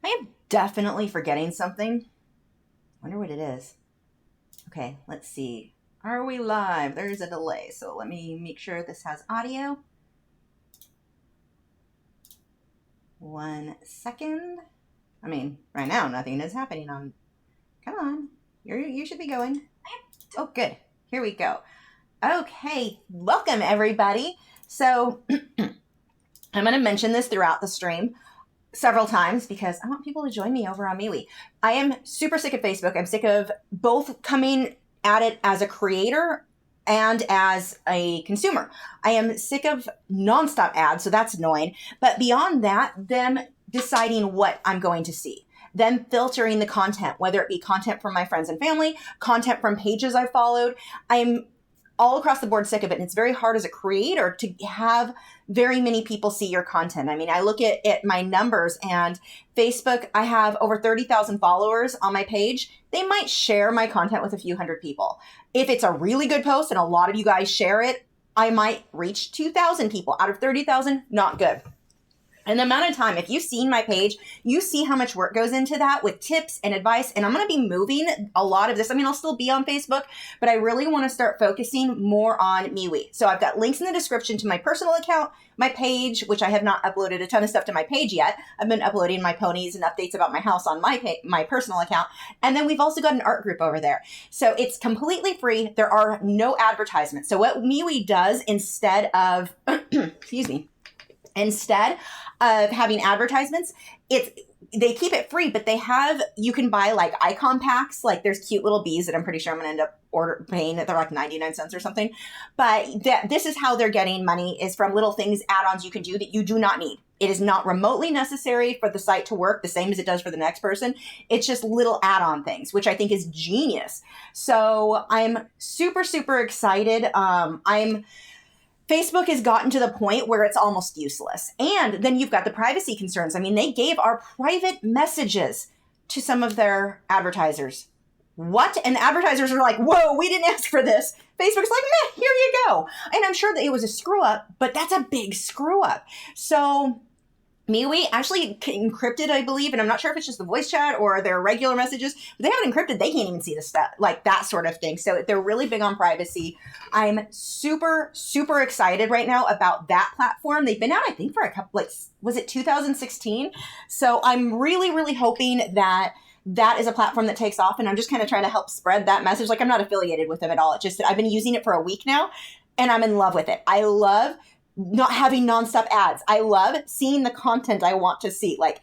I am definitely forgetting something. Wonder what it is. Okay, let's see. Are we live? There's a delay, so let me make sure this has audio. 1 second. I mean, right now nothing is happening on. Come on, you should be going. Oh, good. Here we go. Okay, welcome everybody. So I'm going to mention this throughout the stream several times because I want people to join me over on MeWe. I am super sick of Facebook. I'm sick of both coming at it as a creator and as a consumer. I am sick of nonstop ads, so that's annoying. But beyond that, them deciding what I'm going to see. Them filtering the content, whether it be content from my friends and family, content from pages I followed. I'm all across the board sick of it. And it's very hard as a creator to have very many people see your content. I mean, I look at my numbers and Facebook, I have over 30,000 followers on my page. They might share my content with a few hundred people. If it's a really good post and a lot of you guys share it, I might reach 2,000 people out of 30,000. Not good. And the amount of time, if you've seen my page, you see how much work goes into that with tips and advice. And I'm going to be moving a lot of this. I mean, I'll still be on Facebook, but I really want to start focusing more on MeWe. So I've got links in the description to my personal account, my page, which I have not uploaded a ton of stuff to my page yet. I've been uploading my ponies and updates about my house on my personal account. And then we've also got an art group over there. So it's completely free. There are no advertisements. So what MeWe does instead of, excuse me, instead of having advertisements, they keep it free, but you can buy like icon packs. Like there's cute little bees that I'm pretty sure I'm going to end up paying. They're like 99 cents or something. But this is how they're getting money, is from little things, add-ons you can do that you do not need. It is not remotely necessary for the site to work the same as it does for the next person. It's just little add-on things, which I think is genius. So I'm super, super excited. Facebook has gotten to the point where it's almost useless. And then you've got the privacy concerns. I mean, they gave our private messages to some of their advertisers. What? And the advertisers are like, whoa, we didn't ask for this. Facebook's like, meh, here you go. And I'm sure that it was a screw up, but that's a big screw up. So MeWe actually encrypted, I believe, and I'm not sure if it's just the voice chat or their regular messages, but they have it encrypted. They can't even see the stuff, like that sort of thing. So they're really big on privacy. I'm super, super excited right now about that platform. They've been out, I think, for a couple, like, was it 2016? So I'm really, really hoping that that is a platform that takes off, and I'm just kind of trying to help spread that message. Like, I'm not affiliated with them at all. It's just that I've been using it for a week now, and I'm in love with it. I love not having nonstop ads. I love seeing the content I want to see. Like,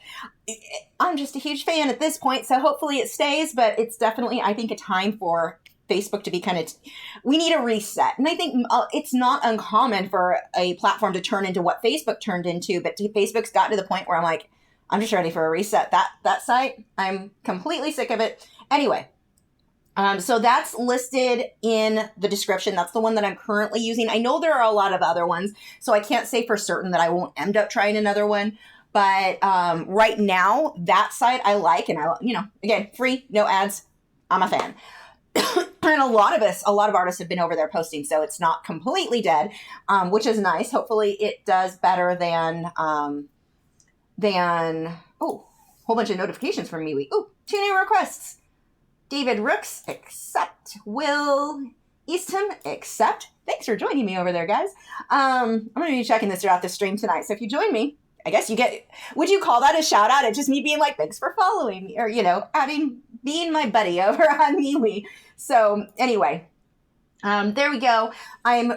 I'm just a huge fan at this point, so hopefully it stays, but it's definitely, I think, a time for Facebook to be kind of, we need a reset. And I think it's not uncommon for a platform to turn into what Facebook turned into, but Facebook's gotten to the point where I'm like, I'm just ready for a reset. That site, I'm completely sick of it. Anyway, so that's listed in the description. That's the one that I'm currently using. I know there are a lot of other ones, so I can't say for certain that I won't end up trying another one. But right now, that site I like, and again, free, no ads. I'm a fan. And a lot of artists have been over there posting, so it's not completely dead, which is nice. Hopefully, it does better than whole bunch of notifications from MeWe. 2 new requests. David Rooks, accept. Will Eastham, accept. Thanks for joining me over there, guys. I'm going to be checking this throughout the stream tonight. So if you join me, I guess you get, would you call that a shout out? It's just me being like, thanks for following me, or, being my buddy over on MeWe. So anyway, there we go. I'm,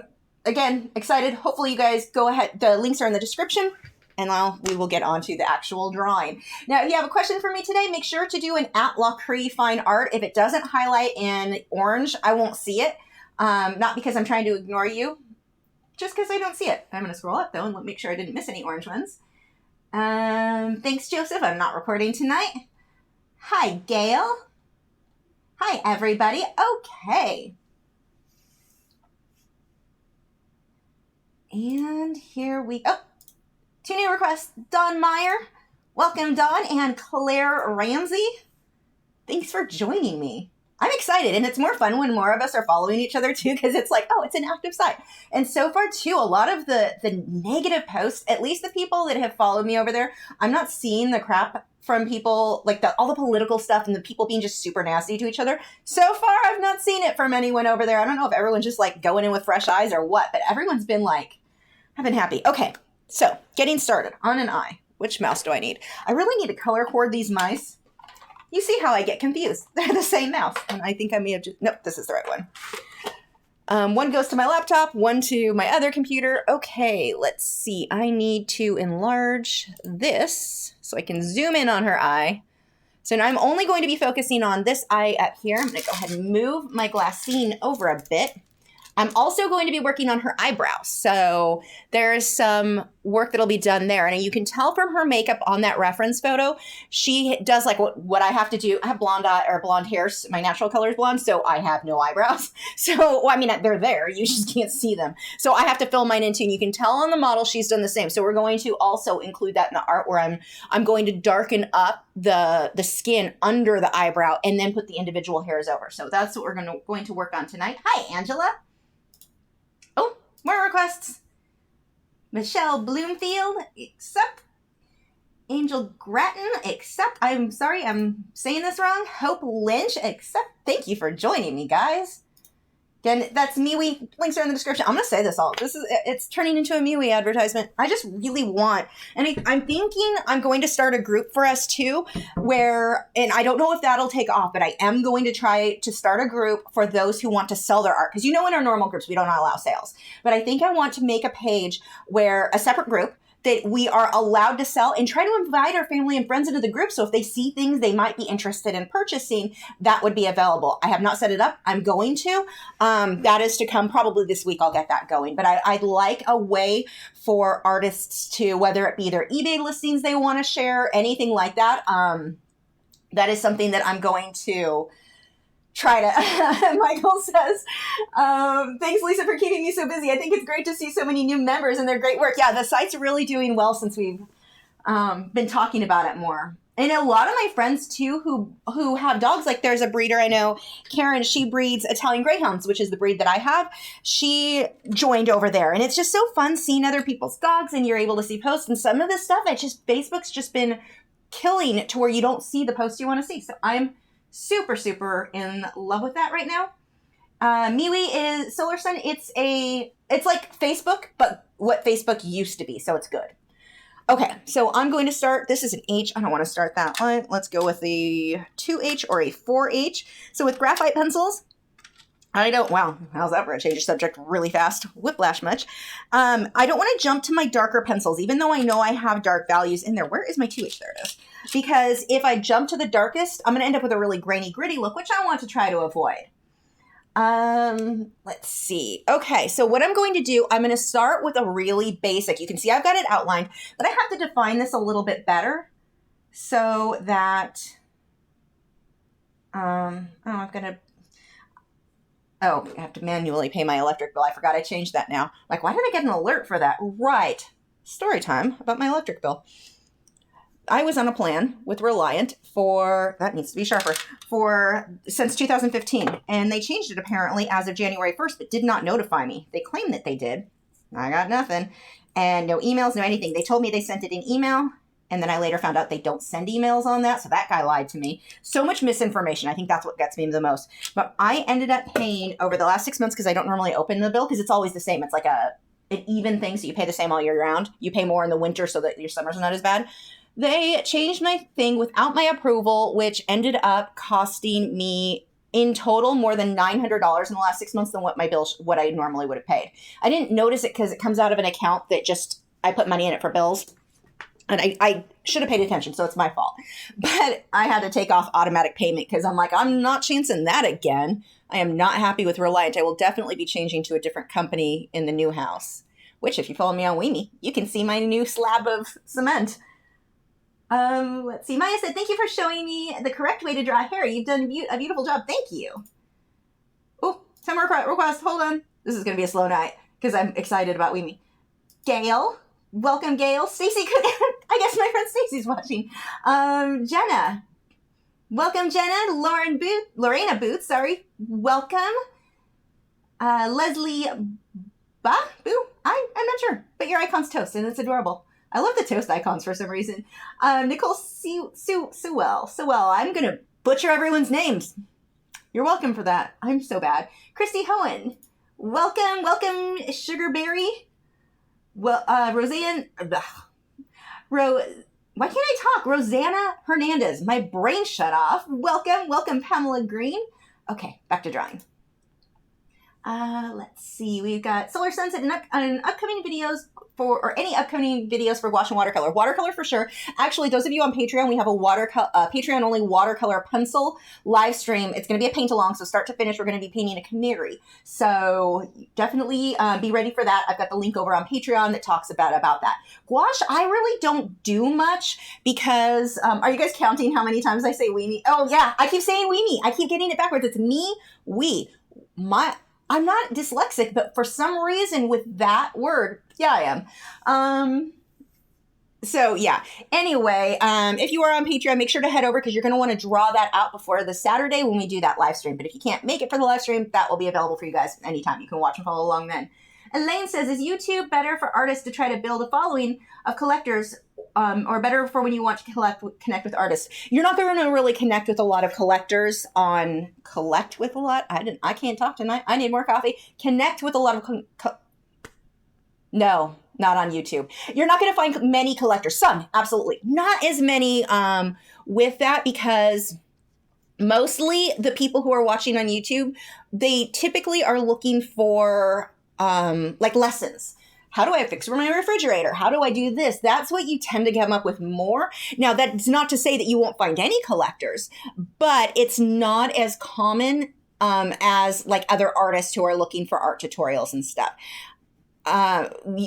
again, excited. Hopefully you guys go ahead. The links are in the description. And now we will get on to the actual drawing. Now, if you have a question for me today, make sure to do an @Lachri Fine Art. If it doesn't highlight in orange, I won't see it. Not because I'm trying to ignore you, just because I don't see it. I'm going to scroll up, though, and make sure I didn't miss any orange ones. Thanks, Joseph. I'm not recording tonight. Hi, Gail. Hi, everybody. Okay. And here we go. 2 new requests. Dawn Meyer. Welcome, Dawn. And Claire Ramsey. Thanks for joining me. I'm excited, and it's more fun when more of us are following each other too, because it's like, oh, it's an active site. And so far too, a lot of the negative posts, at least the people that have followed me over there, I'm not seeing the crap from people, like all the political stuff and the people being just super nasty to each other. So far, I've not seen it from anyone over there. I don't know if everyone's just like going in with fresh eyes or what, but everyone's been like, I've been happy. Okay, so getting started on an eye. Which mouse do I need? I really need to color cord these mice. You see how I get confused. They're the same mouse. And I think I may have just... Nope, this is the right one. One goes to my laptop, one to my other computer. Okay, let's see. I need to enlarge this so I can zoom in on her eye. So now I'm only going to be focusing on this eye up here. I'm going to go ahead and move my glassine over a bit. I'm also going to be working on her eyebrows. So there's some work that'll be done there. And you can tell from her makeup on that reference photo, she does like what I have to do. I have blonde hair. My natural color is blonde, so I have no eyebrows. So, well, I mean, they're there. You just can't see them. So I have to fill mine in too. And you can tell on the model she's done the same. So we're going to also include that in the art where I'm going to darken up the skin under the eyebrow and then put the individual hairs over. So that's what we're going to work on tonight. Hi, Angela. Oh, more requests. Michelle Bloomfield, accept. Angel Grattan, accept. I'm sorry, I'm saying this wrong. Hope Lynch, accept. Thank you for joining me, guys. Again, that's MeWe. Links are in the description. I'm going to say this all. It's turning into a MeWe advertisement. I just really want, and I'm thinking I'm going to start a group for us too, where, and I don't know if that'll take off, but I am going to try to start a group for those who want to sell their art. Because in our normal groups, we don't allow sales. But I think I want to make a page where a separate group that we are allowed to sell and try to invite our family and friends into the group. So if they see things they might be interested in purchasing, that would be available. I have not set it up. I'm going to. That is to come probably this week. I'll get that going. But I'd like a way for artists to, whether it be their eBay listings they want to share, anything like that. That is something that I'm going to try to. Michael says, thanks, Lisa, for keeping me so busy. I think it's great to see so many new members and their great work. Yeah, the site's really doing well since we've been talking about it more. And a lot of my friends, too, who have dogs, like there's a breeder I know, Karen, she breeds Italian Greyhounds, which is the breed that I have. She joined over there. And it's just so fun seeing other people's dogs, and you're able to see posts. And some of this stuff, Facebook's just been killing to where you don't see the posts you want to see. So I'm super, super in love with that right now. MeWe is Solar Sun. It's like Facebook, but what Facebook used to be. So it's good. Okay, so I'm going to start. This is an H. I don't want to start that one. Let's go with a 2H or a 4H. So with graphite pencils, wow, how's that for a change of subject really fast? Whiplash much. I don't want to jump to my darker pencils, even though I know I have dark values in there. Where is my 2H? There it is. Because if I jump to the darkest, I'm going to end up with a really grainy, gritty look, which I want to try to avoid. Let's see. Okay, so what I'm going to do, I'm going to start with a really basic. You can see I've got it outlined, but I have to define this a little bit better so that, I have to manually pay my electric bill. I forgot I changed that now. Like, why did I get an alert for that? Right. Story time about my electric bill. I was on a plan with Reliant that needs to be sharper, since 2015. And they changed it apparently as of January 1st, but did not notify me. They claim that they did. I got nothing. And no emails, no anything. They told me they sent it in email. And then I later found out they don't send emails on that. So that guy lied to me. So much misinformation. I think that's what gets me the most. But I ended up paying over the last 6 months, because I don't normally open the bill, because it's always the same. It's like an even thing. So you pay the same all year round. You pay more in the winter so that your summers are not as bad. They changed my thing without my approval, which ended up costing me in total more than $900 in the last 6 months than what I normally would have paid. I didn't notice it because it comes out of an account that I put money in it for bills. And I should have paid attention, so it's my fault. But I had to take off automatic payment because I'm like, I'm not chancing that again. I am not happy with Reliant. I will definitely be changing to a different company in the new house, which if you follow me on Weemy, you can see my new slab of cement. Let's see. Maya said, thank you for showing me the correct way to draw hair. You've done a beautiful job. Thank you. Oh, some more requests. Hold on. This is going to be a slow night because I'm excited about Weemy. Gail. Welcome, Gail. Stacy. I guess my friend Stacy's watching. Jenna. Welcome, Jenna. Lorena Booth, sorry. Welcome. Leslie Boo? I'm not sure, but your icon's toast, and it's adorable. I love the toast icons for some reason. Nicole Sewell. I'm going to butcher everyone's names. You're welcome for that. I'm so bad. Christy Hohen. Welcome, Sugarberry. Well, Roseanne. Why can't I talk? Rosanna Hernandez. My brain shut off. Welcome, Pamela Green. Okay, back to drawing. Let's see. We've got Solar Sunset and upcoming videos or any upcoming videos for gouache and watercolor. Watercolor for sure. Actually, those of you on Patreon, we have a Patreon only watercolor pencil live stream. It's going to be a paint along, so start to finish, we're going to be painting a canary. So definitely be ready for that. I've got the link over on Patreon that talks about that. Gouache, I really don't do much because, are you guys counting how many times I say weenie? Oh yeah, I keep saying weenie. I keep getting it backwards. It's me, we. I'm not dyslexic, but for some reason with that word, yeah, I am. So yeah, anyway, if you are on Patreon, make sure to head over because you're going to want to draw that out before the Saturday when we do that live stream. But if you can't make it for the live stream, that will be available for you guys anytime. You can watch and follow along then. Elaine says, is YouTube better for artists to try to build a following of collectors or better for when you want to connect with artists? You're not going to really connect with a lot of collectors on I can't talk tonight. I need more coffee. Connect with a lot of no, not on YouTube. You're not going to find many collectors. Some, absolutely. Not as many with that because mostly the people who are watching on YouTube, they typically are looking for like lessons. How do I fix my refrigerator? How do I do this? That's what you tend to come up with more. Now, that's not to say that you won't find any collectors, but it's not as common as like other artists who are looking for art tutorials and stuff.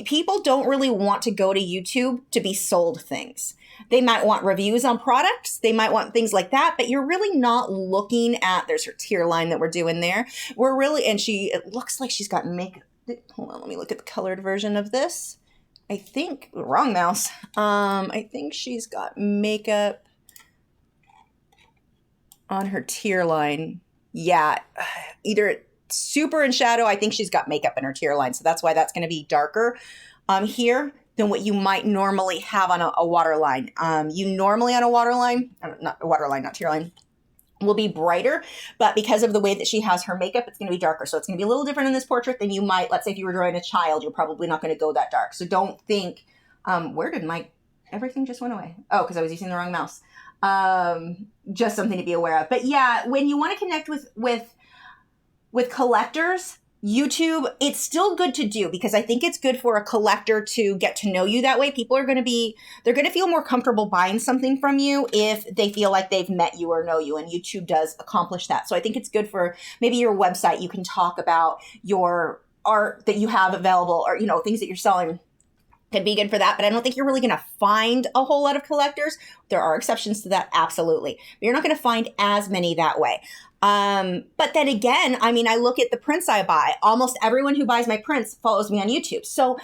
People don't really want to go to YouTube to be sold things. They might want reviews on products. They might want things like that, but you're really not looking at, there's her tear line that we're doing there. It looks like she's got makeup. Hold on, let me look at the colored version of this. I think, wrong mouse. I think she's got makeup on her tear line. Yeah, either super in shadow. I think she's got makeup in her tear line. So that's why that's going to be darker here than what you might normally have on a waterline. You normally on a waterline, not tear line, will be brighter, but because of the way that she has her makeup, it's going to be darker. So it's going to be a little different in this portrait than you might, let's say if you were drawing a child, you're probably not going to go that dark. So don't think, everything just went away. Oh, because I was using the wrong mouse. Just something to be aware of. But yeah, when you want to connect with collectors, YouTube, it's still good to do because I think it's good for a collector to get to know you that way. People are they're going to feel more comfortable buying something from you if they feel like they've met you or know you, and YouTube does accomplish that. So I think it's good for maybe your website. You can talk about your art that you have available or, things that you're selling. Could be good for that, but I don't think you're really going to find a whole lot of collectors. There are exceptions to that, absolutely. But you're not going to find as many that way. But then again, I look at the prints I buy. Almost everyone who buys my prints follows me on YouTube. So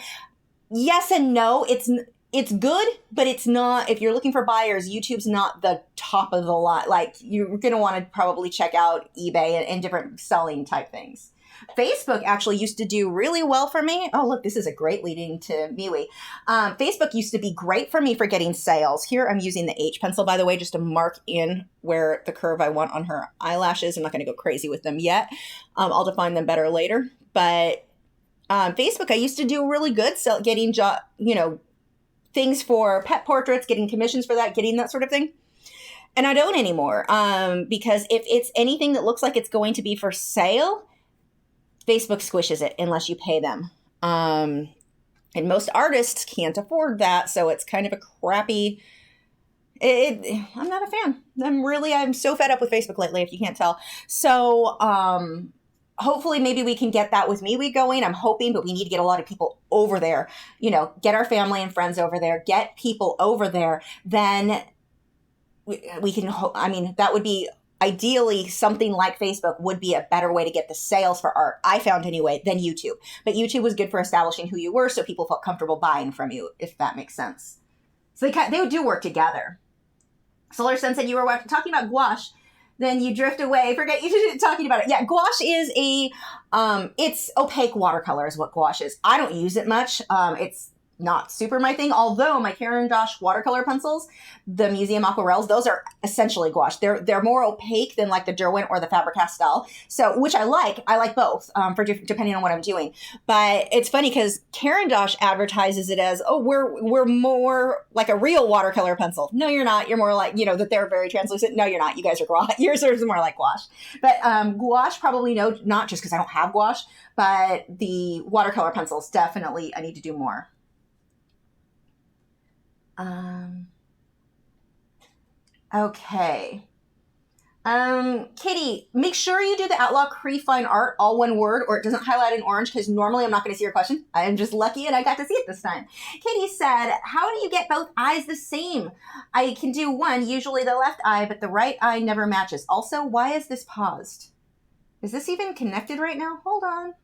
yes and no, it's good, but it's not, if you're looking for buyers, YouTube's not the top of the lot. Like you're going to want to probably check out eBay and different selling type things. Facebook actually used to do really well for me. Oh, look, this is a great leading to MeWe. Facebook used to be great for me for getting sales. Here I'm using the H pencil, by the way, just to mark in where the curve I want on her eyelashes. I'm not going to go crazy with them yet. I'll define them better later. But Facebook, I used to do really good getting, things for pet portraits, getting commissions for that, getting that sort of thing. And I don't anymore because if it's anything that looks like it's going to be for sale, Facebook squishes it unless you pay them. And most artists can't afford that. So it's kind of a crappy, I'm not a fan. I'm so fed up with Facebook lately, if you can't tell. So hopefully maybe we can get that with MeWe going. I'm hoping, but we need to get a lot of people over there, get our family and friends over there, get people over there. Then we can, that would be ideally, something like Facebook would be a better way to get the sales for art, I found anyway, than YouTube. But YouTube was good for establishing who you were so people felt comfortable buying from you, if that makes sense. So they do work together. Solar Sun said you were talking about gouache. Then you drift away. Forget you talking about it. Yeah, gouache is it's opaque watercolor is what gouache is. I don't use it much. It's not super my thing, although my Karen Josh watercolor pencils, the Museum Aquarelles, those are essentially gouache. They're more opaque than like the Derwent or the Faber-Castell. So, which I like both for depending on what I'm doing. But it's funny because Karen Josh advertises it as, oh, we're more like a real watercolor pencil. No, you're not. You're more like, that they're very translucent. No, you're not. You guys are gouache. Yours is more like gouache. But gouache probably not just because I don't have gouache, but the watercolor pencils definitely I need to do more. Okay. Kitty, make sure you do the Outlaw Cree Fine Art, all one word, or it doesn't highlight in orange, because normally I'm not going to see your question. I am just lucky and I got to see it this time. Kitty said, how do you get both eyes the same? I can do one, usually the left eye, but the right eye never matches. Also, why is this paused? Is this even connected right now? Hold on.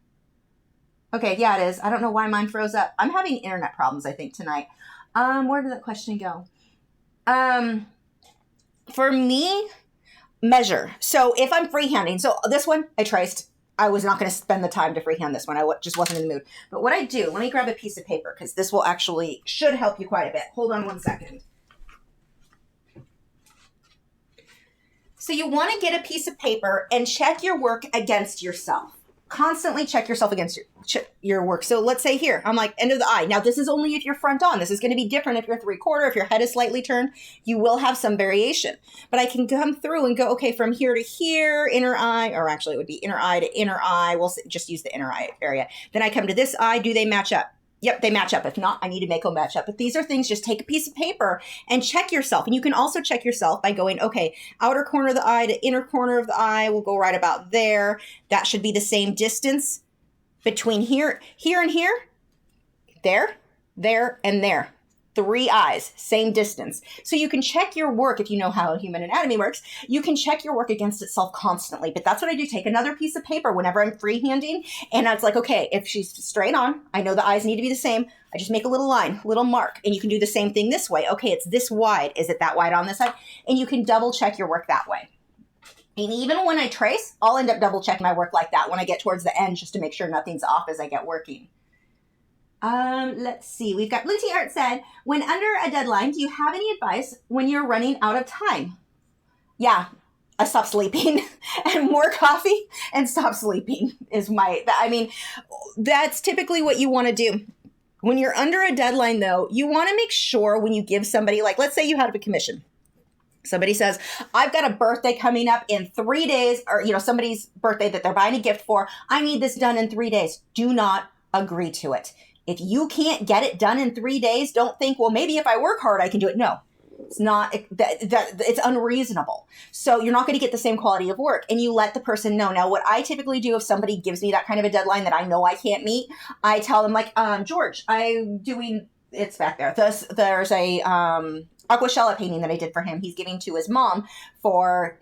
Okay, yeah, it is. I don't know why mine froze up. I'm having internet problems, I think, tonight. Where did that question go? For me, measure. So if I'm freehanding, so this one I traced. I was not going to spend the time to freehand this one. I just wasn't in the mood. But what I do, let me grab a piece of paper because this will should help you quite a bit. Hold on one second. So you want to get a piece of paper and check your work against yourself. Constantly check yourself against your work. So let's say here, I'm like end of the eye. Now this is only if you're front on. This is going to be different if you're 3/4. If your head is slightly turned, you will have some variation. But I can come through and go, okay, from here to here, inner eye, or actually it would be inner eye to inner eye. We'll just use the inner eye area. Then I come to this eye. Do they match up? Yep, they match up. If not, I need to make them match up. But these are things, just take a piece of paper and check yourself. And you can also check yourself by going, okay, outer corner of the eye to inner corner of the eye will go right about there. That should be the same distance between here and here, there, and there. 3 eyes, same distance. So you can check your work if you know how human anatomy works. You can check your work against itself constantly. But that's what I do. Take another piece of paper whenever I'm freehanding. And it's like, okay, if she's straight on, I know the eyes need to be the same. I just make a little line, little mark. And you can do the same thing this way. Okay, it's this wide. Is it that wide on this side? And you can double check your work that way. And even when I trace, I'll end up double checking my work like that when I get towards the end, just to make sure nothing's off as I get working. Let's see. We've got Blue Tea Art said, when under a deadline, do you have any advice when you're running out of time? Yeah, I stop sleeping and more coffee and stop sleeping is that's typically what you want to do. When you're under a deadline, though, you want to make sure when you give somebody, like, let's say you had a commission. Somebody says, I've got a birthday coming up in 3 days, or, somebody's birthday that they're buying a gift for. I need this done in 3 days. Do not agree to it. If you can't get it done in 3 days, don't think, well, maybe if I work hard, I can do it. No, it's not. It's unreasonable. So you're not going to get the same quality of work. And you let the person know. Now, what I typically do if somebody gives me that kind of a deadline that I know I can't meet, I tell them, like, George, I'm doing, it's back there. There's a Aquashella painting that I did for him. He's giving to his mom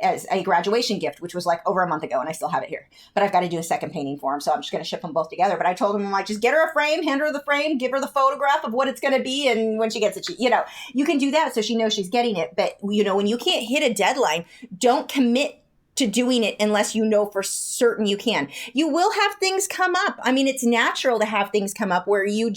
as a graduation gift, which was like over a month ago, and I still have it here. But I've got to do a second painting for him, so I'm just going to ship them both together. But I told him, I'm like, just get her a frame, hand her the frame, give her the photograph of what it's going to be, and when she gets it, you can do that so she knows she's getting it. But, when you can't hit a deadline, don't commit to doing it unless you know for certain you can. You will have things come up. I mean, it's natural to have things come up where you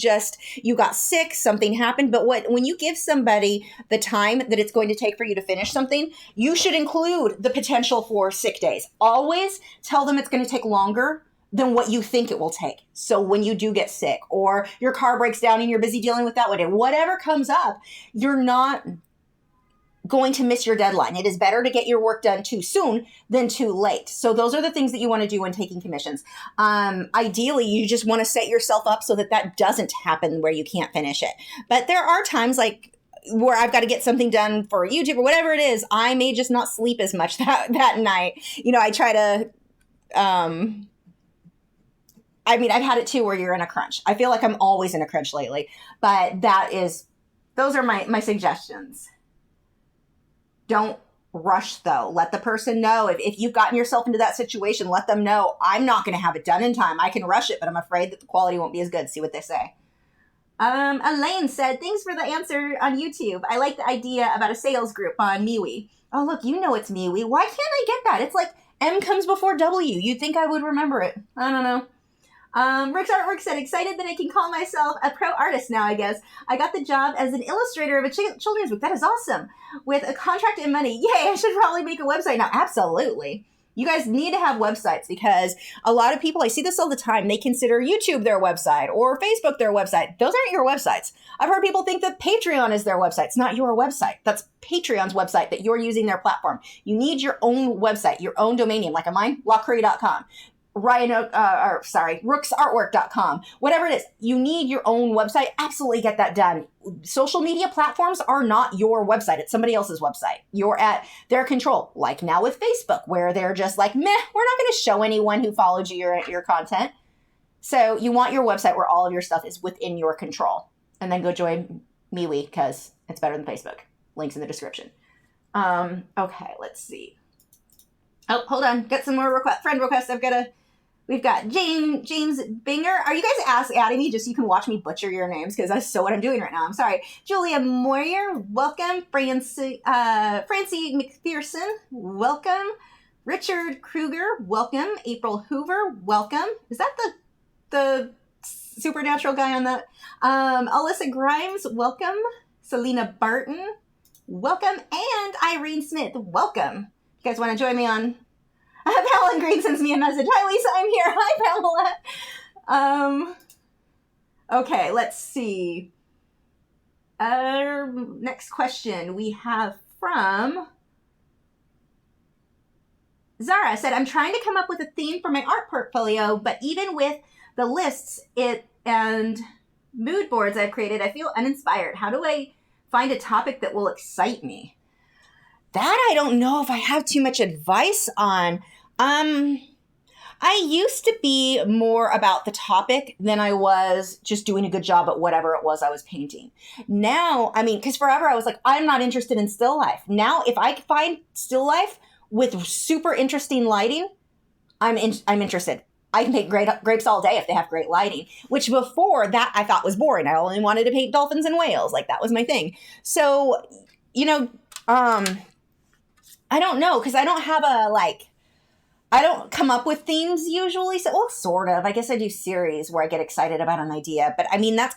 got sick, something happened. But when you give somebody the time that it's going to take for you to finish something, you should include the potential for sick days. Always tell them it's going to take longer than what you think it will take. So when you do get sick or your car breaks down and you're busy dealing with that one day, whatever comes up, you're not going to miss your deadline. It is better to get your work done too soon than too late. So those are the things that you want to do when taking commissions. Ideally, you just want to set yourself up so that doesn't happen where you can't finish it. But there are times like where I've got to get something done for YouTube or whatever it is. I may just not sleep as much that night. I try to, I've had it too where you're in a crunch. I feel like I'm always in a crunch lately, but those are my suggestions. Don't rush, though. Let the person know. If you've gotten yourself into that situation, let them know, I'm not going to have it done in time. I can rush it, but I'm afraid that the quality won't be as good. See what they say. Elaine said, thanks for the answer on YouTube. I like the idea about a sales group on MeWe. Oh, look, you know it's MeWe. Why can't I get that? It's like M comes before W. You'd think I would remember it. I don't know. Rick's Artwork said, excited that I can call myself a pro artist now, I guess. I got the job as an illustrator of a children's book. That is awesome. With a contract and money. Yay, I should probably make a website now. Absolutely. You guys need to have websites because a lot of people, I see this all the time, they consider YouTube their website or Facebook their website. Those aren't your websites. I've heard people think that Patreon is their website. It's not your website. That's Patreon's website that you're using their platform. You need your own website, your own domain name, like mine, Lachri.com. Rooksartwork.com, whatever it is, you need your own website. Absolutely get that done. Social media platforms are not your website. It's somebody else's website. You're at their control. Like now with Facebook, where they're just like, meh, we're not going to show anyone who followed you your content. So you want your website where all of your stuff is within your control. And then go join MeWe because it's better than Facebook. Links in the description. Okay, let's see. Oh, hold on. Got some more friend requests. We've got James Binger. Are you guys adding me just so you can watch me butcher your names? Because that's so what I'm doing right now. I'm sorry. Julia Moyer, welcome. Francie McPherson, welcome. Richard Kruger, welcome. April Hoover, welcome. Is that the supernatural guy on that? Alyssa Grimes, welcome. Selena Barton, welcome. And Irene Smith, welcome. You guys want to join me on... Pamela Green sends me a message. Hi, Lisa, I'm here. Hi, Pamela. Okay, let's see. Next question we have from Zara. Said, I'm trying to come up with a theme for my art portfolio, but even with the lists and mood boards I've created, I feel uninspired. How do I find a topic that will excite me? That I don't know if I have too much advice on. I used to be more about the topic than I was just doing a good job at whatever it was I was painting. Now, I mean, because forever I was like, I'm not interested in still life. Now, if I find still life with super interesting lighting, I'm interested. I can paint grapes all day if they have great lighting, which before that I thought was boring. I only wanted to paint dolphins and whales. Like that was my thing. So, I don't know, because I don't have I don't come up with themes usually. So, well, sort of. I guess I do series where I get excited about an idea. But I mean, that's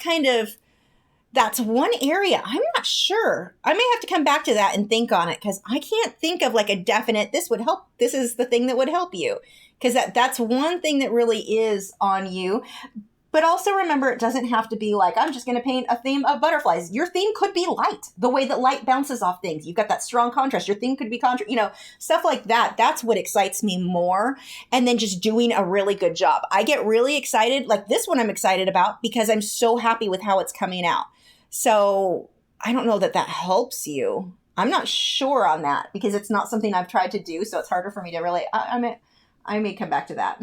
one area. I'm not sure. I may have to come back to that and think on it because I can't think of like a definite, this would help. This is the thing that would help you. Because that's one thing that really is on you. But also remember, it doesn't have to be like, I'm just going to paint a theme of butterflies. Your theme could be light, the way that light bounces off things. You've got that strong contrast. Your theme could be stuff like that. That's what excites me more. And then just doing a really good job. I get really excited. Like this one I'm excited about because I'm so happy with how it's coming out. So I don't know that helps you. I'm not sure on that because it's not something I've tried to do. So it's harder for me to really, I may come back to that.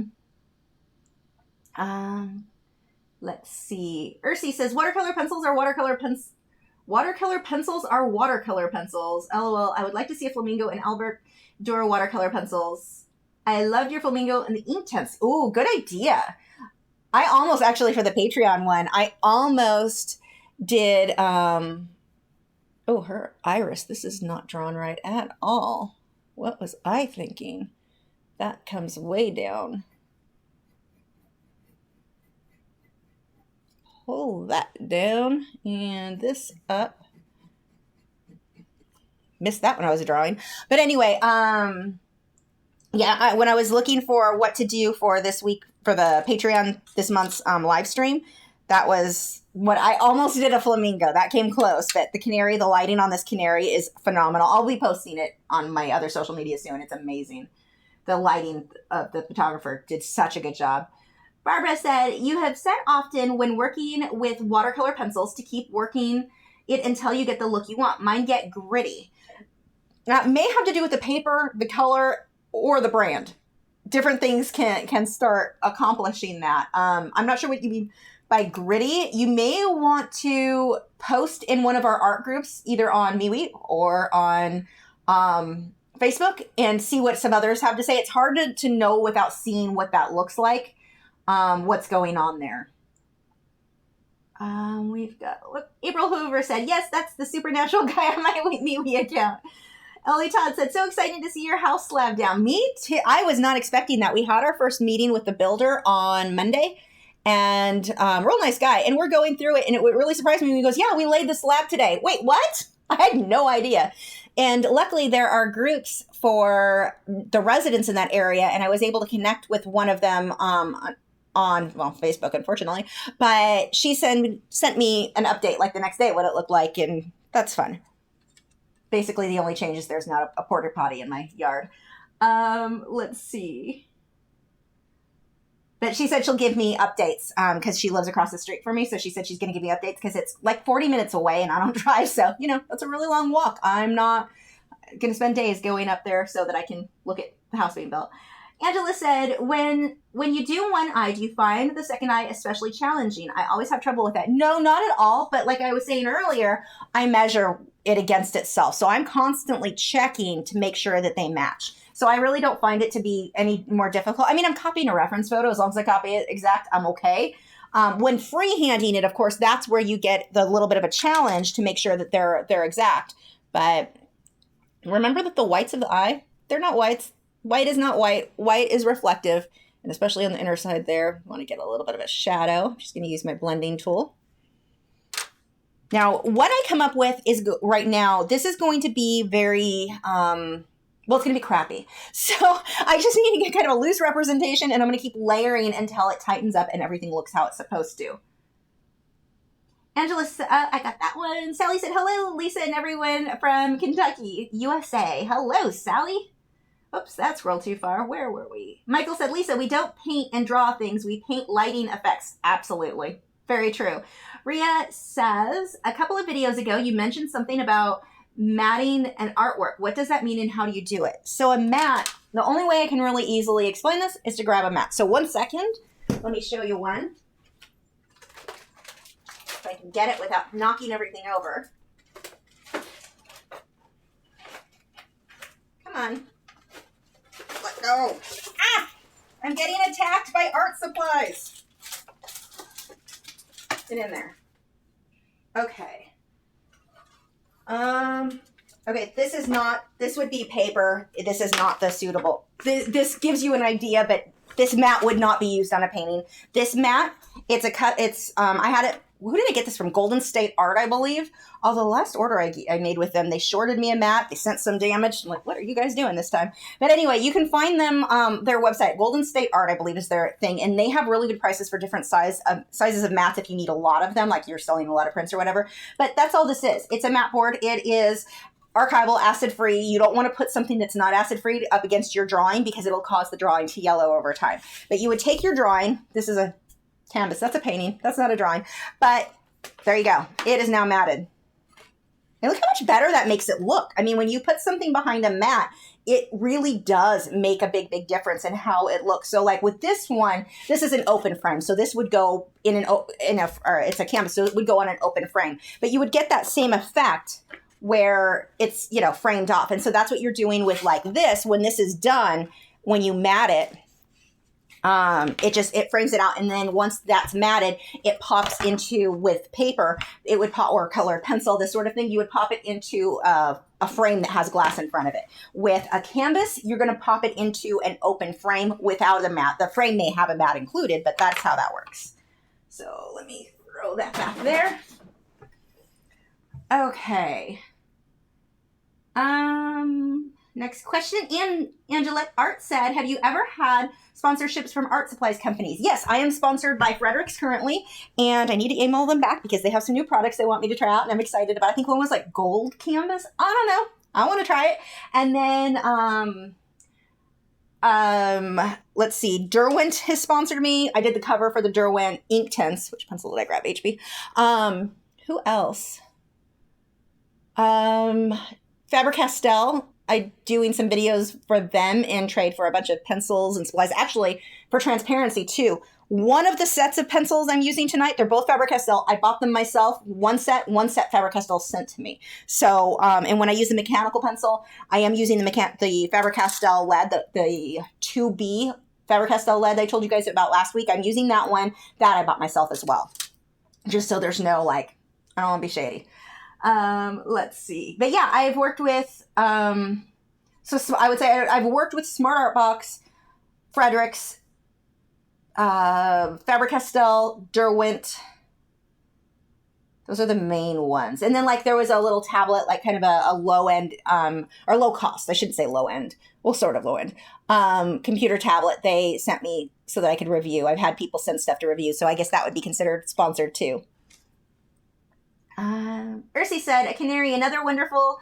Let's see. Ursi says, watercolor pencils are watercolor pencils. Watercolor pencils are watercolor pencils. LOL. I would like to see a flamingo in Albert Dürer watercolor pencils. I loved your flamingo in the Inktense. Ooh, good idea. I almost, actually, for the Patreon one, I almost did, her iris. This is not drawn right at all. What was I thinking? That comes way down. Pull that down and this up. Missed that when I was drawing. But anyway, when I was looking for what to do for this week, for the Patreon, this month's live stream, that was what I almost did, a flamingo. That came close, but the canary, the lighting on this canary is phenomenal. I'll be posting it on my other social media soon. It's amazing. The lighting of the photographer did such a good job. Barbara said, you have said often when working with watercolor pencils to keep working it until you get the look you want. Mine get gritty. That may have to do with the paper, the color, or the brand. Different things can start accomplishing that. I'm not sure what you mean by gritty. You may want to post in one of our art groups, either on MeWe or on Facebook, and see what some others have to say. It's hard to know without seeing what that looks like. What's going on there. We've got, look, April Hoover said, yes, that's the supernatural guy on my MeWe account. Ellie Todd said, so excited to see your house slab down. Me too. I was not expecting that. We had our first meeting with the builder on Monday, and real nice guy. And we're going through it, and it really surprised me. He goes, yeah, we laid the slab today. Wait, what? I had no idea. And luckily, there are groups for the residents in that area, and I was able to connect with one of them on Facebook, unfortunately. But she sent me an update like the next day, what it looked like, and that's fun. Basically, the only change is there's not a porta potty in my yard. Let's see. But she said she'll give me updates because she lives across the street from me. So she said she's going to give me updates because it's like 40 minutes away and I don't drive. So, that's a really long walk. I'm not going to spend days going up there so that I can look at the house being built. Angela said, when you do one eye, do you find the second eye especially challenging? I always have trouble with that. No, not at all. But like I was saying earlier, I measure it against itself. So I'm constantly checking to make sure that they match. So I really don't find it to be any more difficult. I mean, I'm copying a reference photo. As long as I copy it exact, I'm okay. When freehanding it, of course, that's where you get the little bit of a challenge to make sure that they're exact. But remember that the whites of the eye, they're not whites. White is not white. White is reflective. And especially on the inner side there, I want to get a little bit of a shadow. I'm just going to use my blending tool. Now, what I come up with is right now, this is going to be very, it's going to be crappy. So I just need to get kind of a loose representation, and I'm going to keep layering until it tightens up and everything looks how it's supposed to. Angela, I got that one. Sally said, hello, Lisa and everyone from Kentucky, USA. Hello, Sally. Oops, that scrolled too far. Where were we? Michael said, Lisa, we don't paint and draw things. We paint lighting effects. Absolutely. Very true. Ria says, a couple of videos ago, you mentioned something about matting and artwork. What does that mean and how do you do it? So a mat, the only way I can really easily explain this is to grab a mat. So 1 second, let me show you one. If I can get it without knocking everything over. Come on. Let go. Ah! I'm getting attacked by art supplies. Get in there. Okay. Okay, this would be paper. This is not the suitable. This gives you an idea, but this mat would not be used on a painting. This mat, I had it, who did I get this from? Golden State Art, I believe. Although the last order I made with them, they shorted me a mat. They sent some damage. I'm like, what are you guys doing this time? But anyway, you can find them, their website, Golden State Art, I believe is their thing. And they have really good prices for different sizes of mats if you need a lot of them, like you're selling a lot of prints or whatever. But that's all this is. It's a mat board. It is archival, acid-free. You don't want to put something that's not acid-free up against your drawing because it'll cause the drawing to yellow over time. But you would take your drawing. This is a canvas. That's a painting. That's not a drawing. But there you go. It is now matted. And look how much better that makes it look. I mean, when you put something behind a mat, it really does make a big, big difference in how it looks. So like with this one, this is an open frame. So this would go it's a canvas, so it would go on an open frame. But you would get that same effect where it's, framed off. And so that's what you're doing with like this. When this is done, when you mat it, it frames it out. And then once that's matted, it pops into, with paper, it would pop, or colored pencil, this sort of thing, you would pop it into a frame that has glass in front of it. With a canvas, you're going to pop it into an open frame without a mat. The frame may have a mat included, but that's how that works. So let me throw that back there. Okay. Next question. Angela Art said, have you ever had sponsorships from art supplies companies? Yes, I am sponsored by Frederick's currently, and I need to email them back because they have some new products they want me to try out, and I'm excited about. I think one was like gold canvas. I don't know. I want to try it. And then, let's see. Derwent has sponsored me. I did the cover for the Derwent Inktense. Which pencil did I grab? HB. Who else? Faber-Castell. I'm doing some videos for them in trade for a bunch of pencils and supplies. Actually, for transparency too. One of the sets of pencils I'm using tonight, they're both Faber-Castell. I bought them myself. One set Faber-Castell sent to me. So, and when I use the mechanical pencil, I am using the Faber-Castell lead, the 2B Faber-Castell lead I told you guys about last week. I'm using that one that I bought myself as well. just so there's no, like, I don't want to be shady. Let's see. But yeah, I've worked with, so I would say I've worked with Smart Art Box, Fredericks, Faber-Castell, Derwent. Those are the main ones. And then, like, there was a little tablet, like kind of a low end, or low cost, I shouldn't say low end, well, sort of low end, computer tablet they sent me so that I could review. I've had people send stuff to review, so I guess that would be considered sponsored too. Ursi said, a canary, another wonderful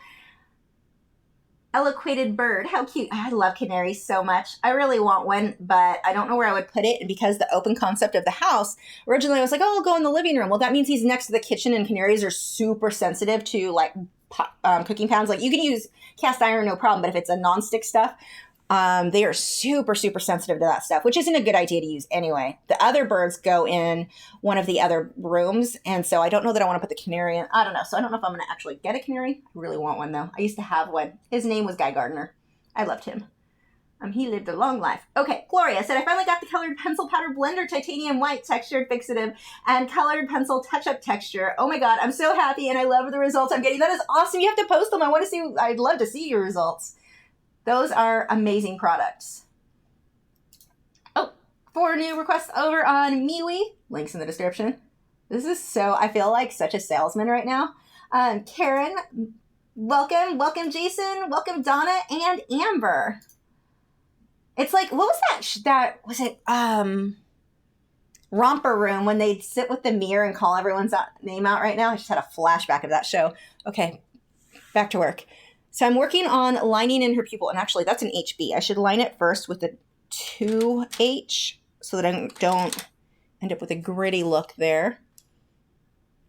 eloquated bird. How cute. I love canaries so much. I really want one, but I don't know where I would put it. And because the open concept of the house, originally I was like, oh, I'll go in the living room. Well, that means he's next to the kitchen, and canaries are super sensitive to, like, cooking pans. Like, you can use cast iron, no problem, but if it's a nonstick stuff, they are super, super sensitive to that stuff, which isn't a good idea to use anyway. The other birds go in one of the other rooms, and so I don't know that I want to put the canary in. I don't know. So I don't know if I'm going to actually get a canary. I really want one, though. I used to have one. His name was Guy Gardner. I loved him. He lived a long life. Okay, Gloria said, I finally got the colored pencil powder blender, titanium white, textured fixative, and colored pencil touch-up texture. Oh my God, I'm so happy, and I love the results I'm getting. That is awesome. You have to post them. I want to see. I'd love to see your results. Those are amazing products. Oh, 4 new requests over on MeWe. Links in the description. This is so, I feel like such a salesman right now. Karen, welcome. Welcome, Jason. Welcome, Donna and Amber. It's like, what was that? Was it Romper Room when they'd sit with the mirror and call everyone's name out right now? I just had a flashback of that show. Okay, back to work. So I'm working on lining in her pupil, and actually that's an HB. I should line it first with a 2H so that I don't end up with a gritty look there.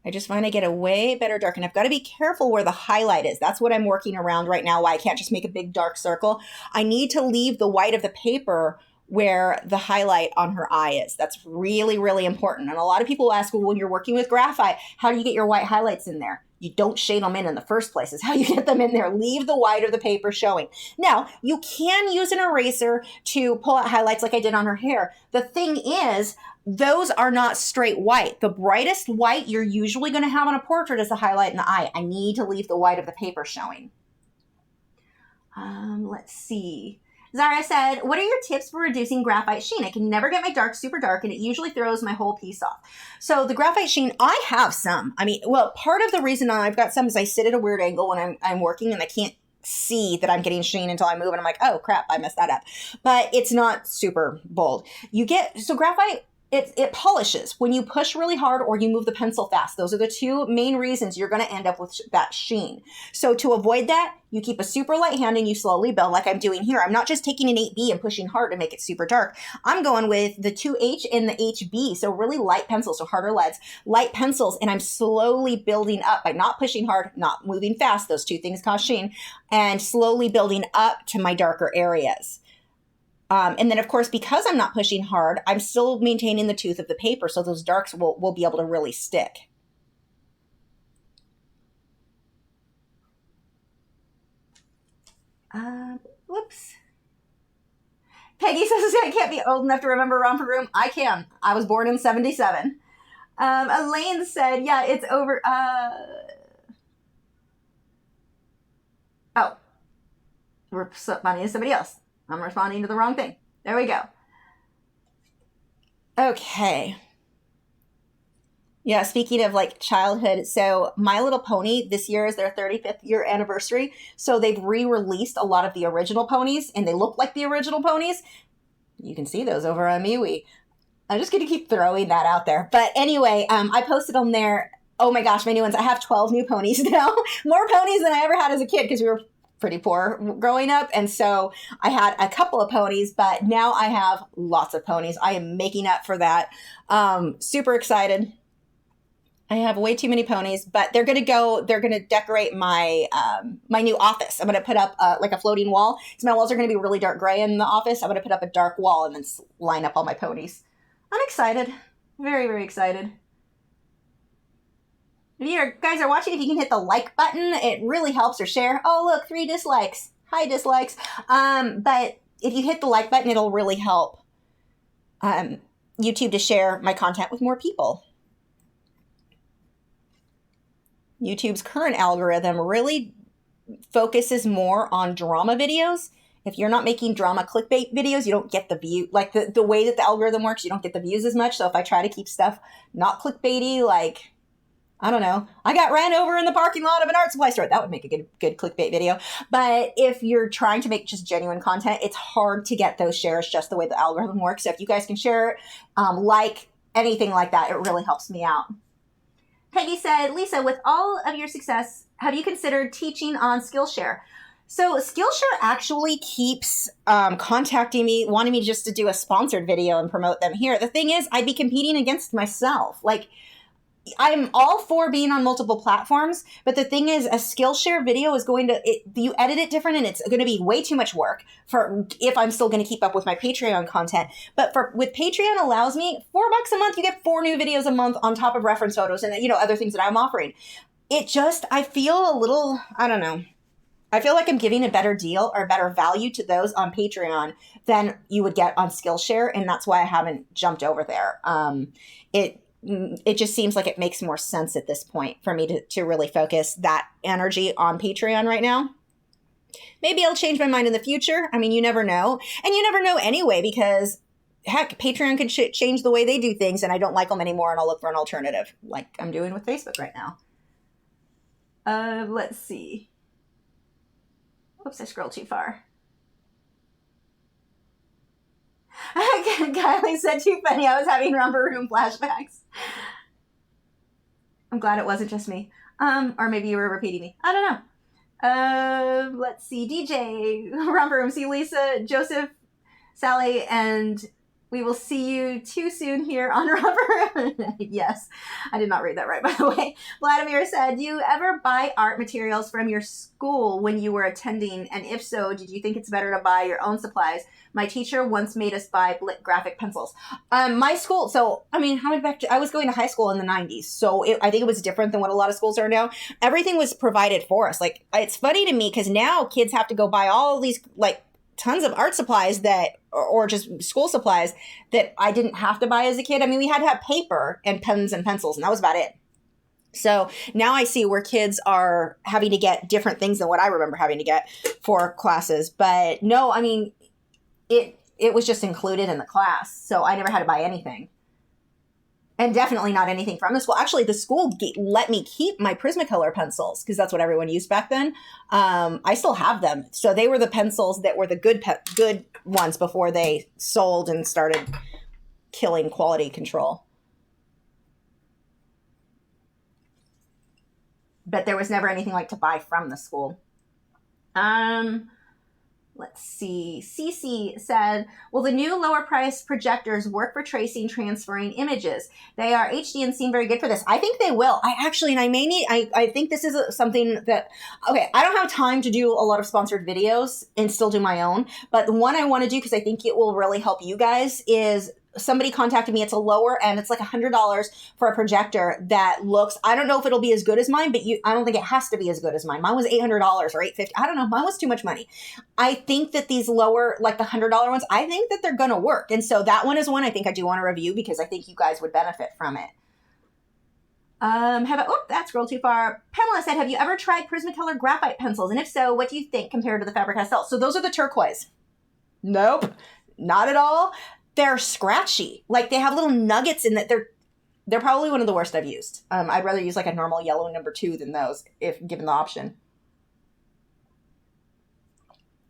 I just find I get a way better dark, and I've got to be careful where the highlight is. That's what I'm working around right now, why I can't just make a big dark circle. I need to leave the white of the paper where the highlight on her eye is. That's really, really important. And a lot of people ask, well, when you're working with graphite, how do you get your white highlights in there? You don't shade them in the first place is how you get them in there. Leave the white of the paper showing. Now, you can use an eraser to pull out highlights like I did on her hair. The thing is, those are not straight white. The brightest white you're usually going to have on a portrait is the highlight in the eye. I need to leave the white of the paper showing. Let's see. Zara said, what are your tips for reducing graphite sheen? I can never get my dark super dark, and it usually throws my whole piece off. So the graphite sheen, I have some. I mean, well, part of the reason I've got some is I sit at a weird angle when I'm working, and I can't see that I'm getting sheen until I move, and I'm like, oh crap, I messed that up. But it's not super bold. So graphite, it polishes when you push really hard or you move the pencil fast. Those are the two main reasons you're going to end up with that sheen. So to avoid that, you keep a super light hand and you slowly build like I'm doing here. I'm not just taking an 8B and pushing hard to make it super dark. I'm going with the 2H and the HB. So really light pencils, so harder leads, light pencils. And I'm slowly building up by not pushing hard, not moving fast. Those two things cause sheen, and slowly building up to my darker areas. And then, of course, because I'm not pushing hard, I'm still maintaining the tooth of the paper, so those darks will be able to really stick. Whoops. Peggy says I can't be old enough to remember Romper Room. I can. I was born in 77. Elaine said, yeah, it's over. Oh. We're responding to somebody else. I'm responding to the wrong thing. There we go. Okay. Yeah, speaking of like childhood, so My Little Pony, this year is their 35th year anniversary. So they've re-released a lot of the original ponies, and they look like the original ponies. You can see those over on MeWe. I'm just going to keep throwing that out there. But anyway, I posted them there. Oh my gosh, my new ones. I have 12 new ponies now. More ponies than I ever had as a kid because we were pretty poor growing up, and so I had a couple of ponies, but now I have lots of ponies. I am making up for that. Super excited. I have way too many ponies, but they're going to decorate my my new office. I'm going to put up like a floating wall. So my walls are going to be really dark gray in the office. I'm going to put up a dark wall and then line up all my ponies. I'm excited. Very, very excited. If you guys are watching, if you can hit the like button, it really helps, or share. Oh, look, 3 dislikes. Hi, dislikes. But if you hit the like button, it'll really help YouTube to share my content with more people. YouTube's current algorithm really focuses more on drama videos. If you're not making drama clickbait videos, you don't get the view, like the way that the algorithm works, you don't get the views as much. So if I try to keep stuff not clickbaity, like, I don't know, I got ran over in the parking lot of an art supply store, that would make a good clickbait video. But if you're trying to make just genuine content, it's hard to get those shares just the way the algorithm works. So if you guys can share it, like anything like that, it really helps me out. Peggy said, Lisa, with all of your success, have you considered teaching on Skillshare? So Skillshare actually keeps contacting me, wanting me just to do a sponsored video and promote them here. The thing is, I'd be competing against myself. Like, I'm all for being on multiple platforms, but the thing is, a Skillshare video is going to, you edit it different, and it's going to be way too much work for if I'm still going to keep up with my Patreon content. But with Patreon allows me $4 a month, you get 4 new videos a month on top of reference photos and, you know, other things that I'm offering. It just, I feel a little, I don't know. I feel like I'm giving a better deal or better value to those on Patreon than you would get on Skillshare, and that's why I haven't jumped over there. It just seems like it makes more sense at this point for me to really focus that energy on Patreon right now. Maybe I'll change my mind in the future. I mean, you never know. And you never know anyway, because heck, Patreon could change the way they do things and I don't like them anymore and I'll look for an alternative like I'm doing with Facebook right now. Let's see. Oops, I scrolled too far. Kylie said, too funny. I was having romper room flashbacks. I'm glad it wasn't just me. Or maybe you were repeating me. I don't know. Let's see. DJ, romper room. See Lisa, Joseph, Sally, and we will see you too soon here on romper room. Yes, I did not read that right, by the way. Vladimir said, do you ever buy art materials from your school when you were attending? And if so, did you think it's better to buy your own supplies? My teacher once made us buy graphic pencils. My school, so, I mean, I was going to high school in the 90s, so I think it was different than what a lot of schools are now. Everything was provided for us. Like, it's funny to me because now kids have to go buy all these, like, tons of art supplies or just school supplies that I didn't have to buy as a kid. I mean, we had to have paper and pens and pencils, and that was about it. So now I see where kids are having to get different things than what I remember having to get for classes. But no, I mean, it was just included in the class, so I never had to buy anything. And definitely not anything from the school. Actually, the school let me keep my Prismacolor pencils because that's what everyone used back then. I still have them. So they were the pencils that were the good ones before they sold and started killing quality control. But there was never anything like to buy from the school. Let's see. Cece said, will the new lower price projectors work for tracing, transferring images? They are HD and seem very good for this. I think they will. I think this is something that, okay, I don't have time to do a lot of sponsored videos and still do my own, but the one I want to do, because I think it will really help you guys, is somebody contacted me. It's a lower end. It's like $100 for a projector that looks, I don't know if it'll be as good as mine, but I don't think it has to be as good as mine. Mine was $800 or $850. I don't know. Mine was too much money. I think that these lower, like the $100 ones, I think that they're going to work. And so that one is one I think I do want to review because I think you guys would benefit from it. That scrolled too far. Pamela said, have you ever tried Prismacolor graphite pencils? And if so, what do you think compared to the Faber-Castell? So those are the turquoise. Nope, not at all. They're scratchy. Like they have little nuggets in that. They're probably one of the worst I've used. I'd rather use like a normal yellow number 2 than those if given the option.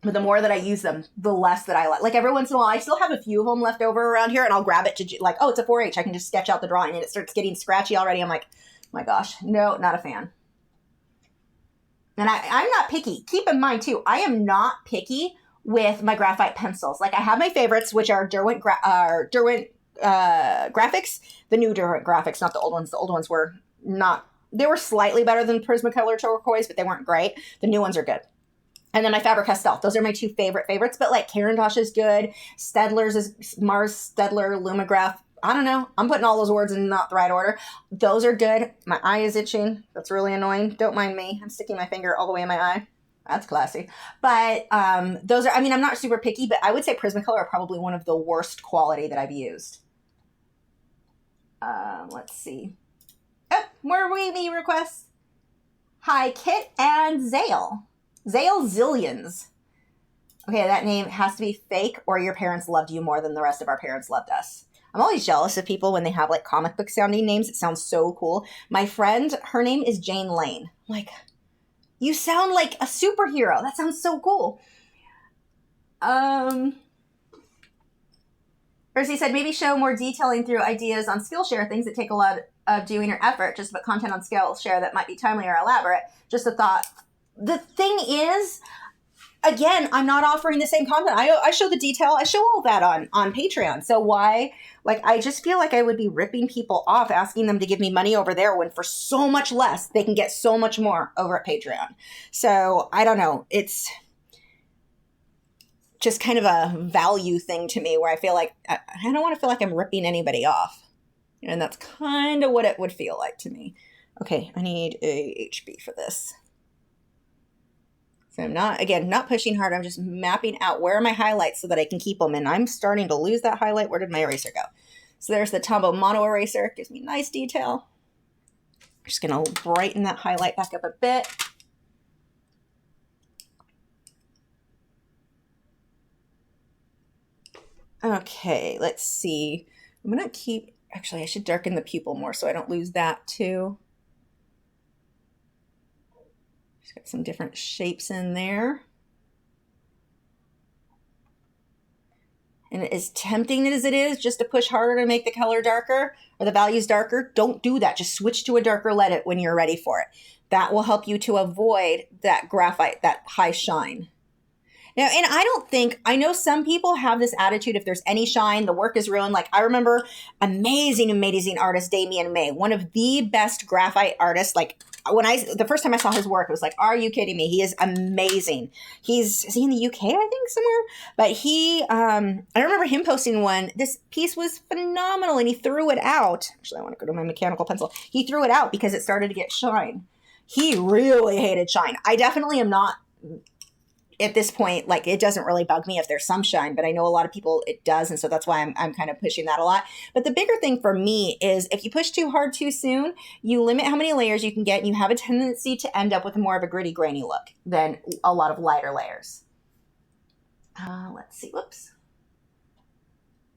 But the more that I use them, the less that I like. Like every once in a while, I still have a few of them left over around here and I'll grab it to like, oh, it's a 4H. I can just sketch out the drawing and it starts getting scratchy already. I'm like, my gosh, no, not a fan. And I'm not picky. Keep in mind too, I am not picky with my graphite pencils. Like I have my favorites, which are Derwent Graphics, the new Derwent Graphics, not the old ones. The old ones were not, they were slightly better than Prismacolor turquoise, but they weren't great. The new ones are good. And then my Faber-Castell. Those are my 2 favorites, but like Caran d'Ache is good. Stedler's is Mars Stedler, Lumograph. I don't know. I'm putting all those words in not the right order. Those are good. My eye is itching. That's really annoying. Don't mind me. I'm sticking my finger all the way in my eye. That's classy. But those are, I mean, I'm not super picky, but I would say Prismacolor are probably one of the worst quality that I've used. Let's see. Oh, more wavy requests. Hi, Kit and Zale. Zale Zillions. Okay, that name has to be fake, or your parents loved you more than the rest of our parents loved us. I'm always jealous of people when they have like comic book sounding names. It sounds so cool. My friend, her name is Jane Lane. I'm like, you sound like a superhero. That sounds so cool. Percy said, maybe show more detailing through ideas on Skillshare, things that take a lot of doing or effort, just put content on Skillshare that might be timely or elaborate. Just a thought. The thing is, again, I'm not offering the same content. I show the detail. I show all that on Patreon. So why? Like, I just feel like I would be ripping people off, asking them to give me money over there when for so much less, they can get so much more over at Patreon. So I don't know. It's just kind of a value thing to me where I feel like I don't want to feel like I'm ripping anybody off. And that's kind of what it would feel like to me. Okay, I need a HB for this. So I'm not pushing hard. I'm just mapping out where are my highlights so that I can keep them. And I'm starting to lose that highlight. Where did my eraser go? So there's the Tombow Mono Eraser. It gives me nice detail. I'm just going to brighten that highlight back up a bit. Okay, let's see. I'm going to keep, actually, I should darken the pupil more so I don't lose that too. Just got some different shapes in there. And as tempting as it is just to push harder to make the color darker or the values darker, don't do that. Just switch to a darker lead when you're ready for it. That will help you to avoid that graphite, that high shine. Now, and I know some people have this attitude, if there's any shine, the work is ruined. Like I remember amazing artist, Damian May, one of the best graphite artists. Like the first time I saw his work, it was like, are you kidding me? He is amazing. Is he in the UK, I think somewhere? But I remember him posting one, this piece was phenomenal and he threw it out. Actually, I want to go to my mechanical pencil. He threw it out because it started to get shine. He really hated shine. I definitely am not. At this point, like it doesn't really bug me if there's some shine, but I know a lot of people it does. And so that's why I'm kind of pushing that a lot. But the bigger thing for me is if you push too hard too soon, you limit how many layers you can get and you have a tendency to end up with more of a gritty, grainy look than a lot of lighter layers. Let's see. Whoops.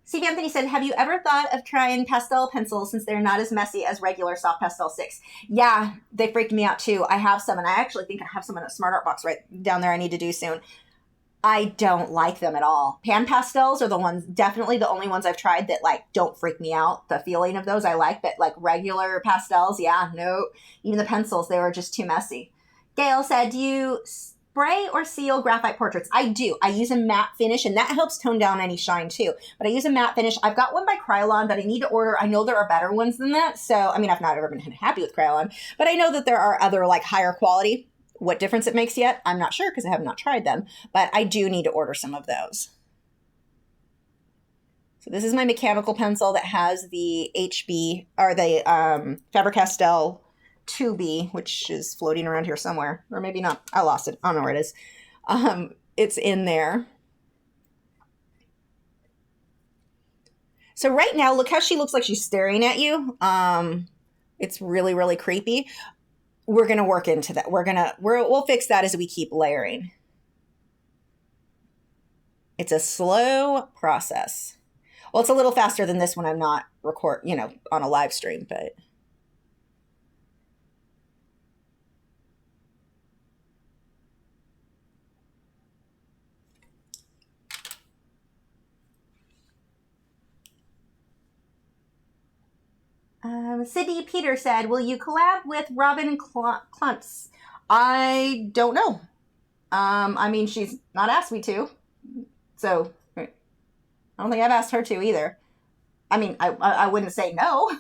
Steve Anthony said, have you ever thought of trying pastel pencils since they're not as messy as regular soft pastel sticks? Yeah, they freaked me out too. I have some, and I actually think I have some in a Smart Art box right down there I need to do soon. I don't like them at all. Pan pastels are definitely the only ones I've tried that like don't freak me out. The feeling of those I like, but like regular pastels, yeah, no. Even the pencils, they were just too messy. Gail said, do you spray or seal graphite portraits? I do. I use a matte finish, and that helps tone down any shine too. But I use a matte finish. I've got one by Krylon, but I need to order. I know there are better ones than that. So, I mean, I've not ever been happy with Krylon, but I know that there are other like higher quality. What difference it makes yet, I'm not sure because I have not tried them, but I do need to order some of those. So this is my mechanical pencil that has the HB or the Faber-Castell 2B, which is floating around here somewhere, or maybe not. I lost it. I don't know where it is. It's in there. So right now, look how she looks like she's staring at you. It's really, really creepy. We're going to work into that. We'll fix that as we keep layering. It's a slow process. Well, it's a little faster than this when I'm not on a live stream, but. Sydney Peter said, will you collab with Robin Kluntz? I don't know. I mean, she's not asked me to. So I don't think I've asked her to either. I mean, I wouldn't say no.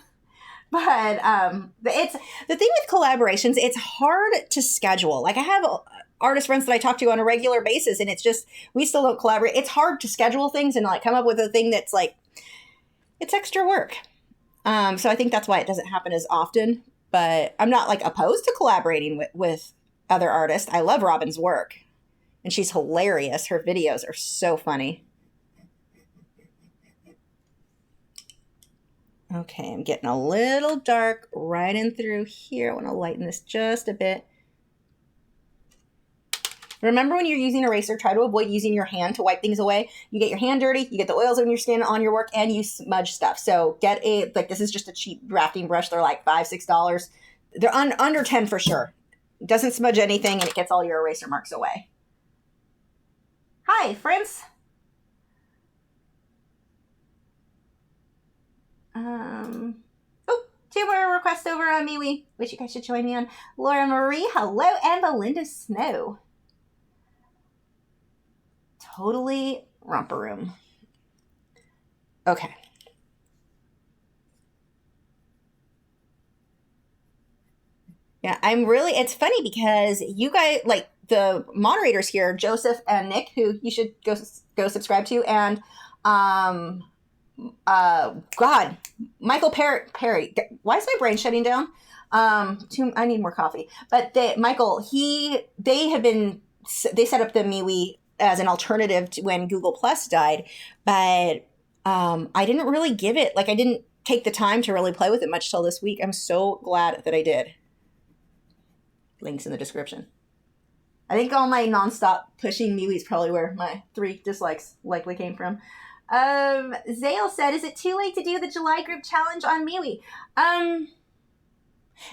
But it's the thing with collaborations, it's hard to schedule. Like I have artist friends that I talk to on a regular basis, and it's just, we still don't collaborate. It's hard to schedule things and like come up with a thing that's like, it's extra work. So I think that's why it doesn't happen as often, but I'm not like opposed to collaborating with other artists. I love Robin's work and she's hilarious. Her videos are so funny. Okay, I'm getting a little dark right in through here. I want to lighten this just a bit. Remember when you're using eraser, try to avoid using your hand to wipe things away. You get your hand dirty, you get the oils on your skin, on your work, and you smudge stuff. So get a, like this is just a cheap drafting brush. They're like $5, $6. They're under 10 for sure. It doesn't smudge anything and it gets all your eraser marks away. Hi, friends. Oh, 2 more requests over on MeWe, which you guys should join me on. Laura Marie, hello, and Belinda Snow. Totally romper room. Okay. Yeah, it's funny because you guys, like the moderators here, Joseph and Nick, who you should go subscribe to, and God, Michael Perry. Why is my brain shutting down? I need more coffee. But Michael, they set up the MeWe as an alternative to when Google Plus died, but I didn't really give it, like I didn't take the time to really play with it much till this week. I'm so glad that I did. Links in the description. I think all my nonstop pushing MeWe is probably where my 3 dislikes likely came from. Zale said, is it too late to do the July group challenge on MeWe?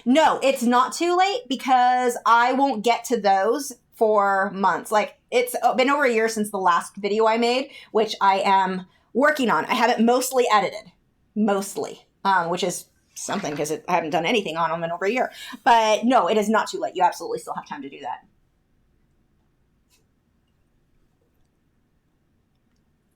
No, it's not too late because I won't get to those for months. Like it's been over a year since the last video I made, which I am working on. I have it mostly edited, which is something because I haven't done anything on them in over a year. But no, it is not too late. You absolutely still have time to do that.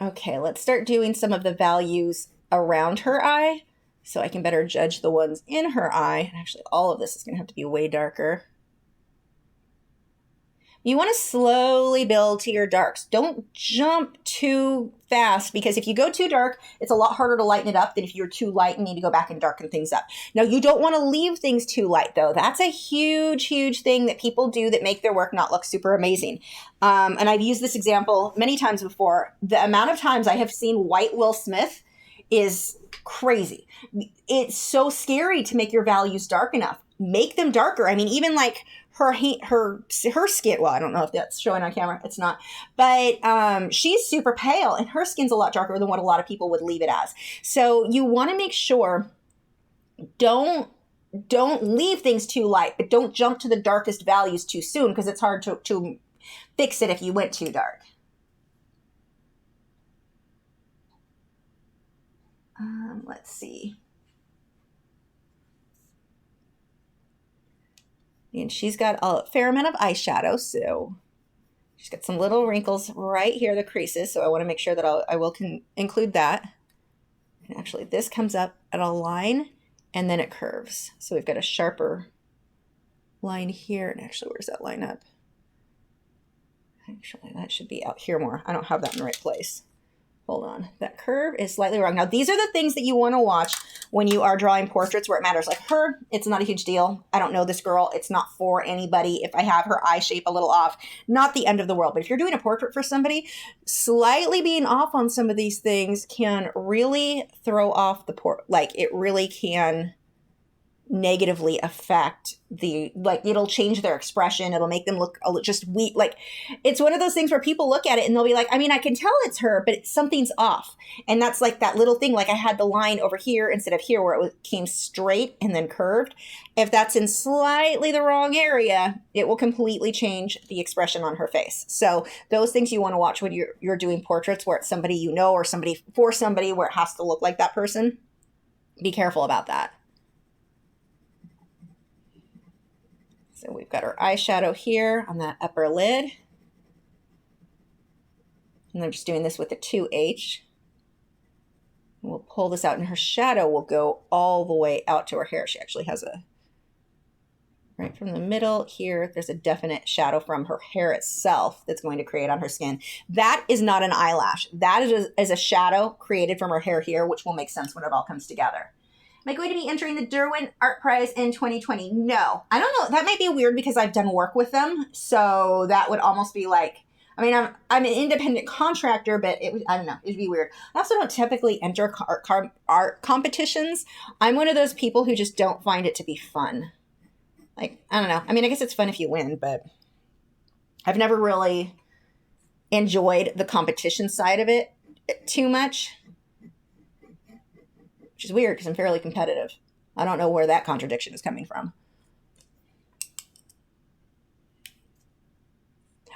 Okay, let's start doing some of the values around her eye so I can better judge the ones in her eye. And actually, all of this is going to have to be way darker. You want to slowly build to your darks. Don't jump too fast because if you go too dark, it's a lot harder to lighten it up than if you're too light and need to go back and darken things up. Now, you don't want to leave things too light, though. That's a huge, huge thing that people do that make their work not look super amazing. And I've used this example many times before. The amount of times I have seen white Will Smith is crazy. It's so scary to make your values dark enough. Make them darker. I mean, even like her skin, well, I don't know if that's showing on camera. It's not. But she's super pale and her skin's a lot darker than what a lot of people would leave it as. So you want to make sure don't leave things too light, but don't jump to the darkest values too soon because it's hard to fix it if you went too dark. Let's see. And she's got a fair amount of eyeshadow, so she's got some little wrinkles right here, the creases, so I want to make sure that I will include that. And actually, this comes up at a line, and then it curves. So we've got a sharper line here, and actually, where's that line up? Actually, that should be out here more. I don't have that in the right place. Hold on. That curve is slightly wrong. Now, these are the things that you want to watch when you are drawing portraits where it matters. Like her, it's not a huge deal. I don't know this girl. It's not for anybody. If I have her eye shape a little off, not the end of the world. But if you're doing a portrait for somebody, slightly being off on some of these things can really throw off the like it really can negatively affect it'll change their expression. It'll make them look just weak. Like it's one of those things where people look at it and they'll be like, I mean, I can tell it's her, but something's off. And that's like that little thing. Like I had the line over here instead of here where it came straight and then curved. If that's in slightly the wrong area, it will completely change the expression on her face. So those things you want to watch when you're doing portraits where it's somebody you know or somebody for somebody where it has to look like that person. Be careful about that. So we've got our eyeshadow here on that upper lid. And I'm just doing this with a 2H. And we'll pull this out and her shadow will go all the way out to her hair. She actually has right from the middle here, there's a definite shadow from her hair itself that's going to create on her skin. That is not an eyelash. That is a shadow created from her hair here, which will make sense when it all comes together. Am I going to be entering the Derwent Art Prize in 2020? No. I don't know. That might be weird because I've done work with them. So that would almost be like, I mean, I'm an independent contractor, but I don't know. It'd be weird. I also don't typically enter art competitions. I'm one of those people who just don't find it to be fun. Like, I don't know. I mean, I guess it's fun if you win, but I've never really enjoyed the competition side of it too much, which is weird because I'm fairly competitive. I don't know where that contradiction is coming from.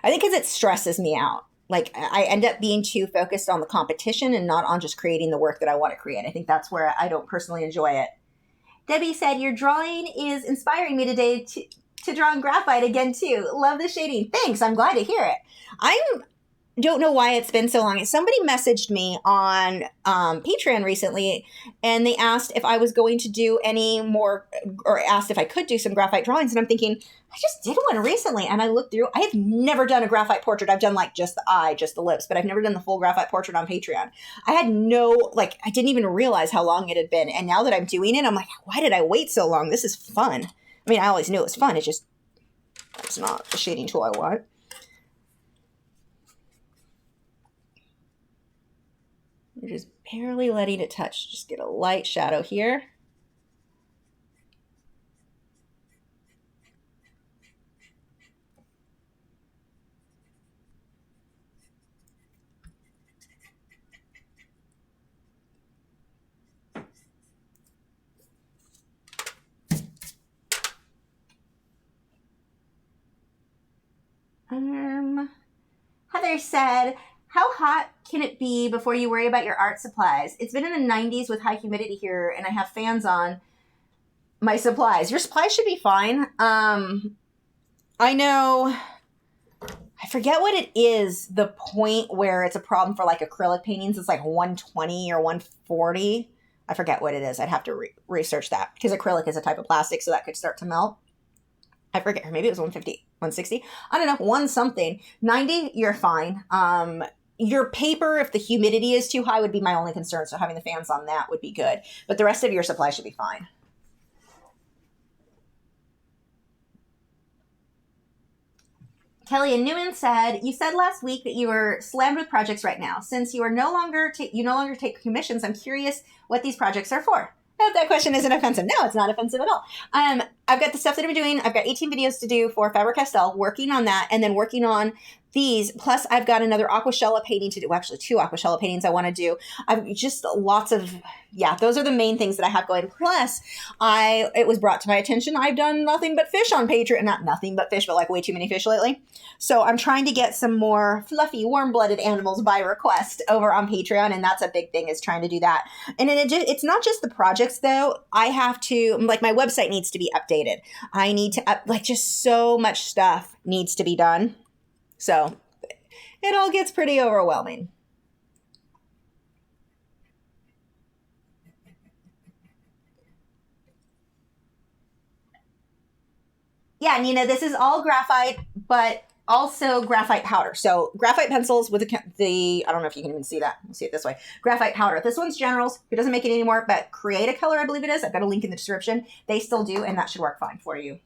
I think because it stresses me out. Like, I end up being too focused on the competition and not on just creating the work that I want to create. I think that's where I don't personally enjoy it. Debbie said, your drawing is inspiring me today to draw on graphite again, too. Love the shading. Thanks. I'm glad to hear it. I don't know why it's been so long. Somebody messaged me on Patreon recently, and they asked if I was going to do any more, or asked if I could do some graphite drawings. And I'm thinking, I just did one recently. And I looked through, I have never done a graphite portrait. I've done like just the eye, just the lips, but I've never done the full graphite portrait on Patreon. I had I didn't even realize how long it had been. And now that I'm doing it, I'm like, why did I wait so long? This is fun. I mean, I always knew it was fun. It's not the shading tool I want. We're just barely letting it touch. Just get a light shadow here. Heather said, how hot can it be before you worry about your art supplies? It's been in the 90s with high humidity here, and I have fans on my supplies. Your supplies should be fine. I know, I forget what it is, the point where it's a problem for like acrylic paintings. It's like 120 or 140. I forget what it is. I'd have to research that because acrylic is a type of plastic, so that could start to melt. I forget, or maybe it was 150, 160. I don't know, one something. 90, you're fine. Your paper, if the humidity is too high, would be my only concern. So having the fans on that would be good. But the rest of your supply should be fine. Kelly and Newman said, you said last week that you were slammed with projects right now. Since you are no longer take commissions, I'm curious what these projects are for. I hope that question isn't offensive. No, it's not offensive at all. I've got the stuff that I'm doing. I've got 18 videos to do for Faber-Castell, working on that, and then working on these. Plus, I've got another aquashella painting to do. Well, actually, 2 aquashella paintings I want to do. I've just lots of, those are the main things that I have going. Plus, it was brought to my attention, I've done nothing but fish on Patreon. Not nothing but fish, but like way too many fish lately. So I'm trying to get some more fluffy, warm-blooded animals by request over on Patreon, and that's a big thing, is trying to do that. And it's not just the projects, though. I have to, like, my website needs to be updated. I need to, just so much stuff needs to be done. So it all gets pretty overwhelming. Yeah, Nina, this is all graphite, but also graphite powder. So graphite pencils with the I don't know if you can even see that. We'll see it this way. Graphite powder. This one's Generals. It doesn't make it anymore, but Create a Color, I believe it is. I've got a link in the description. They still do, and that should work fine for you.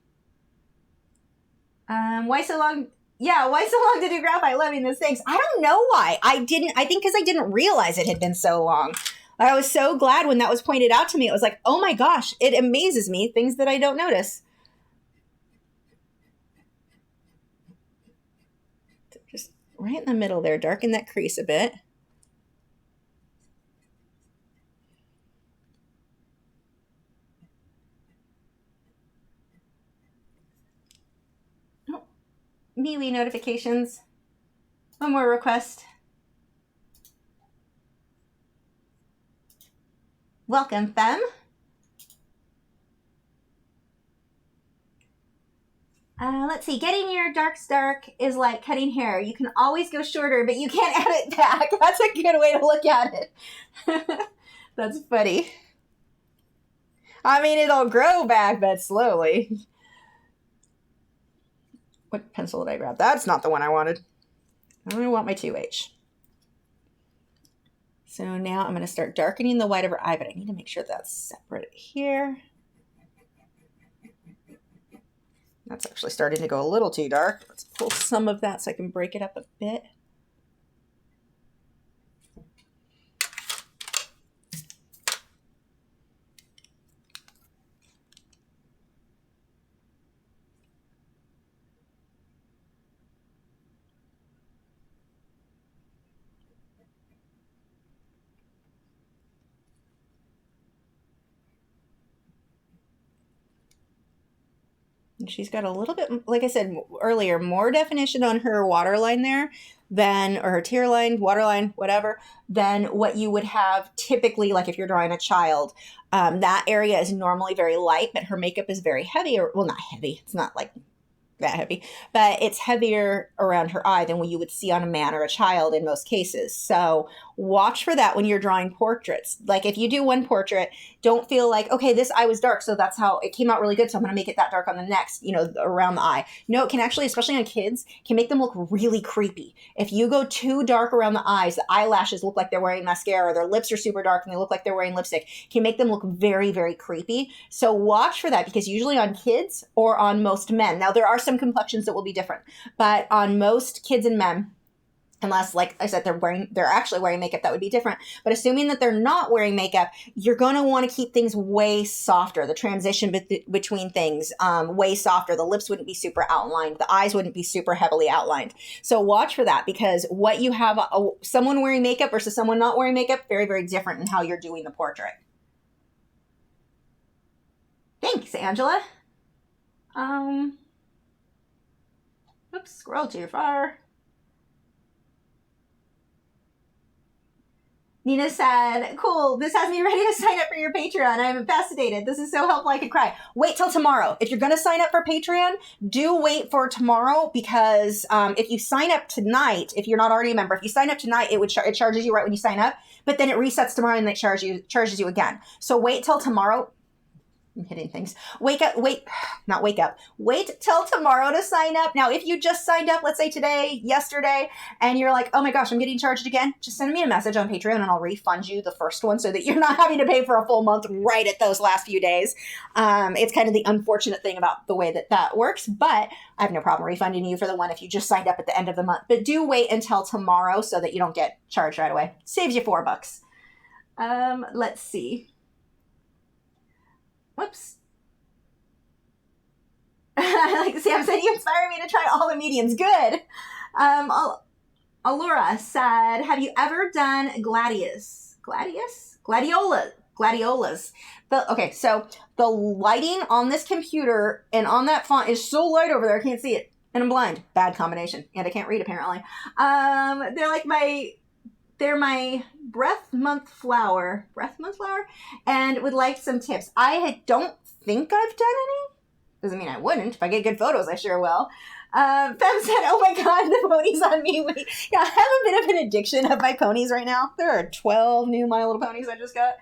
Why so long? Yeah, why so long to do graphite? Loving this. Thanks. I don't know why. I think because I didn't realize it had been so long. I was so glad when that was pointed out to me. It was like, oh my gosh, it amazes me, things that I don't notice. Just right in the middle there, darken that crease a bit. Oh, MeWe notifications. One more request. Welcome, Fem. Let's see. Getting your darks dark is like cutting hair. You can always go shorter, but you can't add it back. That's a good way to look at it. That's funny. I mean, it'll grow back, but slowly. What pencil did I grab? That's not the one I wanted. I want my 2H. So now I'm going to start darkening the white of her eye, but I need to make sure that's separate here. That's actually starting to go a little too dark. Let's pull some of that so I can break it up a bit. She's got a little bit, like I said earlier, more definition on her waterline there than, or her tear line, waterline, whatever, than what you would have typically, like if you're drawing a child. That area is normally very light, but her makeup is very heavy, or, well, not heavy. It's not like that heavy, but it's heavier around her eye than what you would see on a man or a child in most cases. So watch for that when you're drawing portraits. Like if you do one portrait, don't feel like, okay, this eye was dark, so that's how it came out really good, so I'm going to make it that dark on the next, you know, around the eye. No, it can actually, especially on kids, can make them look really creepy. If you go too dark around the eyes, the eyelashes look like they're wearing mascara, their lips are super dark and they look like they're wearing lipstick, can make them look very, very creepy. So watch for that, because usually on kids or on most men, now there are some complexions that will be different, but on most kids and men, unless, like I said, they're actually wearing makeup, that would be different. But assuming that they're not wearing makeup, you're going to want to keep things way softer. The transition between things, way softer. The lips wouldn't be super outlined. The eyes wouldn't be super heavily outlined. So watch for that, because what you have, someone wearing makeup versus someone not wearing makeup, very, very different in how you're doing the portrait. Thanks, Angela. Oops, scroll too far. Nina said, cool, this has me ready to sign up for your Patreon. I'm fascinated. This is so helpful I could cry. Wait till tomorrow. If you're going to sign up for Patreon, do wait for tomorrow, because if you sign up tonight, if you're not already a member, if you sign up tonight, it charges you right when you sign up, but then it resets tomorrow and it charges you again. So wait till tomorrow. I'm hitting things. Wait till tomorrow to sign up. Now, if you just signed up, let's say today, yesterday, and you're like, oh my gosh, I'm getting charged again, just send me a message on Patreon and I'll refund you the first one so that you're not having to pay for a full month right at those last few days. It's kind of the unfortunate thing about the way that works, but I have no problem refunding you for the one if you just signed up at the end of the month. But do wait until tomorrow so that you don't get charged right away. Saves you $4. Let's see. Whoops. Like Sam said, you inspire me to try all the mediums. Good. Alora said, have you ever done gladiolas? Okay, so the lighting on this computer and on that font is so light over there, I can't see it. And I'm blind. Bad combination. And I can't read, apparently. They're my breath month flower, and would like some tips. I don't think I've done any. Doesn't mean I wouldn't. If I get good photos, I sure will. Fem said, oh my God, the ponies on me. Yeah, I have a bit of an addiction of my ponies right now. There are 12 new My Little Ponies I just got.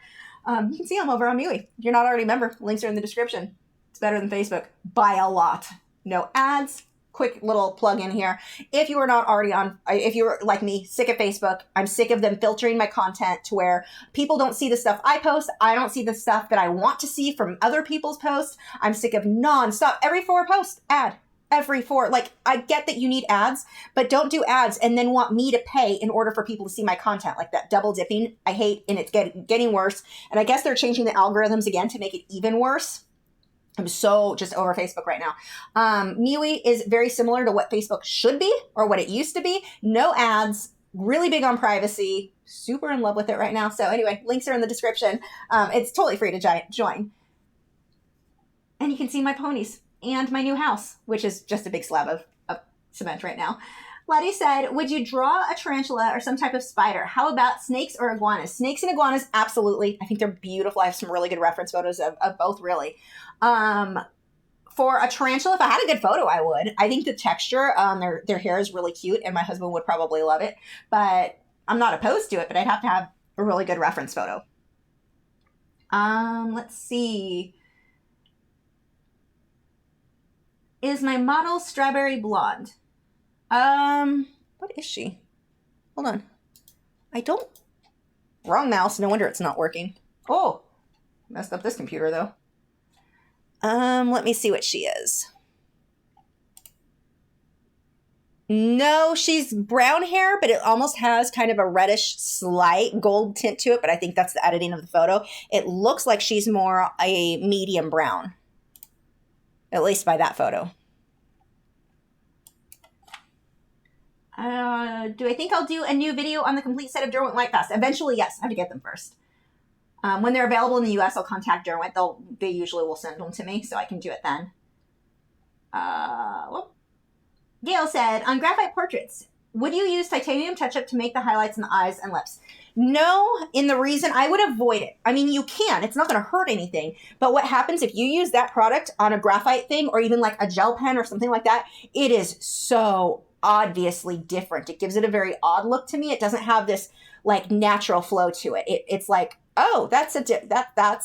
You can see them over on MeWe. If you're not already a member, links are in the description. It's better than Facebook by a lot. No ads. Quick little plug in here. If you are not already if you're like me, sick of Facebook, I'm sick of them filtering my content to where people don't see the stuff I post. I don't see the stuff that I want to see from other people's posts. I'm sick of nonstop. Every 4 posts, ad. Every 4. Like, I get that you need ads, but don't do ads and then want me to pay in order for people to see my content. Like that double dipping, I hate, and it's getting worse. And I guess they're changing the algorithms again to make it even worse. I'm so just over Facebook right now. MeWe is very similar to what Facebook should be or what it used to be. No ads, really big on privacy, super in love with it right now. So anyway, links are in the description. It's totally free to join. And you can see my ponies and my new house, which is just a big slab of cement right now. Lottie said, would you draw a tarantula or some type of spider? How about snakes or iguanas? Snakes and iguanas, absolutely. I think they're beautiful. I have some really good reference photos of both, really. For a tarantula, if I had a good photo, I would. I think the texture, their hair is really cute, and my husband would probably love it. But I'm not opposed to it, but I'd have to have a really good reference photo. Let's see. Is my model strawberry blonde? What is she? Hold on. Wrong mouse. No wonder it's not working. Oh, messed up this computer though. Let me see what she is. No, she's brown hair, but it almost has kind of a reddish, slight gold tint to it, but I think that's the editing of the photo. It looks like she's more a medium brown, at least by that photo. Do I think I'll do a new video on the complete set of Derwent White Pass? Eventually, yes. I have to get them first. When they're available in the US, I'll contact Derwent. They usually will send them to me, so I can do it then. Whoop. Gail said, on graphite portraits, would you use titanium touch-up to make the highlights in the eyes and lips? No, in the reason I would avoid it. I mean, you can. It's not going to hurt anything. But what happens if you use that product on a graphite thing or even like a gel pen or something like that, it is so obviously different. It gives it a very odd look to me. It doesn't have this like natural flow to it. It's like, oh, that's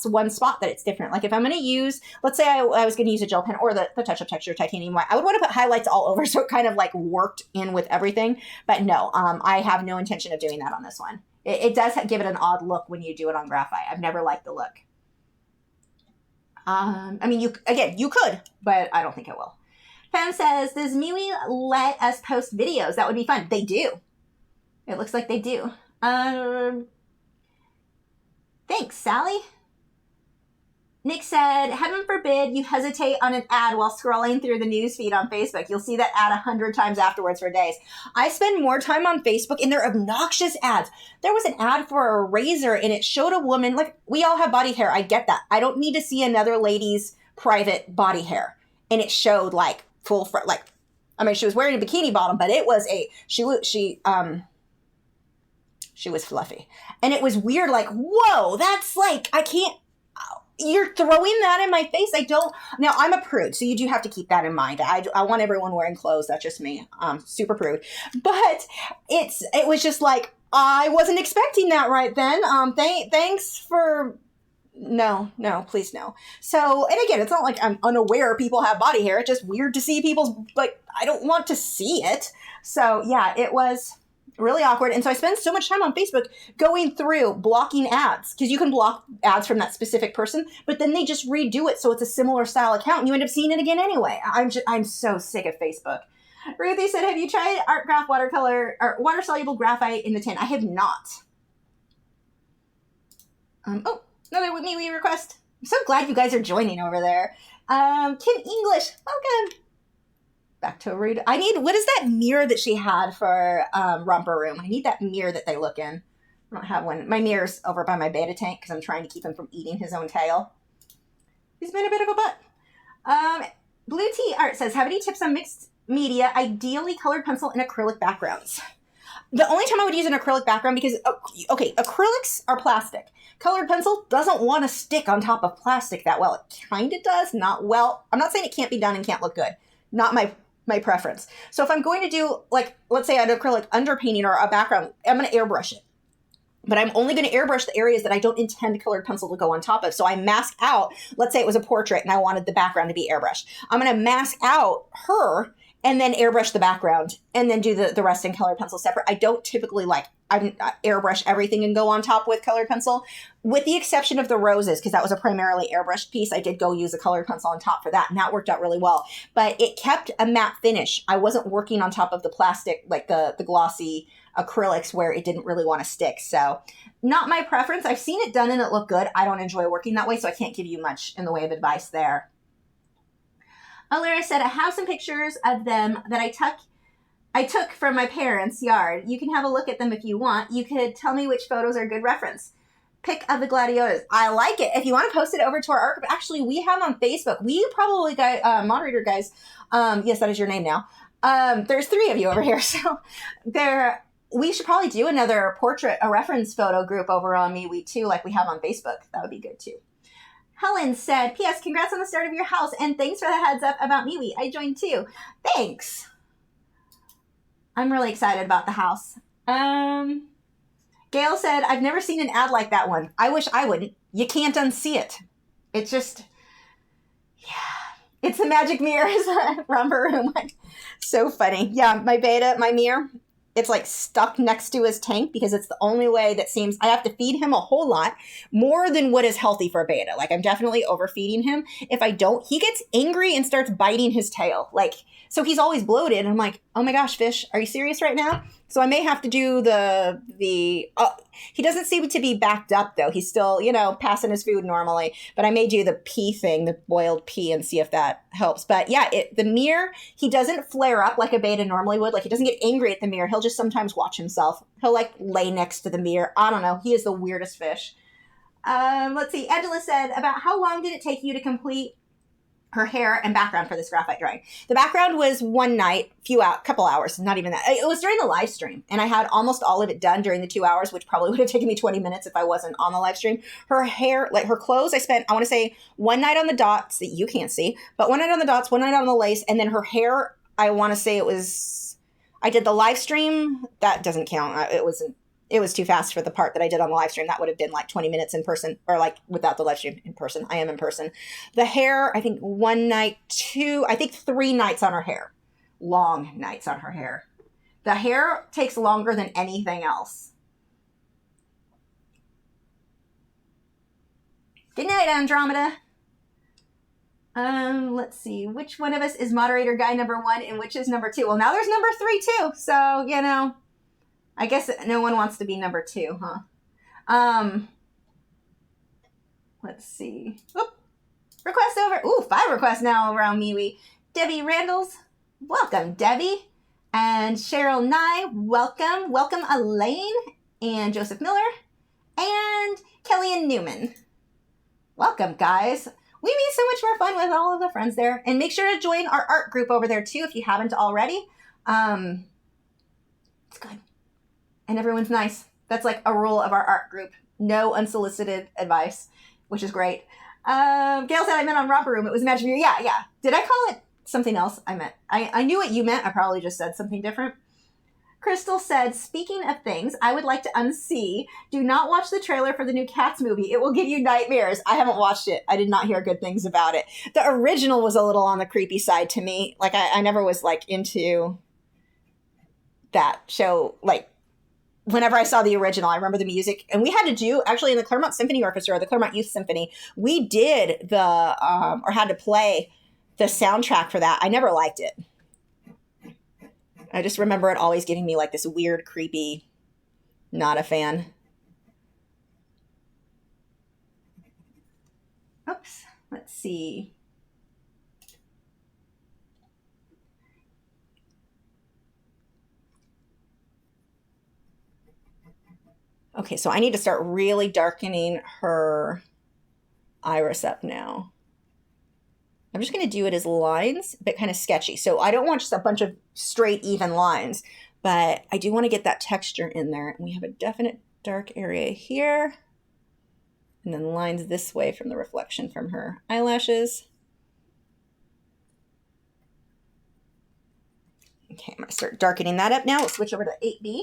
one spot that it's different. Like if I'm going to use, let's say I was going to use a gel pen or the touch-up texture titanium white, I would want to put highlights all over so it kind of like worked in with everything. But no, I have no intention of doing that on this one. It does give it an odd look when you do it on graphite. I've never liked the look. I mean, you could, but I don't think it will. Pam says, does MeWe let us post videos? That would be fun. They do. It looks like they do. Thanks, Sally. Nick said, heaven forbid you hesitate on an ad while scrolling through the news feed on Facebook. You'll see that ad 100 times afterwards for days. I spend more time on Facebook and they're obnoxious ads. There was an ad for a razor and it showed a woman, like we all have body hair. I get that. I don't need to see another lady's private body hair. And it showed like full front, like, I mean, she was wearing a bikini bottom, but it was she was fluffy. And it was weird, like, whoa, that's like, I can't, you're throwing that in my face. Now I'm a prude, so you do have to keep that in mind. I want everyone wearing clothes. That's just me. Super prude. But it was just like, I wasn't expecting that right then. Thanks for, no, please no. So, and again, it's not like I'm unaware people have body hair. It's just weird to see people's, like, I don't want to see it. So yeah, it was really awkward. And so I spend so much time on Facebook going through blocking ads because you can block ads from that specific person, but then they just redo it so it's a similar style account and you end up seeing it again anyway. I'm so sick of Facebook. Ruthie said, have you tried Art Graph watercolor or water soluble graphite in the tin? I have not. Oh, another MeWe request. I'm so glad you guys are joining over there. Kim English, welcome. Back to a rude. What is that mirror that she had for Romper Room? I need that mirror that they look in. I don't have one. My mirror's over by my beta tank because I'm trying to keep him from eating his own tail. He's been a bit of a butt. Blue Tea Art says, have any tips on mixed media, ideally colored pencil and acrylic backgrounds? The only time I would use an acrylic background because, okay, acrylics are plastic. Colored pencil doesn't want to stick on top of plastic that well. It kind of does, not well. I'm not saying it can't be done and can't look good. Not my preference. So if I'm going to do, like, let's say an acrylic underpainting or a background, I'm going to airbrush it. But I'm only going to airbrush the areas that I don't intend colored pencil to go on top of. So I mask out, let's say it was a portrait and I wanted the background to be airbrushed. I'm going to mask out her and then airbrush the background and then do the rest in colored pencil separate. I don't typically I airbrush everything and go on top with colored pencil, with the exception of the roses, because that was a primarily airbrushed piece. I did go use a colored pencil on top for that, and that worked out really well. But it kept a matte finish. I wasn't working on top of the plastic, like the glossy acrylics where it didn't really want to stick. So not my preference. I've seen it done and it looked good. I don't enjoy working that way, so I can't give you much in the way of advice there. Alara said, I have some pictures of them that I took from my parents' yard. You can have a look at them if you want. You could tell me which photos are good reference. Pick of the gladiolas. I like it. If you want to post it over to our archive, actually, we have on Facebook. We probably got moderator guys. Yes, that is your name now. There's 3 of you over here, so we should probably do another portrait, a reference photo group over on MeWe too, like we have on Facebook. That would be good too. Helen said, P.S. Congrats on the start of your house, and thanks for the heads up about MeWe. I joined too. Thanks. I'm really excited about the house. Gail said, I've never seen an ad like that one. I wish I wouldn't. You can't unsee it. It's just, yeah. It's the magic mirrors Romper Room. So funny. Yeah, my mirror, it's like stuck next to his tank because it's the only way that seems, I have to feed him a whole lot more than what is healthy for a beta. Like I'm definitely overfeeding him. If I don't, he gets angry and starts biting his tail. Like, so he's always bloated. And I'm like, oh my gosh, fish, are you serious right now? So I may have to do he doesn't seem to be backed up though. He's still, passing his food normally, but I may do the pea thing, the boiled pea, and see if that helps. But yeah, the mirror, he doesn't flare up like a beta normally would. Like he doesn't get angry at the mirror. He'll just sometimes watch himself. He'll like lay next to the mirror. I don't know. He is the weirdest fish. Let's see. Angela said, about how long did it take you to complete her hair and background for this graphite drawing. The background was one night, couple hours, not even that. It was during the live stream, and I had almost all of it done during the 2 hours, which probably would have taken me 20 minutes if I wasn't on the live stream. Her hair, like her clothes, I spent, I want to say, one night on the dots that you can't see, but one night on the dots, one night on the lace, and then her hair, I want to say I did the live stream. That doesn't count. It was too fast for the part that I did on the live stream. That would have been like 20 minutes in person, or like without the live stream in person. I am in person. The hair, I think 1 night, 3 nights on her hair. Long nights on her hair. The hair takes longer than anything else. Good night, Andromeda. Let's see. Which one of us is moderator guy number 1 and which is number 2? Well, now there's number 3 too. So, you know, I guess no one wants to be number 2, huh? Let's see. Oop. Request over. Ooh, 5 requests now around MeWe. Debbie Randalls. Welcome, Debbie. And Cheryl Nye. Welcome. Welcome, Elaine. And Joseph Miller. And Kellyanne Newman. Welcome, guys. We made so much more fun with all of the friends there. And make sure to join our art group over there, too, if you haven't already. It's good. And everyone's nice. That's like a rule of our art group. No unsolicited advice, which is great. Gail said I meant on Romper Room. It was Imaginary. Yeah. Did I call it something else? I knew what you meant. I probably just said something different. Crystal said, speaking of things I would like to unsee, do not watch the trailer for the new Cats movie. It will give you nightmares. I haven't watched it. I did not hear good things about it. The original was a little on the creepy side to me. Like, I never was, like, into that show. Like, whenever I saw the original, I remember the music. And we had to do, actually, in the Claremont Symphony Orchestra, the Claremont Youth Symphony, we did or had to play the soundtrack for that. I never liked it. I just remember it always giving me like this weird, creepy, not a fan. Oops, let's see. Okay, so I need to start really darkening her iris up now. I'm just going to do it as lines, but kind of sketchy. So I don't want just a bunch of straight, even lines, but I do want to get that texture in there. And we have a definite dark area here. And then lines this way from the reflection from her eyelashes. Okay, I'm going to start darkening that up now. We'll switch over to 8B.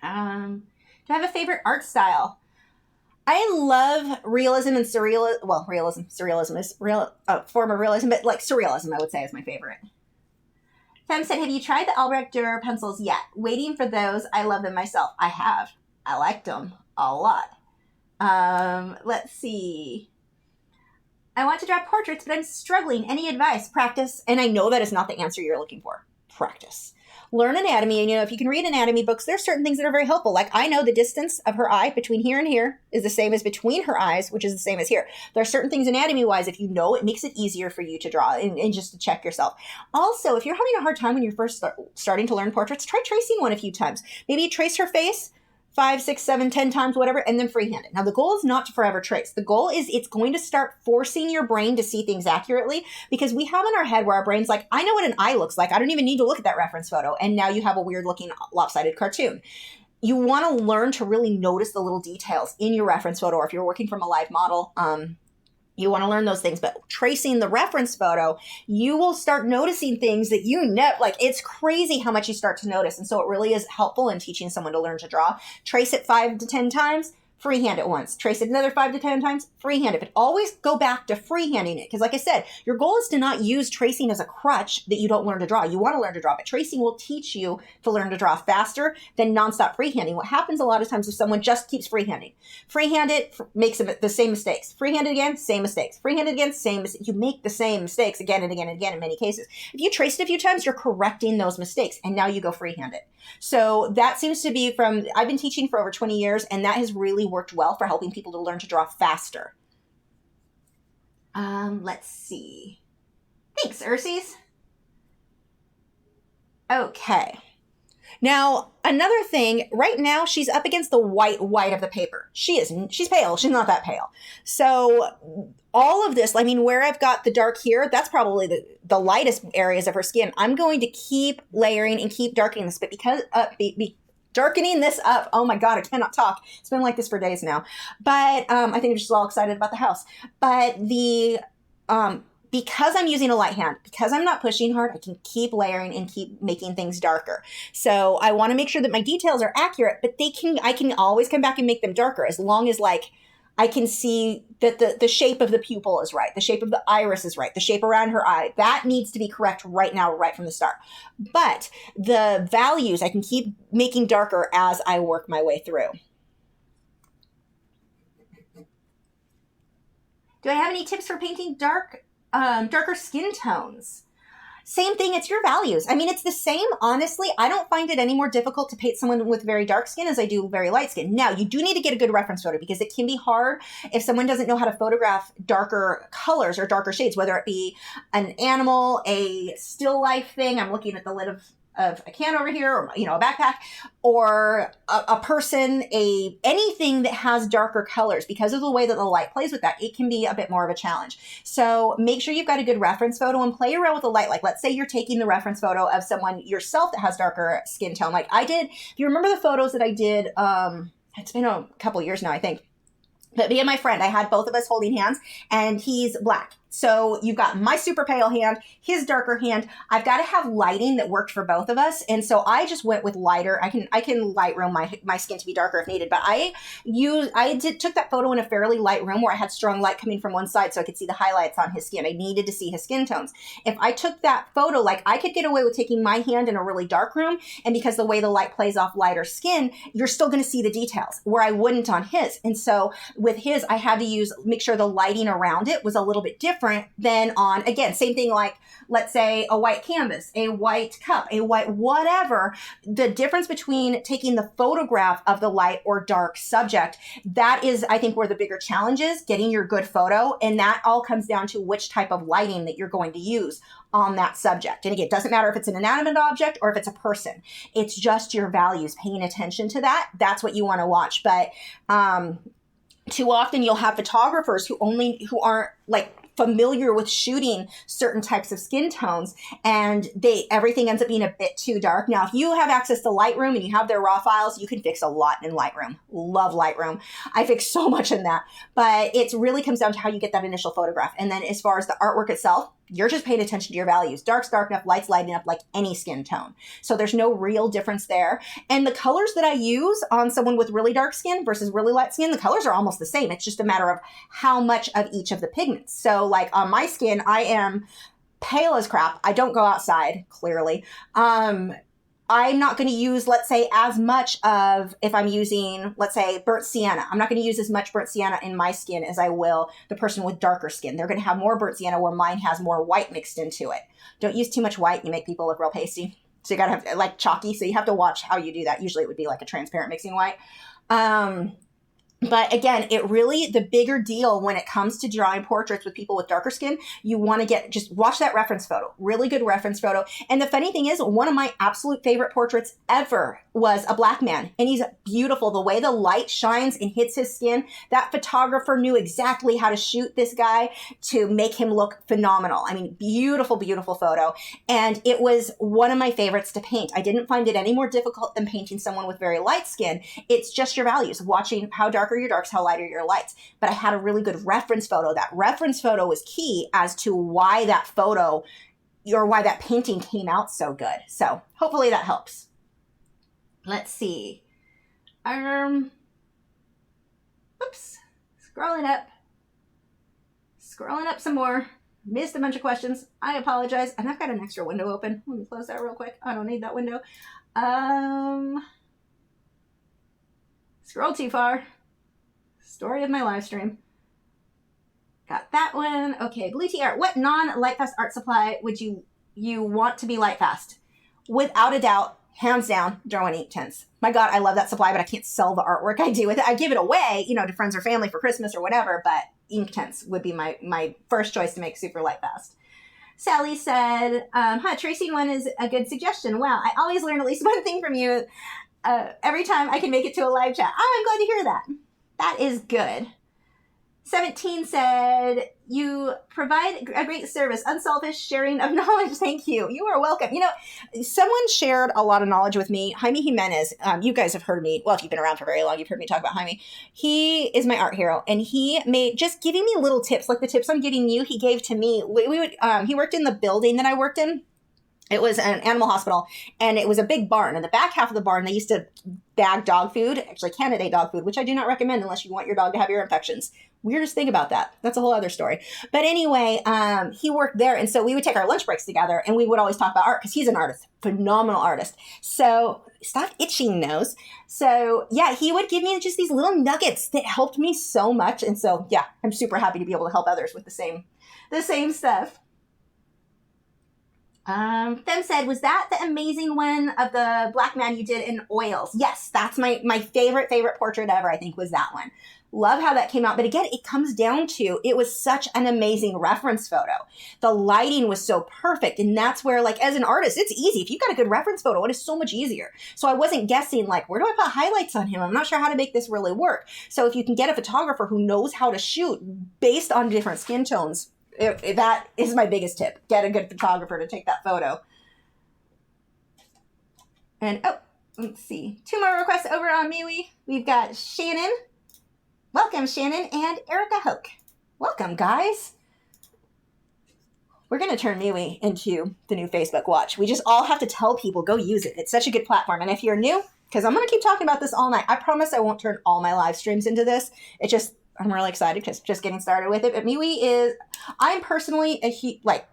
Do I have a favorite art style? I love realism and surrealism. Well, surrealism is a form of realism, but like surrealism, I would say, is my favorite. Fem said, have you tried the Albrecht Dürer pencils yet? Waiting for those. I love them myself. I have. I liked them a lot. Let's see. I want to draw portraits, but I'm struggling. Any advice? Practice. And I know that is not the answer you're looking for. Practice. Learn anatomy, and if you can read anatomy books, there's certain things that are very helpful. Like, I know the distance of her eye between here and here is the same as between her eyes, which is the same as here. There are certain things anatomy-wise, if you know, it makes it easier for you to draw and just to check yourself. Also, if you're having a hard time when you're first starting to learn portraits, try tracing one a few times. Maybe trace her face 5, 6, 7, 10 times, whatever, and then freehand it. Now, the goal is not to forever trace. The goal is it's going to start forcing your brain to see things accurately, because we have in our head where our brain's like, I know what an eye looks like. I don't even need to look at that reference photo. And now you have a weird looking lopsided cartoon. You want to learn to really notice the little details in your reference photo, or if you're working from a live model, you want to learn those things. But tracing the reference photo, you will start noticing things that like, it's crazy how much you start to notice. And so it really is helpful in teaching someone to learn to draw. Trace it 5 to 10 times, freehand it once. Trace it another 5 to 10 times, freehand it. But always go back to freehanding it. Because like I said, your goal is to not use tracing as a crutch that you don't learn to draw. You want to learn to draw, but tracing will teach you to learn to draw faster than nonstop freehanding. What happens a lot of times if someone just keeps freehanding? Freehand it, makes the same mistakes. Freehand it again, same mistakes. Freehand it again, same mistakes. You make the same mistakes again and again and again in many cases. If you trace it a few times, you're correcting those mistakes, and now you go freehand it. So that seems to be I've been teaching for over 20 years, and that has really worked well for helping people to learn to draw faster. Let's see. Thanks, Ursies. Okay. Now, another thing, right now she's up against the white of the paper. She's pale. She's not that pale. So all of this, I mean, where I've got the dark here, that's probably the lightest areas of her skin. I'm going to keep layering and keep darkening this, but because darkening this up, oh my God, I cannot talk. It's been like this for days now. But I think I'm just all excited about the house. But because I'm using a light hand, because I'm not pushing hard, I can keep layering and keep making things darker. So I want to make sure that my details are accurate, but I can always come back and make them darker as long as like I can see that the shape of the pupil is right. The shape of the iris is right. The shape around her eye, that needs to be correct right now, right from the start. But the values I can keep making darker as I work my way through. Do I have any tips for painting darker skin tones? Same thing, it's your values. I mean, it's the same, honestly. I don't find it any more difficult to paint someone with very dark skin as I do very light skin. Now, you do need to get a good reference photo because it can be hard if someone doesn't know how to photograph darker colors or darker shades, whether it be an animal, a still life thing. I'm looking at the lid of a can over here, or, you know, a backpack, or a person, anything that has darker colors. Because of the way that the light plays with that, it can be a bit more of a challenge. So make sure you've got a good reference photo and play around with the light. Like, let's say you're taking the reference photo of someone yourself that has darker skin tone. Like I did, if you remember the photos that I did, it's been a couple years now, I think. But me and my friend, I had both of us holding hands, and he's black. So you've got my super pale hand, his darker hand. I've got to have lighting that worked for both of us. And so I just went with lighter. I can Lightroom my skin to be darker if needed. But took that photo in a fairly light room where I had strong light coming from one side so I could see the highlights on his skin. I needed to see his skin tones. If I took that photo, like I could get away with taking my hand in a really dark room. And because the way the light plays off lighter skin, you're still going to see the details where I wouldn't on his. And so with his, I had to make sure the lighting around it was a little bit different than on, again, same thing like, let's say a white canvas, a white cup, a white whatever. The difference between taking the photograph of the light or dark subject, that is, I think, where the bigger challenge is, getting your good photo. And that all comes down to which type of lighting that you're going to use on that subject. And again, it doesn't matter if it's an inanimate object or if it's a person. It's just your values, paying attention to that. That's what you want to watch. But too often you'll have photographers who aren't like familiar with shooting certain types of skin tones, and everything ends up being a bit too dark. Now, if you have access to Lightroom and you have their raw files, you can fix a lot in Lightroom. Love Lightroom. I fix so much in that, but it really comes down to how you get that initial photograph. And then as far as the artwork itself, you're just paying attention to your values. Dark's dark enough, light's light enough, like any skin tone. So there's no real difference there. And the colors that I use on someone with really dark skin versus really light skin, the colors are almost the same. It's just a matter of how much of each of the pigments. So like on my skin, I am pale as crap. I don't go outside, clearly. I'm not going to use, let's say, as much of, if I'm using, let's say, burnt sienna. I'm not going to use as much burnt sienna in my skin as I will the person with darker skin. They're going to have more burnt sienna where mine has more white mixed into it. Don't use too much white. You make people look real pasty. So you got to have, like, chalky. So you have to watch how you do that. Usually it would be like a transparent mixing white. But again, the bigger deal when it comes to drawing portraits with people with darker skin, you want to just watch that reference photo, really good reference photo. And the funny thing is, one of my absolute favorite portraits ever was a black man, and he's beautiful. The way the light shines and hits his skin, that photographer knew exactly how to shoot this guy to make him look phenomenal. I mean, beautiful, beautiful photo. And it was one of my favorites to paint. I didn't find it any more difficult than painting someone with very light skin. It's just your values, watching how dark are your darks, how light are your lights. But I had a really good reference photo. That reference photo was key as to why that photo or why that painting came out so good. So hopefully that helps. Let's see. Oops. Scrolling up some more. Missed a bunch of questions. I apologize. And I've got an extra window open. Let me close that real quick. I don't need that window. Scroll too far. Story of my live stream. Got that one. Okay, Blue Tea Art. What non-Lightfast art supply would you want to be Lightfast? Without a doubt, hands down, Derwent Inktense. My God, I love that supply, but I can't sell the artwork I do with it. I give it away, to friends or family for Christmas or whatever, but Inktense would be my first choice to make super Lightfast. Sally said, tracing one is a good suggestion. Wow, I always learn at least one thing from you every time I can make it to a live chat. Oh, I'm glad to hear that. That is good. 17 said, you provide a great service, unselfish sharing of knowledge. Thank you. You are welcome. You know, someone shared a lot of knowledge with me. Jaime Jimenez, you guys have heard me. Well, if you've been around for very long, you've heard me talk about Jaime. He is my art hero, and he made just giving me little tips, like the tips I'm giving you, he gave to me. He worked in the building that I worked in. It was an animal hospital, and it was a big barn. In the back half of the barn, they used to bag dog food, actually Canada dog food, which I do not recommend unless you want your dog to have ear infections. Weirdest thing about that. That's a whole other story. But anyway, he worked there, and so we would take our lunch breaks together, and we would always talk about art because he's an artist, phenomenal artist. So stop itching, nose. So yeah, he would give me just these little nuggets that helped me so much, and so yeah, I'm super happy to be able to help others with the same stuff. Fem said, was that the amazing one of the black man you did in oils? Yes, that's my favorite portrait ever, I think, was that one. Love how that came out. But again, it comes down to, it was such an amazing reference photo. The lighting was so perfect. And that's where, like, as an artist, it's easy. If you've got a good reference photo, it is so much easier. So I wasn't guessing, like, where do I put highlights on him? I'm not sure how to make this really work. So if you can get a photographer who knows how to shoot based on different skin tones, that is my biggest tip. Get a good photographer to take that photo. And, oh, let's see. 2 more requests over on MeWe. We've got Shannon. Welcome, Shannon, and Erica Hoke. Welcome, guys. We're going to turn MeWe into the new Facebook Watch. We just all have to tell people, go use it. It's such a good platform. And if you're new, because I'm going to keep talking about this all night, I promise I won't turn all my live streams into this. I'm really excited because just getting started with it. But MeWe is, I'm personally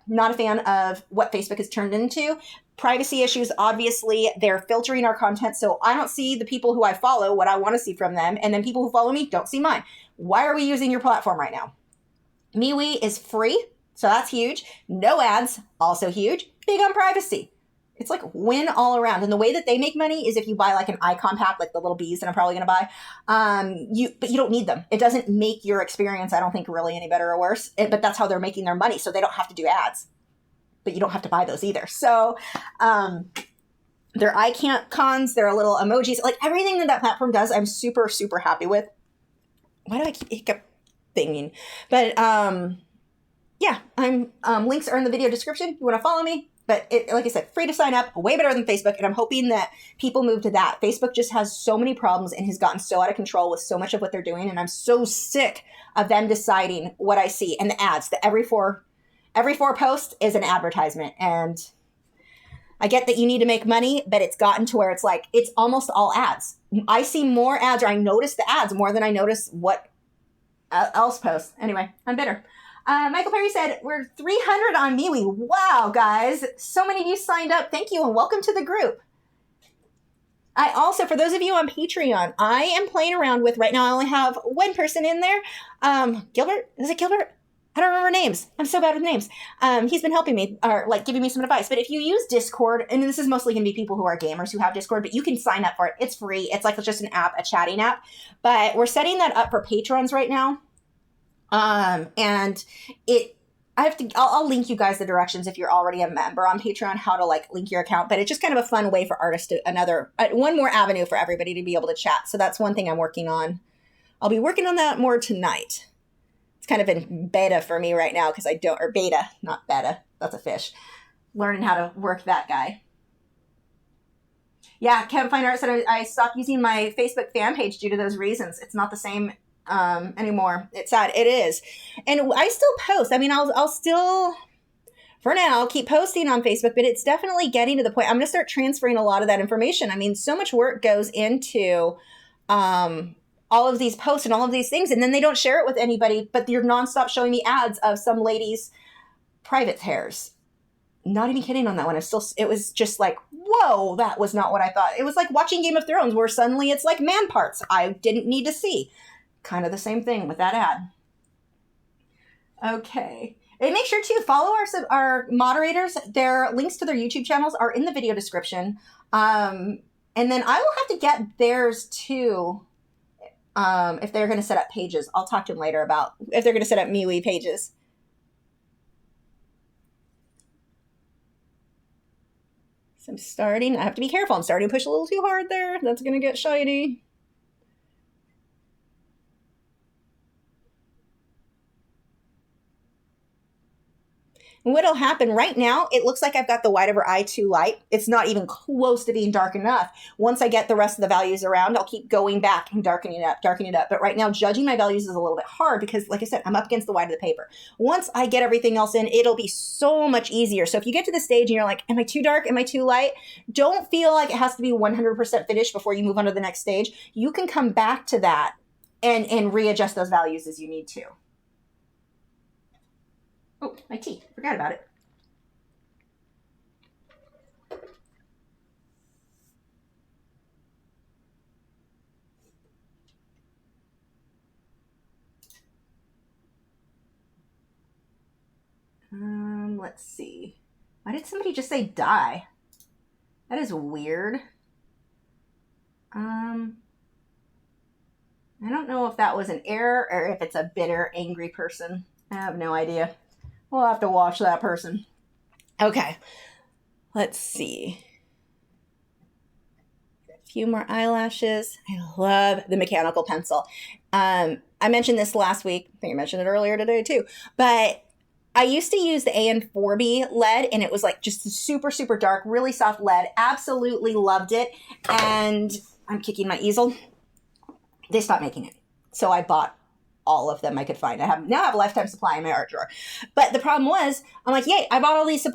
not a fan of what Facebook has turned into. Privacy issues, obviously, they're filtering our content. So I don't see the people who I follow what I want to see from them. And then people who follow me don't see mine. Why are we using your platform right now? MeWe is free. So that's huge. No ads, also huge. Big on privacy. It's like win all around. And the way that they make money is if you buy like an icon pack, like the little bees that I'm probably going to buy, but you don't need them. It doesn't make your experience, I don't think, really any better or worse. But that's how they're making their money. So they don't have to do ads, but you don't have to buy those either. So their icons, their little emojis, like everything that platform does, I'm super, super happy with. Why do I keep hiccup thinging? But yeah, links are in the video description. You want to follow me? But like I said, free to sign up, way better than Facebook. And I'm hoping that people move to that. Facebook just has so many problems and has gotten so out of control with so much of what they're doing. And I'm so sick of them deciding what I see. And the ads, that every four posts is an advertisement. And I get that you need to make money, but it's gotten to where it's like, it's almost all ads. I see more ads, or I notice the ads more than I notice what else posts. Anyway, I'm bitter. Michael Perry said, we're 300 on MeWe. Wow, guys. So many of you signed up. Thank you, and welcome to the group. I also, for those of you on Patreon, I am playing around with, right now I only have one person in there. Gilbert? Is it Gilbert? I don't remember names. I'm so bad with names. He's been helping me, or like giving me some advice. But if you use Discord, and this is mostly going to be people who are gamers who have Discord, but you can sign up for it. It's free. It's like just an app, a chatting app. But we're setting that up for patrons right now. And I'll link you guys the directions if you're already a member on Patreon, how to like link your account, but it's just kind of a fun way for artists to one more avenue for everybody to be able to chat. So that's one thing I'm working on. I'll be working on that more tonight. It's kind of in beta for me right now because beta, not beta. That's a fish. Learning how to work that guy. Yeah, Kevin Fine Art said I stopped using my Facebook fan page due to those reasons. It's not the same anymore. It's sad. It is. And I still post. I mean, I'll still, for now, keep posting on Facebook, but it's definitely getting to the point. I'm going to start transferring a lot of that information. I mean, so much work goes into all of these posts and all of these things, and then they don't share it with anybody, but you're nonstop showing me ads of some lady's private hairs. Not even kidding on that one. It was just like, whoa, that was not what I thought. It was like watching Game of Thrones where suddenly it's like man parts I didn't need to see. Kind of the same thing with that ad. Okay. And make sure to follow our moderators. Their links to their YouTube channels are in the video description. And then I will have to get theirs too. If they're going to set up pages. I'll talk to them later about if they're going to set up MeWe pages. So I'm starting. I have to be careful. I'm starting to push a little too hard there. That's going to get shiny. what'll happen right now, it looks like I've got the white of her eye too light. It's not even close to being dark enough. Once I get the rest of the values around, I'll keep going back and darkening it up. But right now, judging my values is a little bit hard because, like I said, I'm up against the white of the paper. Once I get everything else in, it'll be so much easier. So if you get to the stage and you're like, am I too dark? Am I too light? Don't feel like it has to be 100% finished before you move on to the next stage. You can come back to that and readjust those values as you need to. Oh, my tea. Forgot about it. Let's see. Why did somebody just say die? That is weird. I don't know if that was an error or if it's a bitter, angry person. I have no idea. We'll have to watch that person. Okay, let's see. A few more eyelashes. I love the mechanical pencil. I mentioned this last week. I think I mentioned it earlier today too. But I used to use the AN4B lead, and it was like just super, super dark, really soft lead. Absolutely loved it. And I'm kicking my easel. They stopped making it. So I bought all of them I could find. I now have a lifetime supply in my art drawer. But the problem was, I'm like, yay, I bought all these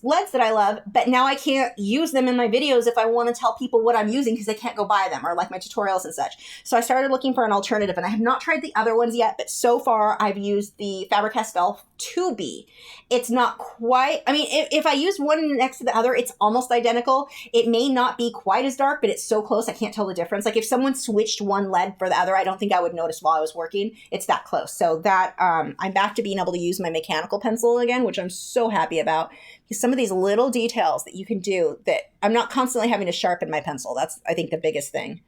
leads that I love, but now I can't use them in my videos if I want to tell people what I'm using because I can't go buy them or like my tutorials and such. So I started looking for an alternative, and I have not tried the other ones yet, but so far I've used the Faber-Castell 2B. It's not quite, I mean, if I use one next to the other, it's almost identical. It may not be quite as dark, but it's so close I can't tell the difference. Like if someone switched one lead for the other, I don't think I would notice while I was working. It's that close. So that I'm back to being able to use my mechanical pencil again, which I'm so happy about. Because some of these little details that you can do that I'm not constantly having to sharpen my pencil. That's, I think, the biggest thing.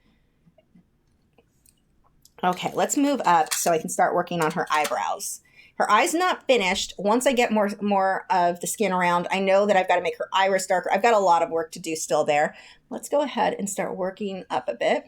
Okay, let's move up so I can start working on her eyebrows. Her eye's not finished. Once I get more of the skin around, I know that I've got to make her iris darker. I've got a lot of work to do still there. Let's go ahead and start working up a bit.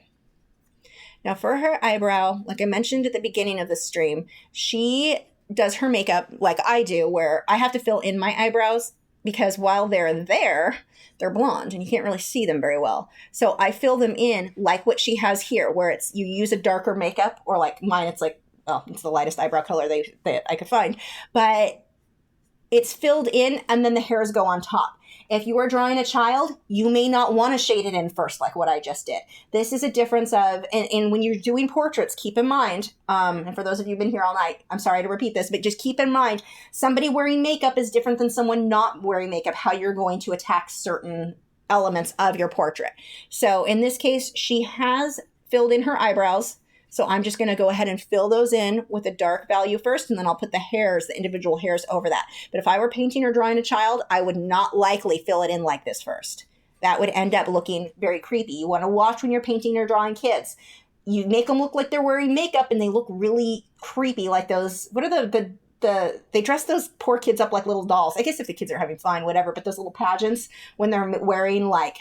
Now for her eyebrow, like I mentioned at the beginning of the stream, she does her makeup like I do, where I have to fill in my eyebrows because while they're there, they're blonde and you can't really see them very well. So I fill them in like what she has here, where it's you use a darker makeup, or like mine, it's like, well, it's the lightest eyebrow color that I could find, but it's filled in and then the hairs go on top. If you are drawing a child, you may not want to shade it in first like what I just did. This is a difference of, and when you're doing portraits, keep in mind, and for those of you who've been here all night, I'm sorry to repeat this, but just keep in mind, somebody wearing makeup is different than someone not wearing makeup, how you're going to attack certain elements of your portrait. So in this case, she has filled in her eyebrows. So I'm just going to go ahead and fill those in with a dark value first, and then I'll put the hairs, the individual hairs over that. But if I were painting or drawing a child, I would not likely fill it in like this first. That would end up looking very creepy. You want to watch when you're painting or drawing kids. You make them look like they're wearing makeup and they look really creepy, like those, what are they dress those poor kids up like little dolls. I guess if the kids are having fun, whatever, but those little pageants when they're wearing like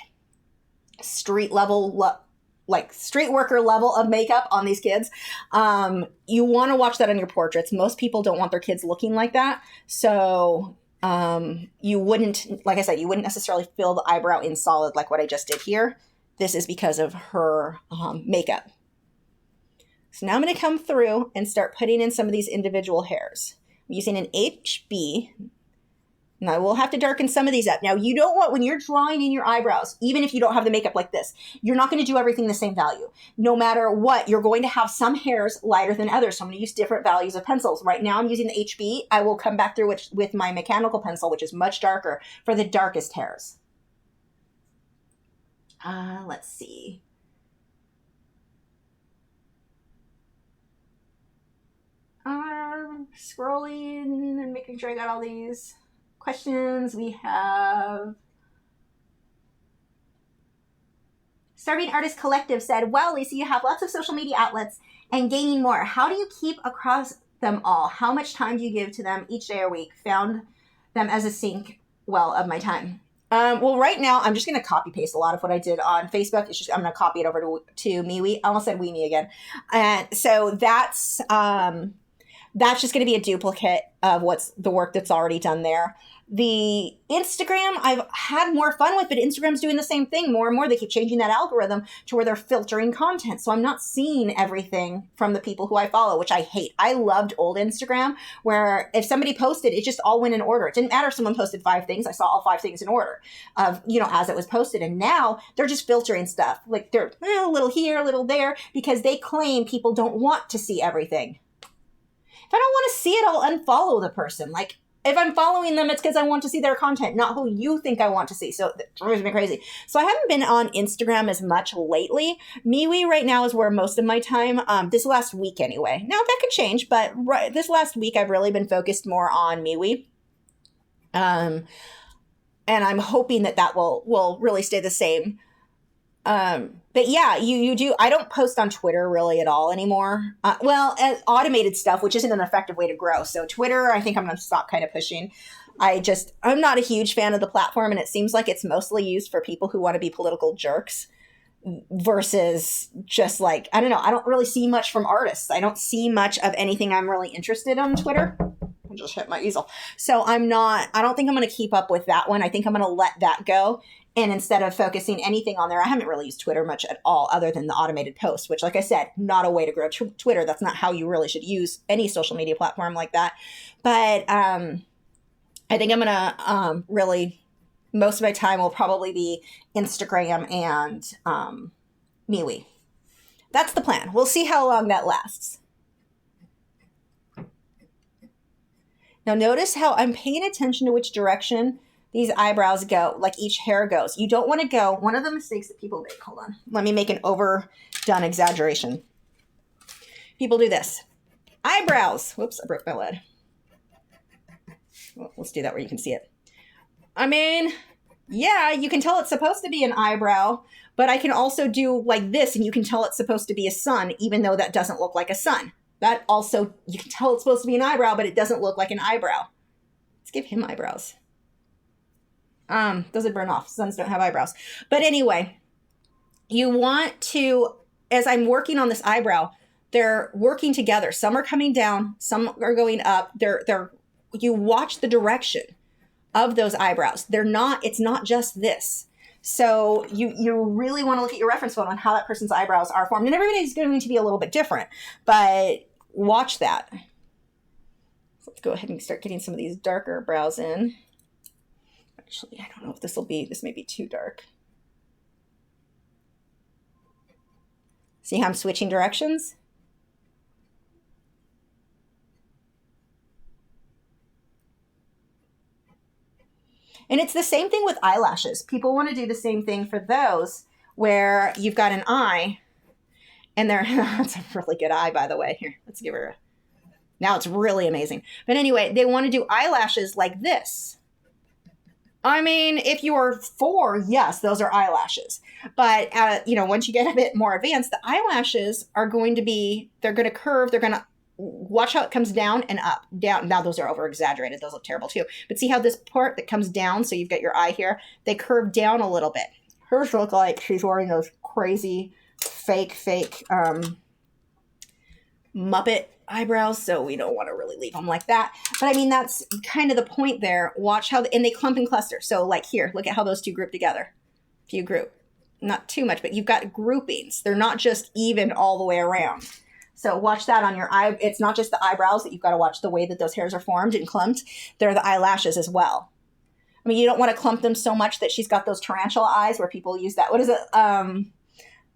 street worker level of makeup on these kids. You want to watch that on your portraits. Most people don't want their kids looking like that. So you wouldn't, like I said, you wouldn't necessarily fill the eyebrow in solid like what I just did here. This is because of her makeup. So now I'm going to come through and start putting in some of these individual hairs. I'm using an HB. Now we'll have to darken some of these up. Now you don't want, when you're drawing in your eyebrows, even if you don't have the makeup like this, you're not going to do everything the same value. No matter what, you're going to have some hairs lighter than others. So I'm going to use different values of pencils. Right now I'm using the HB. I will come back through with my mechanical pencil, which is much darker, for the darkest hairs. Let's see. Scrolling and making sure I got all these questions. We have Starving Artist Collective said, well, Lisa, you have lots of social media outlets and gaining more. How do you keep across them all? How much time do you give to them each day or week? Found them as a sink well of my time. Well, right now, I'm just going to copy paste a lot of what I did on Facebook. It's just, I'm going to copy it over to MeWe. I almost said We Me again. And so that's, that's just going to be a duplicate of what's the work that's already done there. The Instagram I've had more fun with, but Instagram's doing the same thing more and more. They keep changing that algorithm to where they're filtering content. So I'm not seeing everything from the people who I follow, which I hate. I loved old Instagram where if somebody posted, it just all went in order. It didn't matter if someone posted 5 things. I saw all 5 things in order of, as it was posted. And now they're just filtering stuff. Like they're a little here, a little there, because they claim people don't want to see everything. If I don't want to see it, I'll unfollow the person. Like, if I'm following them, it's because I want to see their content, not who you think I want to see. So that drives me crazy. So I haven't been on Instagram as much lately. MeWe right now is where most of my time, this last week anyway. Now that could change, but this last week I've really been focused more on MeWe. And I'm hoping that will really stay the same. But yeah, you do. I don't post on Twitter really at all anymore. Automated stuff, which isn't an effective way to grow. So Twitter, I think I'm going to stop kind of pushing. I'm not a huge fan of the platform, and it seems like it's mostly used for people who want to be political jerks versus just like, I don't know. I don't really see much from artists. I don't see much of anything I'm really interested in on Twitter. I just hit my easel. So I don't think I'm going to keep up with that one. I think I'm going to let that go. And instead of focusing anything on there, I haven't really used Twitter much at all other than the automated posts, which, like I said, not a way to grow Twitter. That's not how you really should use any social media platform like that. But I think I'm going to really, most of my time will probably be Instagram and MeWe. That's the plan. We'll see how long that lasts. Now notice how I'm paying attention to which direction these eyebrows go, like each hair goes. You don't want to go, one of the mistakes that people make, hold on, let me make an overdone exaggeration. People do this. Eyebrows. Whoops, I broke my lid. Well, let's do that where you can see it. I mean, yeah, you can tell it's supposed to be an eyebrow, but I can also do like this and you can tell it's supposed to be a sun, even though that doesn't look like a sun. That also, you can tell it's supposed to be an eyebrow, but it doesn't look like an eyebrow. Let's give him eyebrows. Those would burn off. Suns don't have eyebrows. But anyway, you want to, as I'm working on this eyebrow, they're working together. Some are coming down, some are going up. You watch the direction of those eyebrows. It's not just this. So you really want to look at your reference photo on how that person's eyebrows are formed. And everybody's going to be a little bit different, but watch that. So let's go ahead and start getting some of these darker brows in. Actually, I don't know if this may be too dark. See how I'm switching directions? And it's the same thing with eyelashes. People want to do the same thing for those where you've got an eye and that's a really good eye, by the way. Here, let's give her now it's really amazing. But anyway, they want to do eyelashes like this. I mean, if you're 4, yes, those are eyelashes. But, once you get a bit more advanced, the eyelashes are going to be, they're going to curve. They're going to watch how it comes down and up, down. Now those are over exaggerated. Those look terrible too. But see how this part that comes down, so you've got your eye here, they curve down a little bit. Hers look like she's wearing those crazy fake Muppet eyebrows, so we don't want to really leave them like that. But I mean, that's kind of the point there. Watch how, and they clump and cluster. So like here, look at how those two group together. If you group, not too much, but you've got groupings. They're not just even all the way around. So watch that on your eye. It's not just the eyebrows that you've got to watch the way that those hairs are formed and clumped. They're the eyelashes as well. I mean, you don't want to clump them so much that she's got those tarantula eyes where people use that. What is it?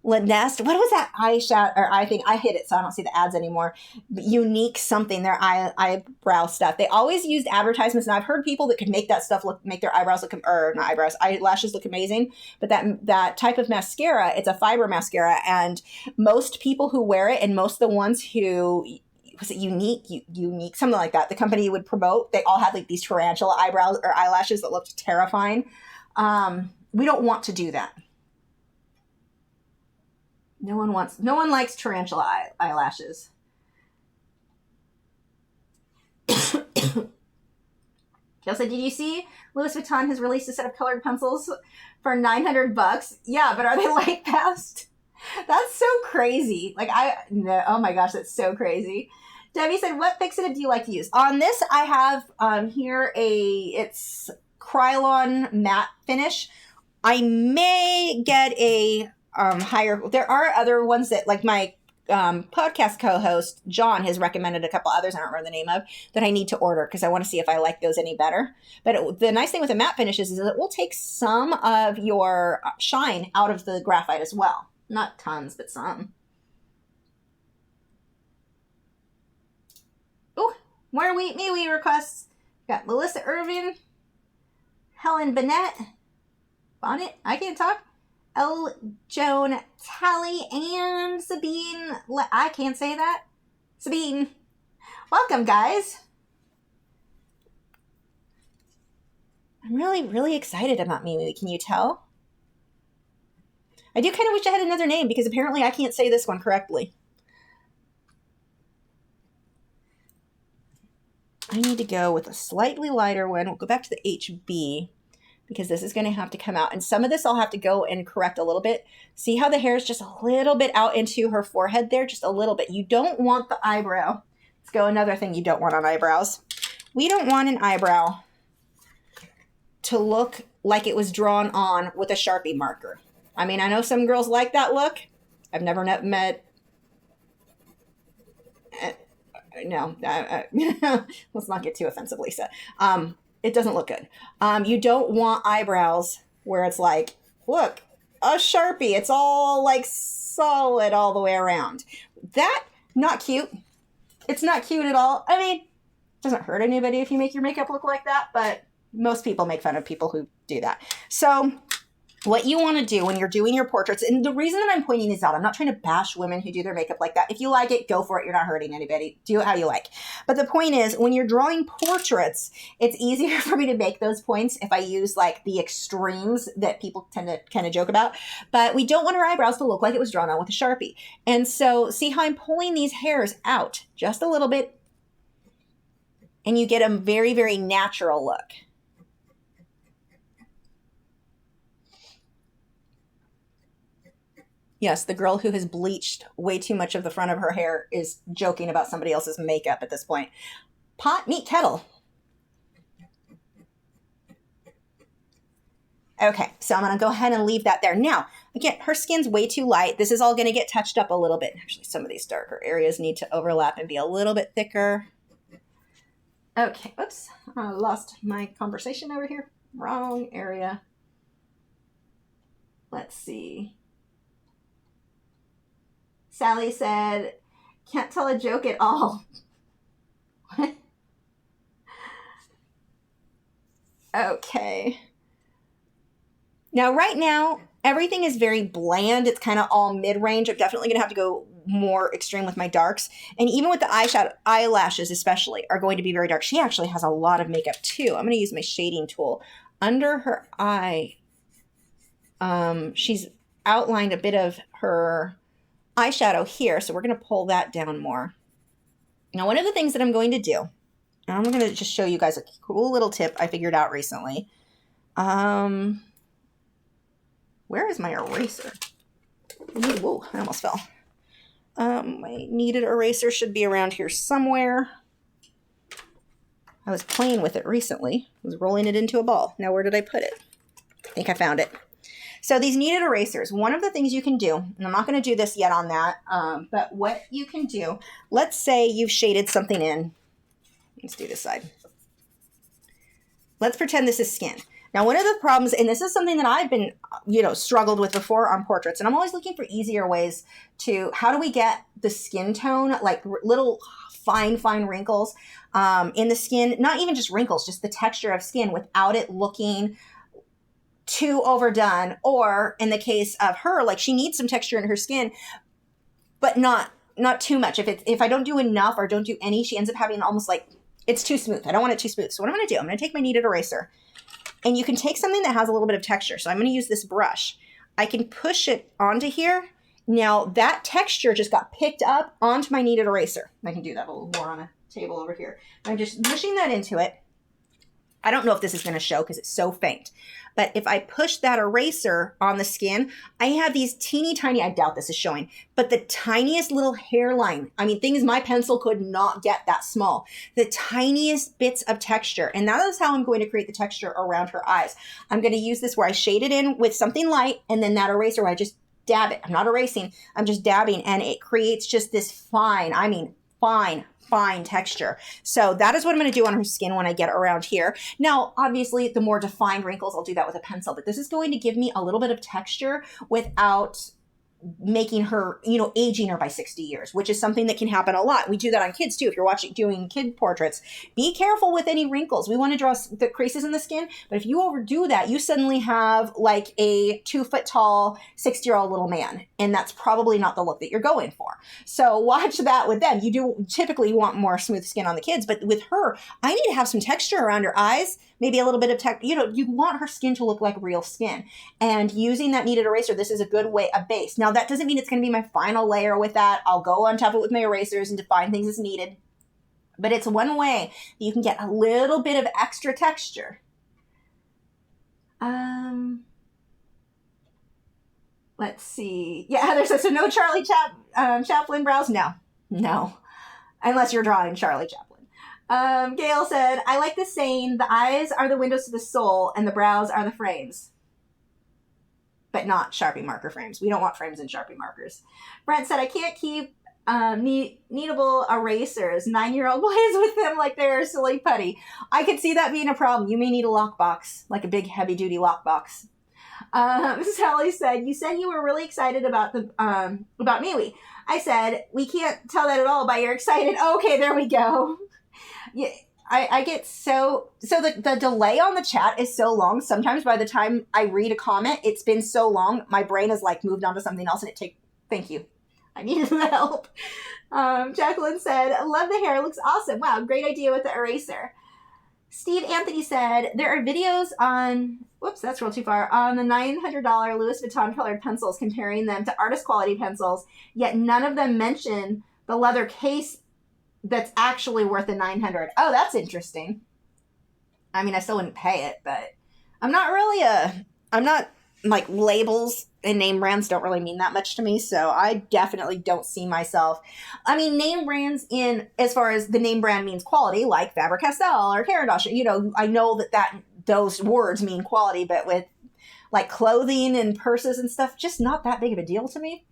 Nest. What was that eyeshadow or eye thing? I hit it, so I don't see the ads anymore. Unique something, their eyebrow stuff. They always used advertisements, and I've heard people that could make that stuff make their eyebrows look, or not eyebrows, eyelashes look amazing. But that type of mascara, it's a fiber mascara, and most people who wear it, and most of the ones who, was it unique, something like that, the company would promote, they all had like these tarantula eyebrows or eyelashes that looked terrifying. We don't want to do that. No one likes tarantula eyelashes. Chelsea, did you see Louis Vuitton has released a set of colored pencils for $900? Yeah, but are they light fast? That's so crazy. Oh my gosh, that's so crazy. Debbie said, what fixative do you like to use? On this, I have here it's Krylon matte finish. I may get a higher, there are other ones that, like my podcast co-host, John, has recommended a couple others I don't remember the name of, that I need to order because I want to see if I like those any better. But the nice thing with the matte finishes is that it will take some of your shine out of the graphite as well. Not tons, but some. Oh, more me requests. Got Melissa Irvin, Helen Bonnet, I can't talk. L. Joan Talley and Sabine. I can't say that. Sabine. Welcome, guys. I'm really, really excited about Mimi. Can you tell? I do kind of wish I had another name because apparently I can't say this one correctly. I need to go with a slightly lighter one. We'll go back to the HB because this is going to have to come out. And some of this I'll have to go and correct a little bit. See how the hair is just a little bit out into her forehead there? Just a little bit. You don't want the eyebrow. Let's go another thing you don't want on eyebrows. We don't want an eyebrow to look like it was drawn on with a Sharpie marker. I mean, I know some girls like that look. I've never met... No, let's not get too offensive, Lisa. It doesn't look good. You don't want eyebrows where it's like, look, a Sharpie. It's all like solid all the way around. That, not cute. It's not cute at all. I mean, it doesn't hurt anybody if you make your makeup look like that, but most people make fun of people who do that. So what you want to do when you're doing your portraits, and the reason that I'm pointing these out, I'm not trying to bash women who do their makeup like that. If you like it, go for it. You're not hurting anybody. Do it how you like. But the point is, when you're drawing portraits, it's easier for me to make those points if I use like the extremes that people tend to kind of joke about. But we don't want our eyebrows to look like it was drawn on with a Sharpie. And so see how I'm pulling these hairs out just a little bit, and you get a very, very natural look. Yes, the girl who has bleached way too much of the front of her hair is joking about somebody else's makeup at this point. Pot, meet kettle. Okay, so I'm going to go ahead and leave that there. Now, again, her skin's way too light. This is all going to get touched up a little bit. Actually, some of these darker areas need to overlap and be a little bit thicker. Okay, oops, I lost my conversation over here. Wrong area. Let's see. Sally said, can't tell a joke at all. What? Okay. Now, right now, everything is very bland. It's kind of all mid-range. I'm definitely going to have to go more extreme with my darks. And even with the eyeshadow, eyelashes especially, are going to be very dark. She actually has a lot of makeup too. I'm going to use my shading tool. Under her eye, she's outlined a bit of her eyeshadow here, so we're going to pull that down more. Now, one of the things that I'm going to do, I'm going to just show you guys a cool little tip I figured out recently. Where is my eraser? Whoa, I almost fell. My kneaded eraser should be around here somewhere. I was playing with it recently. I was rolling it into a ball. Now, where did I put it? I think I found it. So these kneaded erasers, one of the things you can do, and I'm not going to do this yet on that, but what you can do, let's say you've shaded something in. Let's do this side. Let's pretend this is skin. Now, one of the problems, and this is something that I've been, struggled with before on portraits, and I'm always looking for easier ways to, how do we get the skin tone, like little fine wrinkles in the skin, not even just wrinkles, just the texture of skin without it looking too overdone, or in the case of her, like she needs some texture in her skin, but not too much. If I don't do enough or don't do any, she ends up having almost like, it's too smooth. I don't want it too smooth. So what I'm going to do, I'm going to take my kneaded eraser, and you can take something that has a little bit of texture. So I'm going to use this brush. I can push it onto here. Now that texture just got picked up onto my kneaded eraser. I can do that a little more on a table over here. I'm just pushing that into it. I don't know if this is going to show because it's so faint. But if I push that eraser on the skin, I have these teeny tiny, I doubt this is showing, but the tiniest little hairline. I mean, things my pencil could not get that small. The tiniest bits of texture. And that is how I'm going to create the texture around her eyes. I'm going to use this where I shade it in with something light, and then that eraser where I just dab it. I'm not erasing, I'm just dabbing, and it creates just this fine, I mean, fine texture. So that is what I'm going to do on her skin when I get around here. Now, obviously, the more defined wrinkles, I'll do that with a pencil, but this is going to give me a little bit of texture without making her, you know, aging her by 60 years, which is something that can happen a lot. We do that on kids too. If you're doing kid portraits, be careful with any wrinkles. We want to draw the creases in the skin, but if you overdo that, you suddenly have like a 2 foot tall, 60-year-old little man. And that's probably not the look that you're going for. So watch that with them. You do typically want more smooth skin on the kids, but with her, I need to have some texture around her eyes, maybe a little bit of you know, you want her skin to look like real skin. And using that kneaded eraser, this is a good way, a base. Now, that doesn't mean it's going to be my final layer with that. I'll go on top of it with my erasers and define things as needed. But it's one way that you can get a little bit of extra texture. Let's see. Yeah, Heather says, so no Charlie Chaplin brows? No. Unless you're drawing Charlie Chaplin. Gail said, I like the saying, the eyes are the windows to the soul and the brows are the frames. But not Sharpie marker frames. We don't want frames and Sharpie markers. Brent said, I can't keep kneadable erasers. 9-year-old plays with them like they're silly putty. I could see that being a problem. You may need a lockbox, like a big heavy-duty lockbox. Sally said, you said you were really excited about MeWe. I said, we can't tell that at all by you're excited. Okay, there we go. Yeah. I get so the delay on the chat is so long. Sometimes by the time I read a comment, it's been so long, my brain has like moved on to something else, and thank you. I needed the help. Jacqueline said, I love the hair. It looks awesome. Wow, great idea with the eraser. Steve Anthony said, there are videos on, whoops, that's real too far, on the $900 Louis Vuitton colored pencils, comparing them to artist quality pencils, yet none of them mention the leather case that's actually worth the $900. Oh, that's interesting. I mean, I still wouldn't pay it, but I'm not like labels and name brands don't really mean that much to me. So I definitely don't see myself. I mean, name brands in as far as the name brand means quality, like Faber-Castell or Caran-d'Ache, you know, I know that those words mean quality, but with like clothing and purses and stuff, just not that big of a deal to me.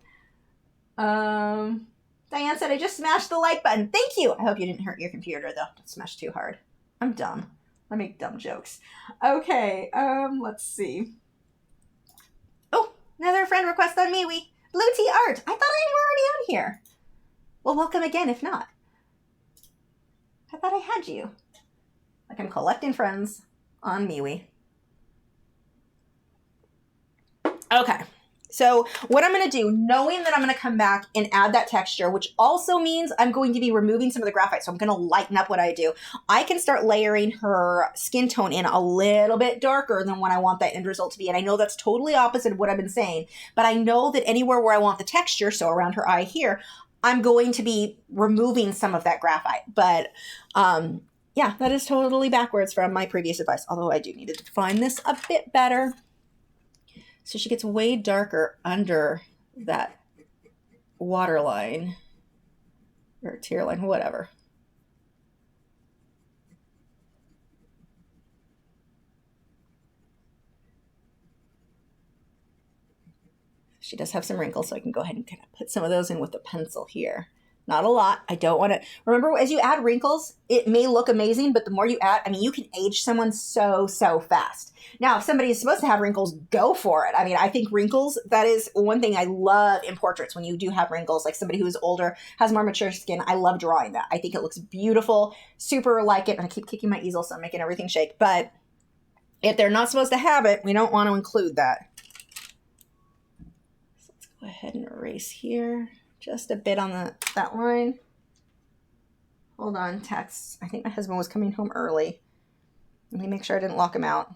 Diane said, I just smashed the like button. Thank you. I hope you didn't hurt your computer, though. Don't smash too hard. I'm dumb. I make dumb jokes. Okay, let's see. Oh, another friend request on MeWe. Blue Tea Art. I thought I were already on here. Well, welcome again, if not. I thought I had you. Like I'm collecting friends on MeWe. Okay. So what I'm going to do, knowing that I'm going to come back and add that texture, which also means I'm going to be removing some of the graphite. So I'm going to lighten up what I do. I can start layering her skin tone in a little bit darker than what I want that end result to be. And I know that's totally opposite of what I've been saying, but I know that anywhere where I want the texture, so around her eye here, I'm going to be removing some of that graphite. But yeah, that is totally backwards from my previous advice. Although I do need to define this a bit better. So she gets way darker under that waterline or tear line, whatever. She does have some wrinkles, so I can go ahead and kind of put some of those in with the pencil here. Not a lot. I don't want to... Remember, as you add wrinkles, it may look amazing, but the more you add, I mean, you can age someone so fast. Now, if somebody is supposed to have wrinkles, go for it. I mean, I think wrinkles, that is one thing I love in portraits, when you do have wrinkles, like somebody who is older, has more mature skin. I love drawing that. I think it looks beautiful, super like it. And I keep kicking my easel, so I'm making everything shake. But if they're not supposed to have it, we don't want to include that. So let's go ahead and erase here. Just a bit on that line. Hold on, text. I think my husband was coming home early. Let me make sure I didn't lock him out.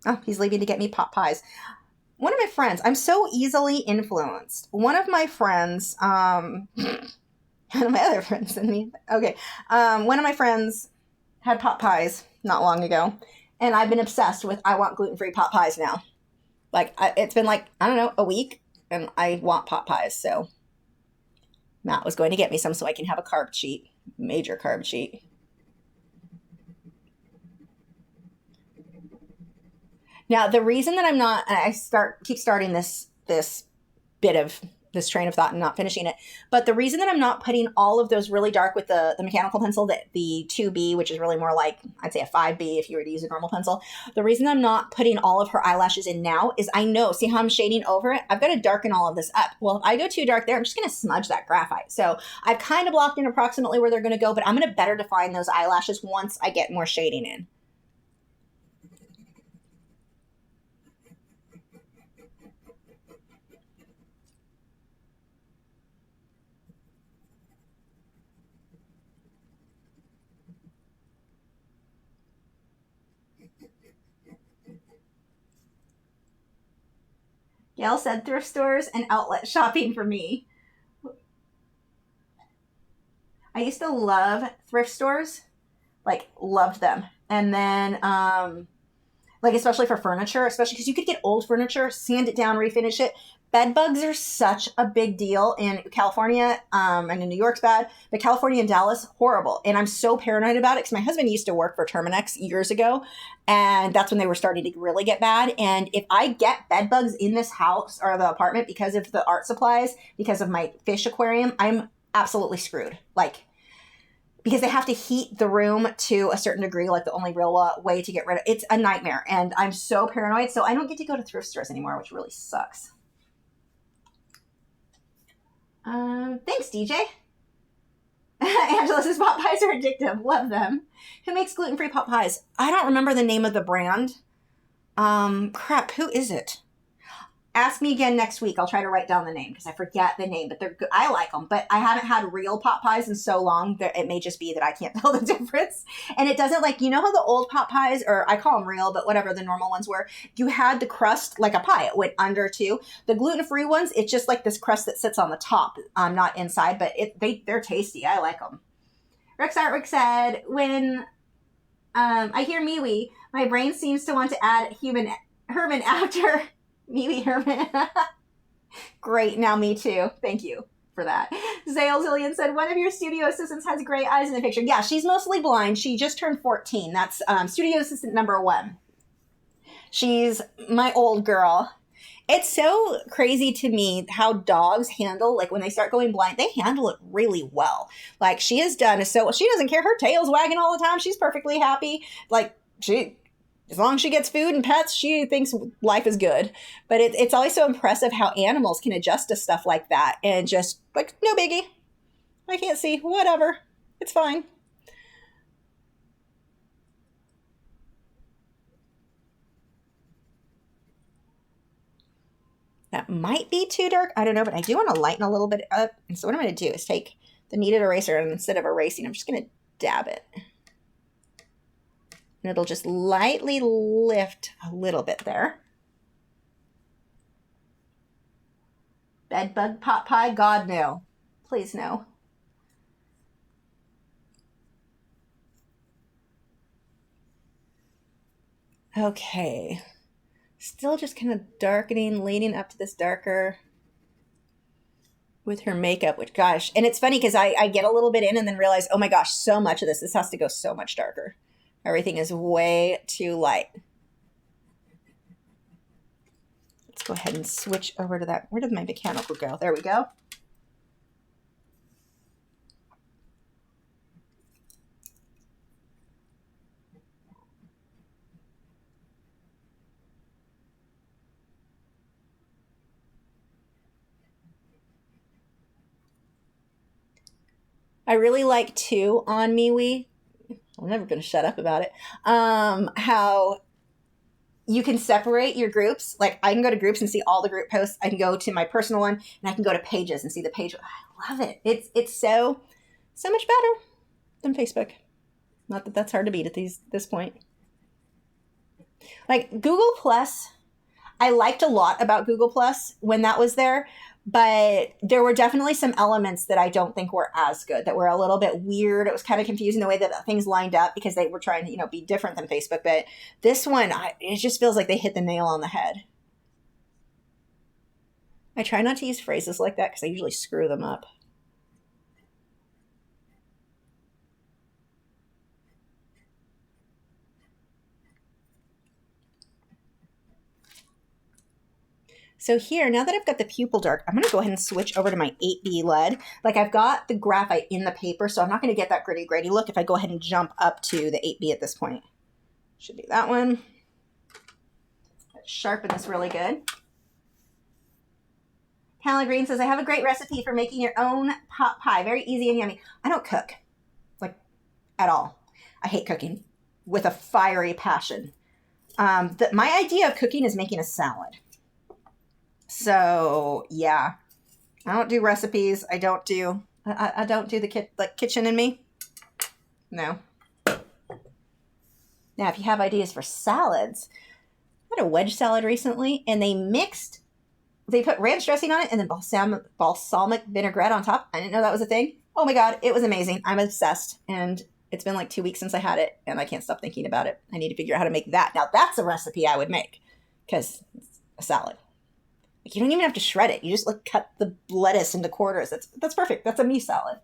Oh, he's leaving to get me pot pies. One of my friends, I'm so easily influenced. One of my friends, one of my other friends than me. Okay. One of my friends had pot pies not long ago, and I've been obsessed with I want gluten-free pot pies now. Like, it's been like, I don't know, a week, and I want pot pies, so Matt was going to get me some so I can have a carb cheat, major carb cheat. Now, the reason that I'm not, I keep starting this bit of this train of thought and not finishing it, but the reason that I'm not putting all of those really dark with the mechanical pencil, the 2B, which is really more like, I'd say a 5B if you were to use a normal pencil, the reason I'm not putting all of her eyelashes in now is I know, see how I'm shading over it? I've got to darken all of this up. Well, if I go too dark there, I'm just going to smudge that graphite. So I've kind of blocked in approximately where they're going to go, but I'm going to better define those eyelashes once I get more shading in. Gail said thrift stores and outlet shopping for me. I used to love thrift stores, like loved them. And then, like especially for furniture, especially because you could get old furniture, sand it down, refinish it. Bed bugs are such a big deal in California, and in New York's bad, but California and Dallas, horrible. And I'm so paranoid about it because my husband used to work for Terminex years ago, and that's when they were starting to really get bad. And if I get bed bugs in this house or the apartment because of the art supplies, because of my fish aquarium, I'm absolutely screwed. Like, because they have to heat the room to a certain degree, like the only real way to get rid of it's a nightmare. And I'm so paranoid, so I don't get to go to thrift stores anymore, which really sucks. Thanks, DJ. Angela says pot pies are addictive. Love them. Who makes gluten-free pot pies? I don't remember the name of the brand. Crap, who is it? Ask me again next week. I'll try to write down the name because I forget the name, but they're good. I like them, but I haven't had real pot pies in so long that it may just be that I can't tell the difference. And it doesn't like, you know how the old pot pies, or I call them real, but whatever the normal ones were, you had the crust like a pie. It went under too. The gluten-free ones, it's just like this crust that sits on the top, not inside, but they're tasty. I like them. Rex Artwork said, when I hear MeWe, my brain seems to want to add Herman after MeWe Herman. Great. Now me too. Thank you for that. Zale Zillion said, one of your studio assistants has gray eyes in the picture. Yeah, she's mostly blind. She just turned 14. That's studio assistant number 1. She's my old girl. It's so crazy to me how dogs handle, like when they start going blind, they handle it really well. Like she has done so, she doesn't care. Her tail's wagging all the time. She's perfectly happy. Like as long as she gets food and pets, she thinks life is good. But it's always so impressive how animals can adjust to stuff like that. And just like, no biggie. I can't see. Whatever. It's fine. That might be too dark. I don't know, but I do want to lighten a little bit up. And so what I'm going to do is take the kneaded eraser, and instead of erasing, I'm just going to dab it. And it'll just lightly lift a little bit there. Bedbug pot pie? God, no. Please, no. Okay. Still just kind of darkening, leading up to this darker with her makeup, which, gosh. And it's funny because I get a little bit in and then realize, oh my gosh, so much of this has to go so much darker. Everything is way too light. Let's go ahead and switch over to that. Where did my mechanical go? There we go. I really like too on MeWe. I'm never going to shut up about it. How you can separate your groups. Like I can go to groups and see all the group posts. I can go to my personal one and I can go to pages and see the page. I love it. It's so much better than Facebook. Not that that's hard to beat at this point. Like Google Plus, I liked a lot about Google Plus when that was there, But there were definitely some elements that I don't think were as good, that were a little bit weird. It was kind of confusing the way that things lined up because they were trying to, be different than Facebook. But this one, it just feels like they hit the nail on the head. I try not to use phrases like that because I usually screw them up. So here, now that I've got the pupil dark, I'm going to go ahead and switch over to my 8B lead. Like I've got the graphite in the paper, so I'm not going to get that gritty look if I go ahead and jump up to the 8B at this point. Should be that one. Sharpen this really good. Callie Green says, I have a great recipe for making your own pot pie. Very easy and yummy. I don't cook, like, at all. I hate cooking with a fiery passion. My idea of cooking is making a salad. So yeah, I don't do recipes. I don't do the kitchen in me. No. Now, if you have ideas for salads, I had a wedge salad recently, and they put ranch dressing on it and then balsamic vinaigrette on top. I didn't know that was a thing. Oh my God, it was amazing. I'm obsessed, and it's been like 2 weeks since I had it, and I can't stop thinking about it. I need to figure out how to make that. Now, that's a recipe I would make because it's a salad. You don't even have to shred it. You just cut the lettuce into quarters. That's perfect. That's a me salad.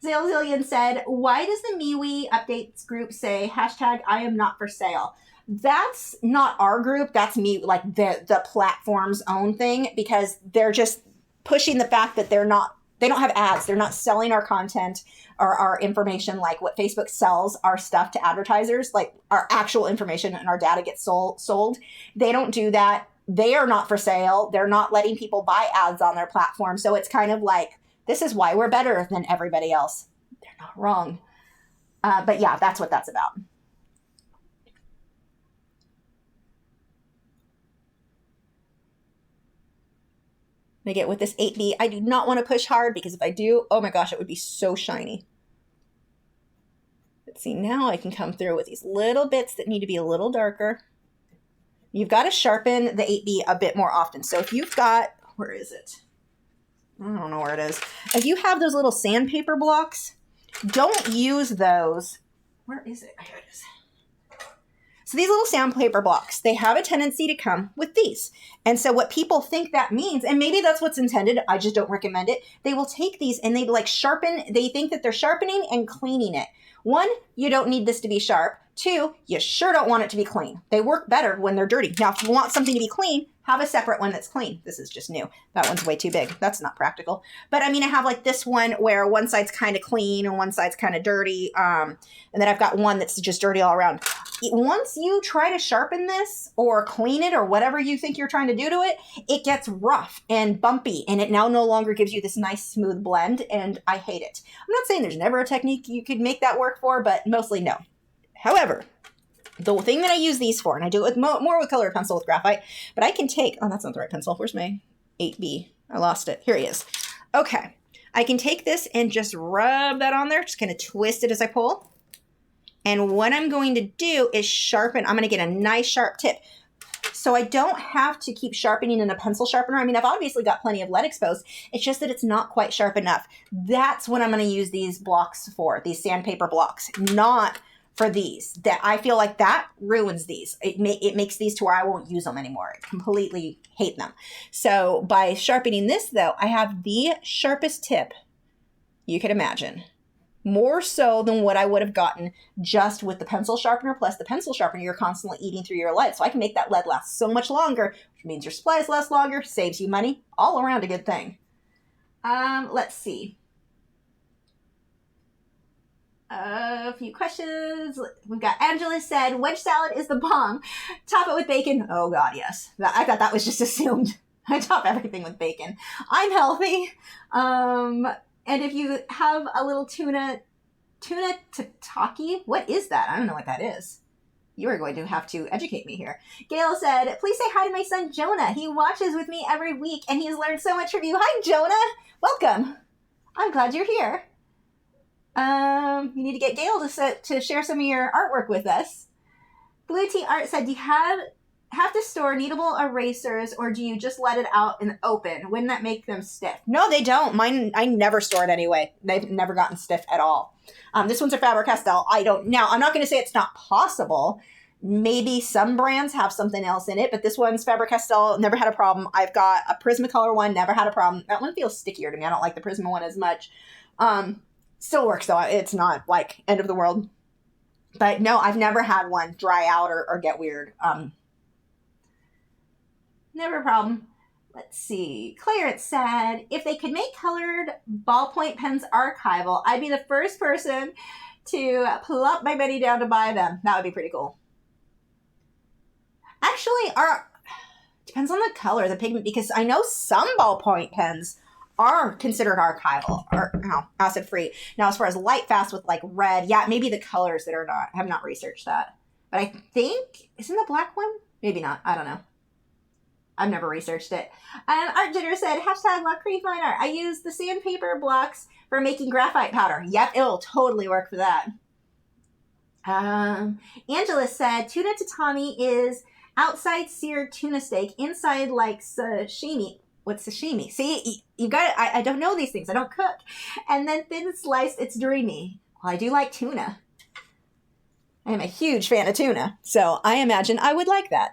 Zillion said, why does the MeWe updates group say hashtag I am not for sale? That's not our group. That's me, like the platform's own thing, because they're just pushing the fact that they don't have ads. They're not selling our content or our information like what Facebook sells our stuff to advertisers, like our actual information and our data gets sold. They don't do that. They are not for sale. They're not letting people buy ads on their platform. So it's kind of like, this is why we're better than everybody else. They're not wrong. But yeah, that's what that's about. I get with this 8B, I do not want to push hard because if I do, oh my gosh, it would be so shiny. Let's see, now I can come through with these little bits that need to be a little darker. You've got to sharpen the 8B a bit more often. So if you've got, where is it? I don't know where it is. If you have those little sandpaper blocks, don't use those. Where is it? Here it is. So these little sandpaper blocks, they have a tendency to come with these. And so what people think that means, and maybe that's what's intended, I just don't recommend it. They will take these and they sharpen, they think that they're sharpening and cleaning it. One, you don't need this to be sharp. Two, you sure don't want it to be clean. They work better when they're dirty. Now, if you want something to be clean, have a separate one that's clean. This is just new. That one's way too big. That's not practical. But I mean, I have like this one where one side's kind of clean and one side's kind of dirty. And then I've got one that's just dirty all around. Once you try to sharpen this or clean it or whatever you think you're trying to do to it, it gets rough and bumpy and it now no longer gives you this nice smooth blend, and I hate it. I'm not saying there's never a technique you could make that work for, but mostly no. However, the thing that I use these for, and I do it with more with colored pencil with graphite, but I can take, oh, that's not the right pencil. Where's my 8B? I lost it. Here he is. Okay. I can take this and just rub that on there. Just kind of twist it as I pull. And what I'm going to do is sharpen. I'm going to get a nice sharp tip. So I don't have to keep sharpening in a pencil sharpener. I mean, I've obviously got plenty of lead exposed. It's just that it's not quite sharp enough. That's what I'm going to use these blocks for, these sandpaper blocks, not for these. That I feel like that ruins these. It makes these to where I won't use them anymore. I completely hate them. So by sharpening this though, I have the sharpest tip you could imagine. More so than what I would have gotten just with the pencil sharpener. Plus the pencil sharpener, you're constantly eating through your lead. So I can make that lead last so much longer, which means your supplies last longer, saves you money. All around a good thing. Let's see. A few questions. We've got Angela said, wedge salad is the bomb. Top it with bacon. Oh God, yes. I thought that was just assumed. I top everything with bacon. I'm healthy. And if you have a little tuna tataki, what is that? I don't know what that is. You are going to have to educate me here. Gail said, please say hi to my son, Jonah. He watches with me every week and he's learned so much from you. Hi, Jonah. Welcome. I'm glad you're here. You need to get Gail to share some of your artwork with us. Blue Tea Art said, do you have have to store kneadable erasers, or do you just let it out in the open? Wouldn't that make them stiff? No, they don't. Mine, I never store it anyway. They've never gotten stiff at all. This one's a Faber-Castell. Now, I'm not going to say it's not possible. Maybe some brands have something else in it, but this one's Faber-Castell, never had a problem. I've got a Prismacolor one, never had a problem. That one feels stickier to me. I don't like the Prisma one as much. Still works though. It's not like end of the world. But no, I've never had one dry out or get weird. Never a problem. Let's see. Clarence said, if they could make colored ballpoint pens archival, I'd be the first person to plop my money down to buy them. That would be pretty cool. Actually, depends on the color, the pigment, because I know some ballpoint pens are considered archival or acid free. Now, as far as light fast with like red, yeah, maybe the colors that are not. I have not researched that, but I think isn't the black one? Maybe not. I don't know. I've never researched it. And Art Jitter said, hashtag Lachri fine art. I use the sandpaper blocks for making graphite powder. Yep, it'll totally work for that. Angela said, tuna tatami is outside seared tuna steak, inside like sashimi. What's sashimi? See, you got it. I don't know these things. I don't cook. And then thin sliced, it's dreamy. Well, I do like tuna. I am a huge fan of tuna. So I imagine I would like that.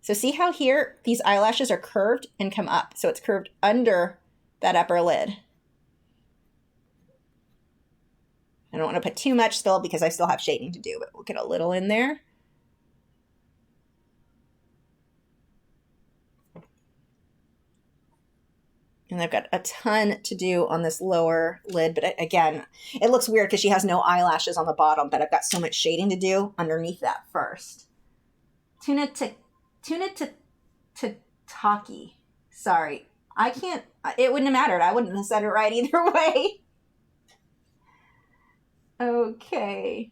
So see how here these eyelashes are curved and come up. So it's curved under that upper lid. I don't want to put too much still because I still have shading to do, but we'll get a little in there. And I've got a ton to do on this lower lid, but again, it looks weird because she has no eyelashes on the bottom, but I've got so much shading to do underneath that first. Tuna tataki. Sorry. I can't, it wouldn't have mattered. I wouldn't have said it right either way. Okay.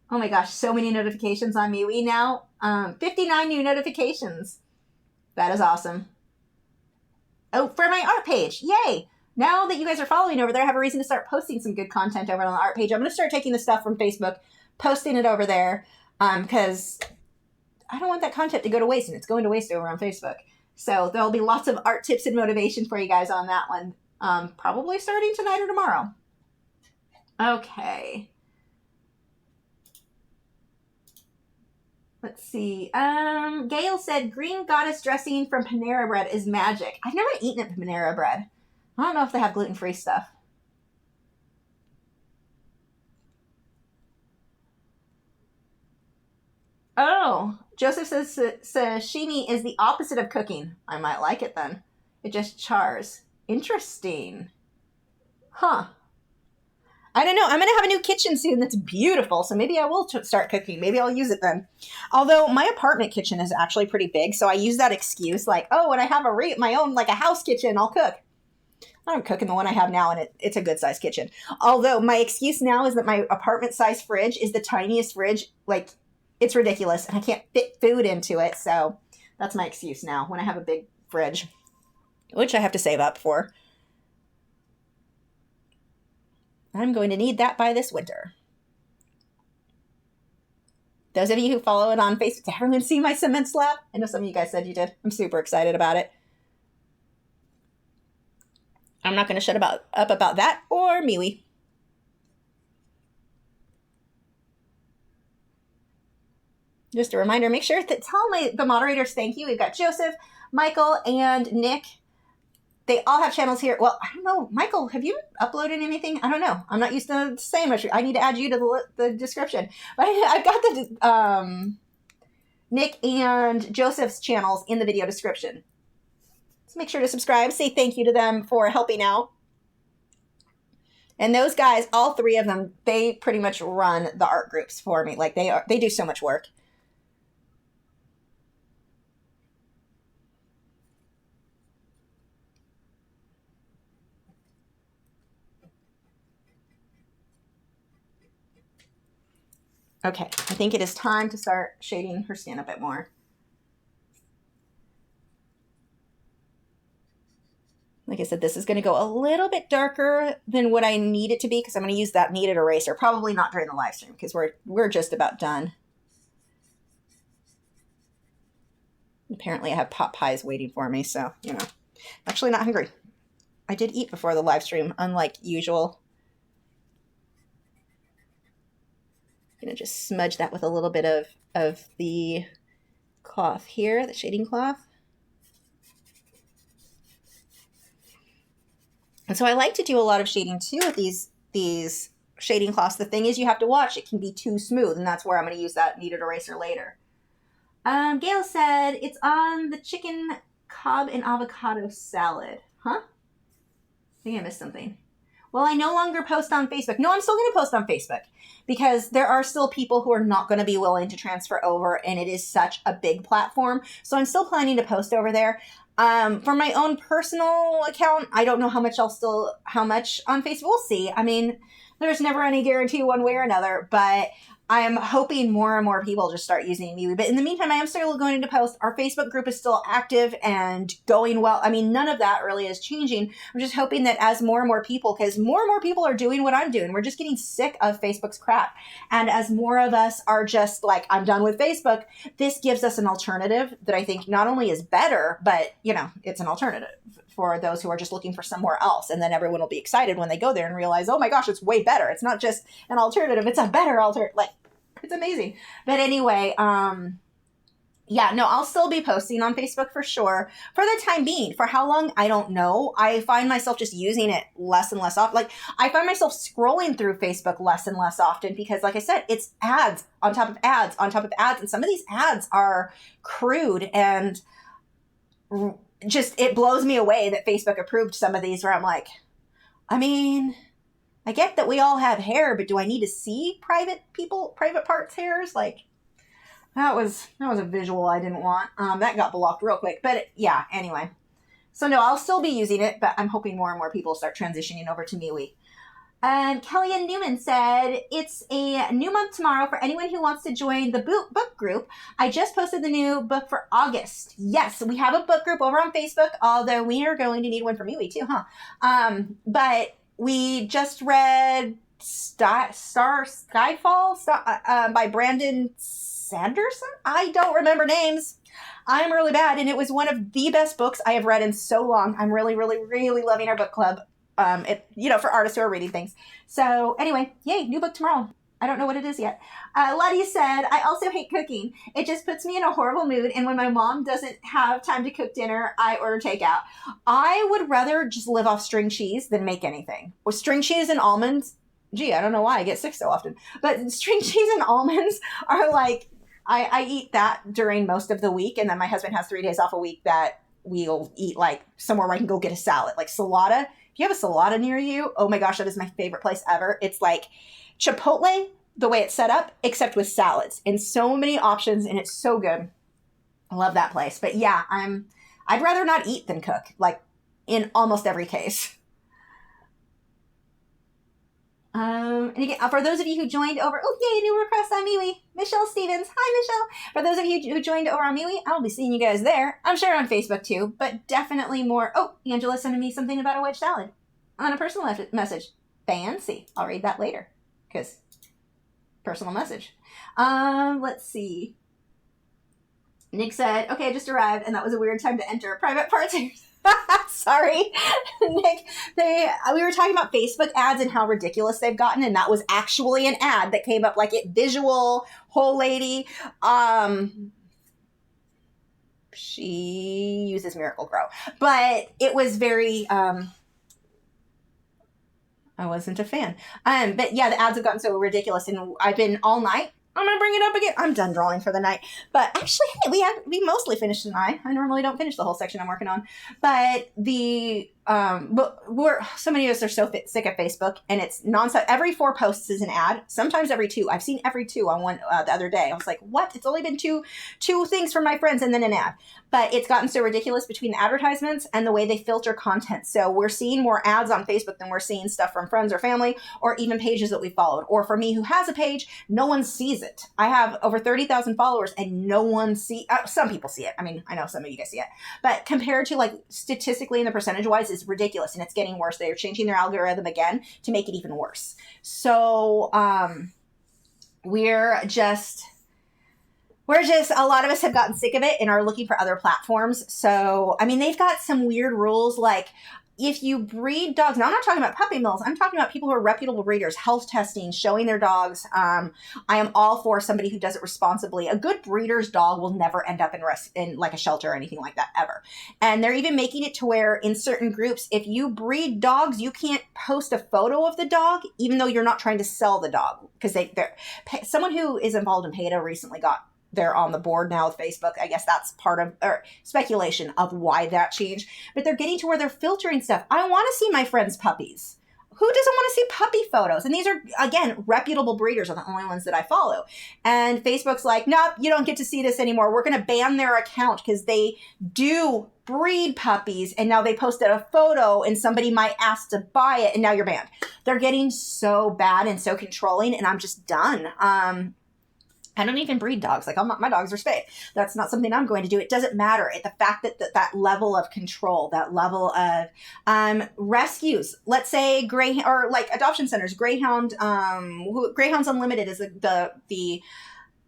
Oh my gosh, so many notifications on MeWe now. 59 new notifications. That is awesome. Oh, for my art page. Yay! Now that you guys are following over there, I have a reason to start posting some good content over on the art page. I'm going to start taking the stuff from Facebook, posting it over there, because I don't want that content to go to waste, and it's going to waste over on Facebook. So there'll be lots of art tips and motivation for you guys on that one, probably starting tonight or tomorrow. Okay. Let's see. Gail said green goddess dressing from Panera Bread is magic. I've never eaten at Panera Bread. I don't know if they have gluten-free stuff. Oh, Joseph says sashimi is the opposite of cooking. I might like it then. It just chars. Interesting. Huh. I don't know. I'm going to have a new kitchen soon that's beautiful, so maybe I will start cooking. Maybe I'll use it then. Although my apartment kitchen is actually pretty big, so I use that excuse like, oh, when I have my own, like a house kitchen, I'll cook. I don't cook in the one I have now, and it's a good-sized kitchen. Although my excuse now is that my apartment-sized fridge is the tiniest fridge. Like, it's ridiculous, and I can't fit food into it, so that's my excuse now when I have a big fridge, which I have to save up for. I'm going to need that by this winter. Those of you who follow it on Facebook, did everyone see my cement slab? I know some of you guys said you did. I'm super excited about it. I'm not going to shut up about that or MeWe. Just a reminder, make sure to tell the moderators thank you. We've got Joseph, Michael, and Nick. They all have channels here. Well, I don't know. Michael, have you uploaded anything? I don't know. I'm not used to saying much. I need to add you to the description. But I've got the Nick and Joseph's channels in the video description. So make sure to subscribe. Say thank you to them for helping out. And those guys, all three of them, they pretty much run the art groups for me. Like they do so much work. Okay, I think it is time to start shading her skin a bit more. Like I said, this is going to go a little bit darker than what I need it to be because I'm going to use that Kneaded Eraser. Probably not during the live stream because we're just about done. Apparently I have pot pies waiting for me, so, you know. I'm actually not hungry. I did eat before the live stream, unlike usual. I'm going to just smudge that with a little bit of the cloth here, the shading cloth. And so I like to do a lot of shading too with these shading cloths. The thing is you have to watch. It can be too smooth, and that's where I'm going to use that Kneaded Eraser later. Gail said, it's on the chicken Cobb and avocado salad. Huh? I think I missed something. Well, I no longer post on Facebook. No, I'm still going to post on Facebook because there are still people who are not going to be willing to transfer over, and it is such a big platform. So I'm still planning to post over there. For my own personal account, I don't know how much on Facebook. We'll see. I mean, there's never any guarantee one way or another, but I am hoping more and more people just start using MeWe. But in the meantime, I am still going to post. Our Facebook group is still active and going well. I mean, none of that really is changing. I'm just hoping that as more and more people, because more and more people are doing what I'm doing, we're just getting sick of Facebook's crap. And as more of us are just like, I'm done with Facebook, this gives us an alternative that I think not only is better, but, you know, it's an alternative for those who are just looking for somewhere else. And then everyone will be excited when they go there and realize, oh my gosh, it's way better. It's not just an alternative, it's a better alternative. Like, it's amazing. But anyway, yeah, no, I'll still be posting on Facebook for sure. For the time being, for how long, I don't know. I find myself just using it less and less often. Like, I find myself scrolling through Facebook less and less often because, like I said, it's ads on top of ads on top of ads. And some of these ads are crude and just, it blows me away that Facebook approved some of these where I'm like, I mean, I get that we all have hair, but do I need to see private parts hairs? Like, that was a visual I didn't want. That got blocked real quick, but yeah, anyway. So no, I'll still be using it, but I'm hoping more and more people start transitioning over to MeWe. Kellyanne Newman said, it's a new month tomorrow for anyone who wants to join the book group. I just posted the new book for August. Yes, we have a book group over on Facebook, although we are going to need one for MeWe too, huh? But we just read Skyfall by Brandon Sanderson. I don't remember names. I'm really bad, and it was one of the best books I have read in so long. I'm really, really, really loving our book club. For artists who are reading things. So anyway, yay, new book tomorrow. I don't know what it is yet. Letty said, I also hate cooking. It just puts me in a horrible mood, and when my mom doesn't have time to cook dinner, I order takeout. I would rather just live off string cheese than make anything. With string cheese and almonds, gee, I don't know why I get sick so often, but string cheese and almonds are like, I eat that during most of the week, and then my husband has 3 days off a week that we'll eat like somewhere where I can go get a salad, like Salata. If you have a Salata near you, oh my gosh, that is my favorite place ever. It's like Chipotle, the way it's set up, except with salads and so many options, and it's so good. I love that place. But yeah, I'd rather not eat than cook, like in almost every case. And again, for those of you who joined over, oh yay, new request on MeWe, Michelle Stevens. Hi, Michelle. For those of you who joined over on MeWe, I'll be seeing you guys there. I'm sure on Facebook too, but definitely more. Oh, Angela sending me something about a wedge salad on a personal message. Fancy. I'll read that later because personal message. Let's see. Nick said, okay, I just arrived, and that was a weird time to enter. Private parts. Sorry, Nick. We were talking about Facebook ads and how ridiculous they've gotten, and that was actually an ad that came up, like it visual whole lady. She uses Miracle Grow, but it was very. I wasn't a fan. But yeah, the ads have gotten so ridiculous, and I've been all night. I'm going to bring it up again. I'm done drawing for the night. But actually, hey, we mostly finished tonight. I normally don't finish the whole section I'm working on. But so many of us are so sick of Facebook, and it's nonstop. Every 4 posts is an ad. Sometimes every 2. I've seen every 2 on one the other day. I was like, what? It's only been two things from my friends and then an ad. But it's gotten so ridiculous between the advertisements and the way they filter content. So we're seeing more ads on Facebook than we're seeing stuff from friends or family, or even pages that we followed. Or for me, who has a page, no one sees it. I have over 30,000 followers, and no one some people see it. I mean, I know some of you guys see it, but compared to like statistically and the percentage wise is ridiculous, and it's getting worse. They're changing their algorithm again to make it even worse. So we're just, a lot of us have gotten sick of it and are looking for other platforms. So, I mean, they've got some weird rules, like if you breed dogs, now I'm not talking about puppy mills, I'm talking about people who are reputable breeders, health testing, showing their dogs. I am all for somebody who does it responsibly. A good breeder's dog will never end up in like a shelter or anything like that ever. And they're even making it to where in certain groups, if you breed dogs, you can't post a photo of the dog, even though you're not trying to sell the dog. Because someone who is involved in PETA recently they're on the board now with Facebook. I guess that's part of speculation of why that changed. But they're getting to where they're filtering stuff. I want to see my friends' puppies. Who doesn't want to see puppy photos? And these are, again, reputable breeders are the only ones that I follow. And Facebook's like, nope, you don't get to see this anymore. We're going to ban their account because they do breed puppies. And now they posted a photo and somebody might ask to buy it. And now you're banned. They're getting so bad and so controlling. And I'm just done. I don't even breed dogs. Like, my dogs are spayed. That's not something I'm going to do. It doesn't matter. The fact that level of control, that level of rescues, let's say or like adoption centers, Greyhounds Unlimited is the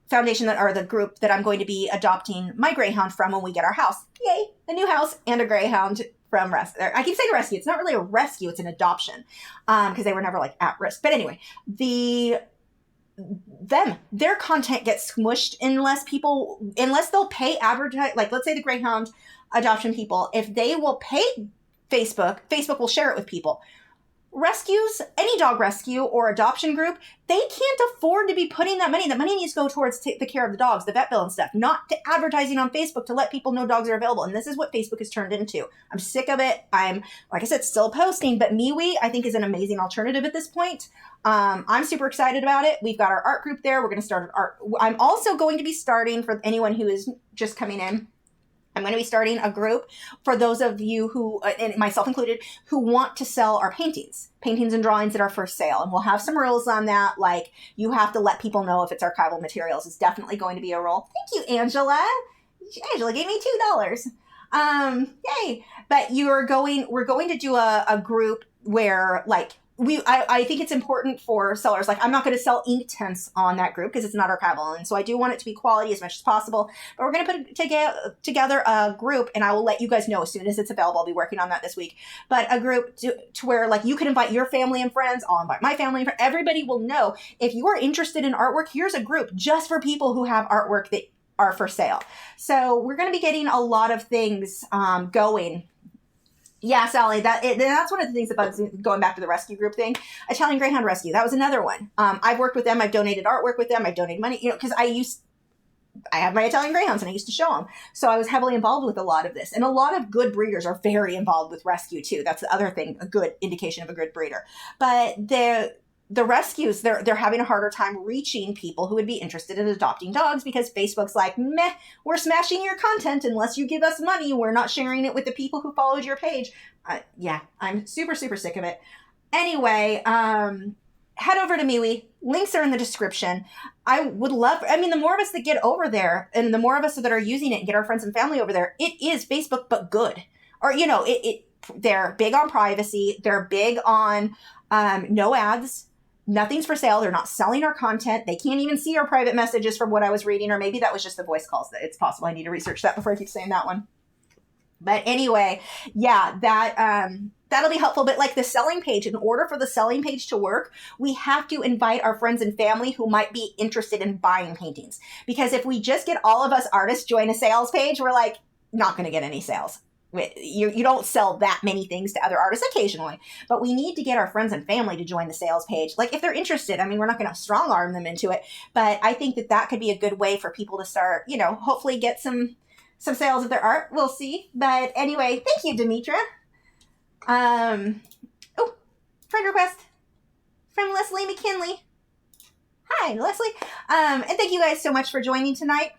foundation or the group that I'm going to be adopting my Greyhound from when we get our house. Yay, a new house and a Greyhound from rescue. I keep saying rescue. It's not really a rescue. It's an adoption because they were never like at risk. But anyway, their content gets smushed unless they'll pay advertise. Like, let's say the Greyhound adoption people, if they will pay Facebook will share it with people. Rescues, any dog rescue or adoption group, they can't afford to be putting that money. The money needs to go towards the care of the dogs, the vet bill and stuff, not to advertising on Facebook to let people know dogs are available. And this is what Facebook has turned into. I'm sick of it. I'm, like I said, still posting, but MeWe, I think, is an amazing alternative at this point. I'm super excited about it. We've got our art group there. We're going to start an art. I'm also going to be starting, for anyone who is just coming in, I'm going to be starting a group for those of you who, and myself included, who want to sell our paintings and drawings that are for sale. And we'll have some rules on that. Like, you have to let people know if it's archival materials. It's definitely going to be a rule. Thank you, Angela. Angela gave me $2. Yay. But we're going to do a group where, like, I think it's important for sellers. Like, I'm not going to sell Inktense on that group because it's not archival. And so I do want it to be quality as much as possible. But we're going to put together a group, and I will let you guys know as soon as it's available. I'll be working on that this week. But a group to where, like, you can invite your family and friends. I'll invite my family and friends. Everybody will know. If you are interested in artwork, here's a group just for people who have artwork that are for sale. So we're going to be getting a lot of things going. Yeah, Sally, that's one of the things that bugs me, going back to the rescue group thing. Italian Greyhound Rescue, that was another one. I've worked with them. I've donated artwork with them. I've donated money, because I have my Italian Greyhounds and I used to show them. So I was heavily involved with a lot of this. And a lot of good breeders are very involved with rescue too. That's the other thing, a good indication of a good breeder. But the rescues, they're having a harder time reaching people who would be interested in adopting dogs because Facebook's like, meh, we're smashing your content unless you give us money. We're not sharing it with the people who followed your page. Yeah, I'm super, super sick of it. Anyway, head over to MeWe. Links are in the description. I would love, the more of us that get over there and the more of us that are using it and get our friends and family over there, it is Facebook, but good. Or, they're big on privacy. They're big on no ads. Nothing's for sale. They're not selling our content. They can't even see our private messages from what I was reading, or maybe that was just the voice calls. It's possible. I need to research that before I keep saying that one. But anyway, yeah, that'll be helpful. But like the selling page, in order for the selling page to work, we have to invite our friends and family who might be interested in buying paintings. Because if we just get all of us artists join a sales page, we're like, not going to get any sales. You don't sell that many things to other artists, occasionally, but we need to get our friends and family to join the sales page. Like, if they're interested, we're not going to strong arm them into it, but I think that could be a good way for people to start, hopefully get some sales of their art. We'll see. But anyway, thank you, Demetra. Friend request from Leslie McKinley. Hi, Leslie. And thank you guys so much for joining tonight.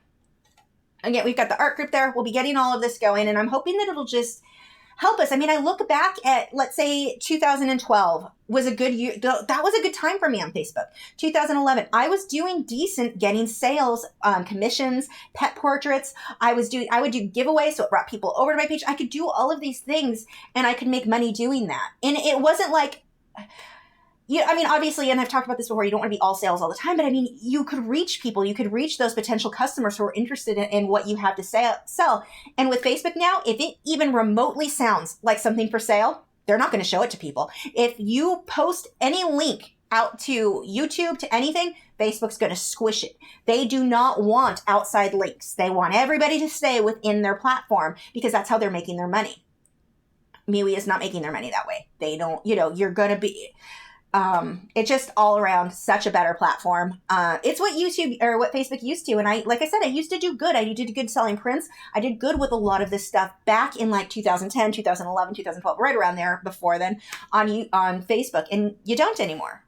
Again, we've got the art group there. We'll be getting all of this going, and I'm hoping that it'll just help us. I mean, I look back at, let's say 2012 was a good year. That was a good time for me on Facebook. 2011, I was doing decent, getting sales, commissions, pet portraits. I would do giveaways, so it brought people over to my page. I could do all of these things, and I could make money doing that. And it wasn't like, yeah, I mean, obviously, and I've talked about this before, you don't want to be all sales all the time, but I mean, you could reach people. You could reach those potential customers who are interested in what you have to sell. And with Facebook now, if it even remotely sounds like something for sale, they're not going to show it to people. If you post any link out to YouTube, to anything, Facebook's going to squish it. They do not want outside links. They want everybody to stay within their platform because that's how they're making their money. MeWe is not making their money that way. They don't, you're going to be... it's just all around such a better platform. It's what YouTube or what Facebook used to. And like I said, I used to do good. I did good selling prints. I did good with a lot of this stuff back in like 2010, 2011, 2012, right around there before then on Facebook. And you don't anymore.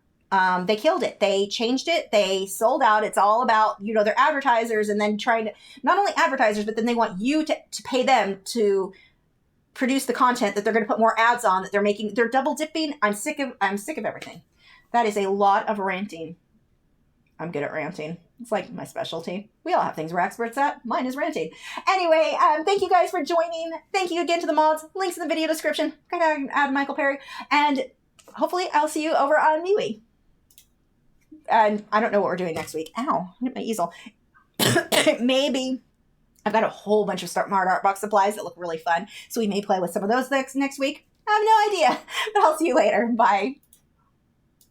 They killed it. They changed it. They sold out. It's all about, their advertisers and then trying to, not only advertisers, but then they want you to pay them to produce the content that they're going to put more ads on, that they're double dipping. I'm sick of everything. That is a lot of ranting. I'm good at ranting. It's like my specialty. We all have things we're experts at. Mine is ranting. Anyway, thank you guys for joining. Thank you again to the mods. Links in the video description. Gotta add Michael Perry. And hopefully I'll see you over on MeWe. And I don't know what we're doing next week. Ow, I hit my easel. Maybe. I've got a whole bunch of Smart Art Box supplies that look really fun. So we may play with some of those next week. I have no idea. But I'll see you later. Bye.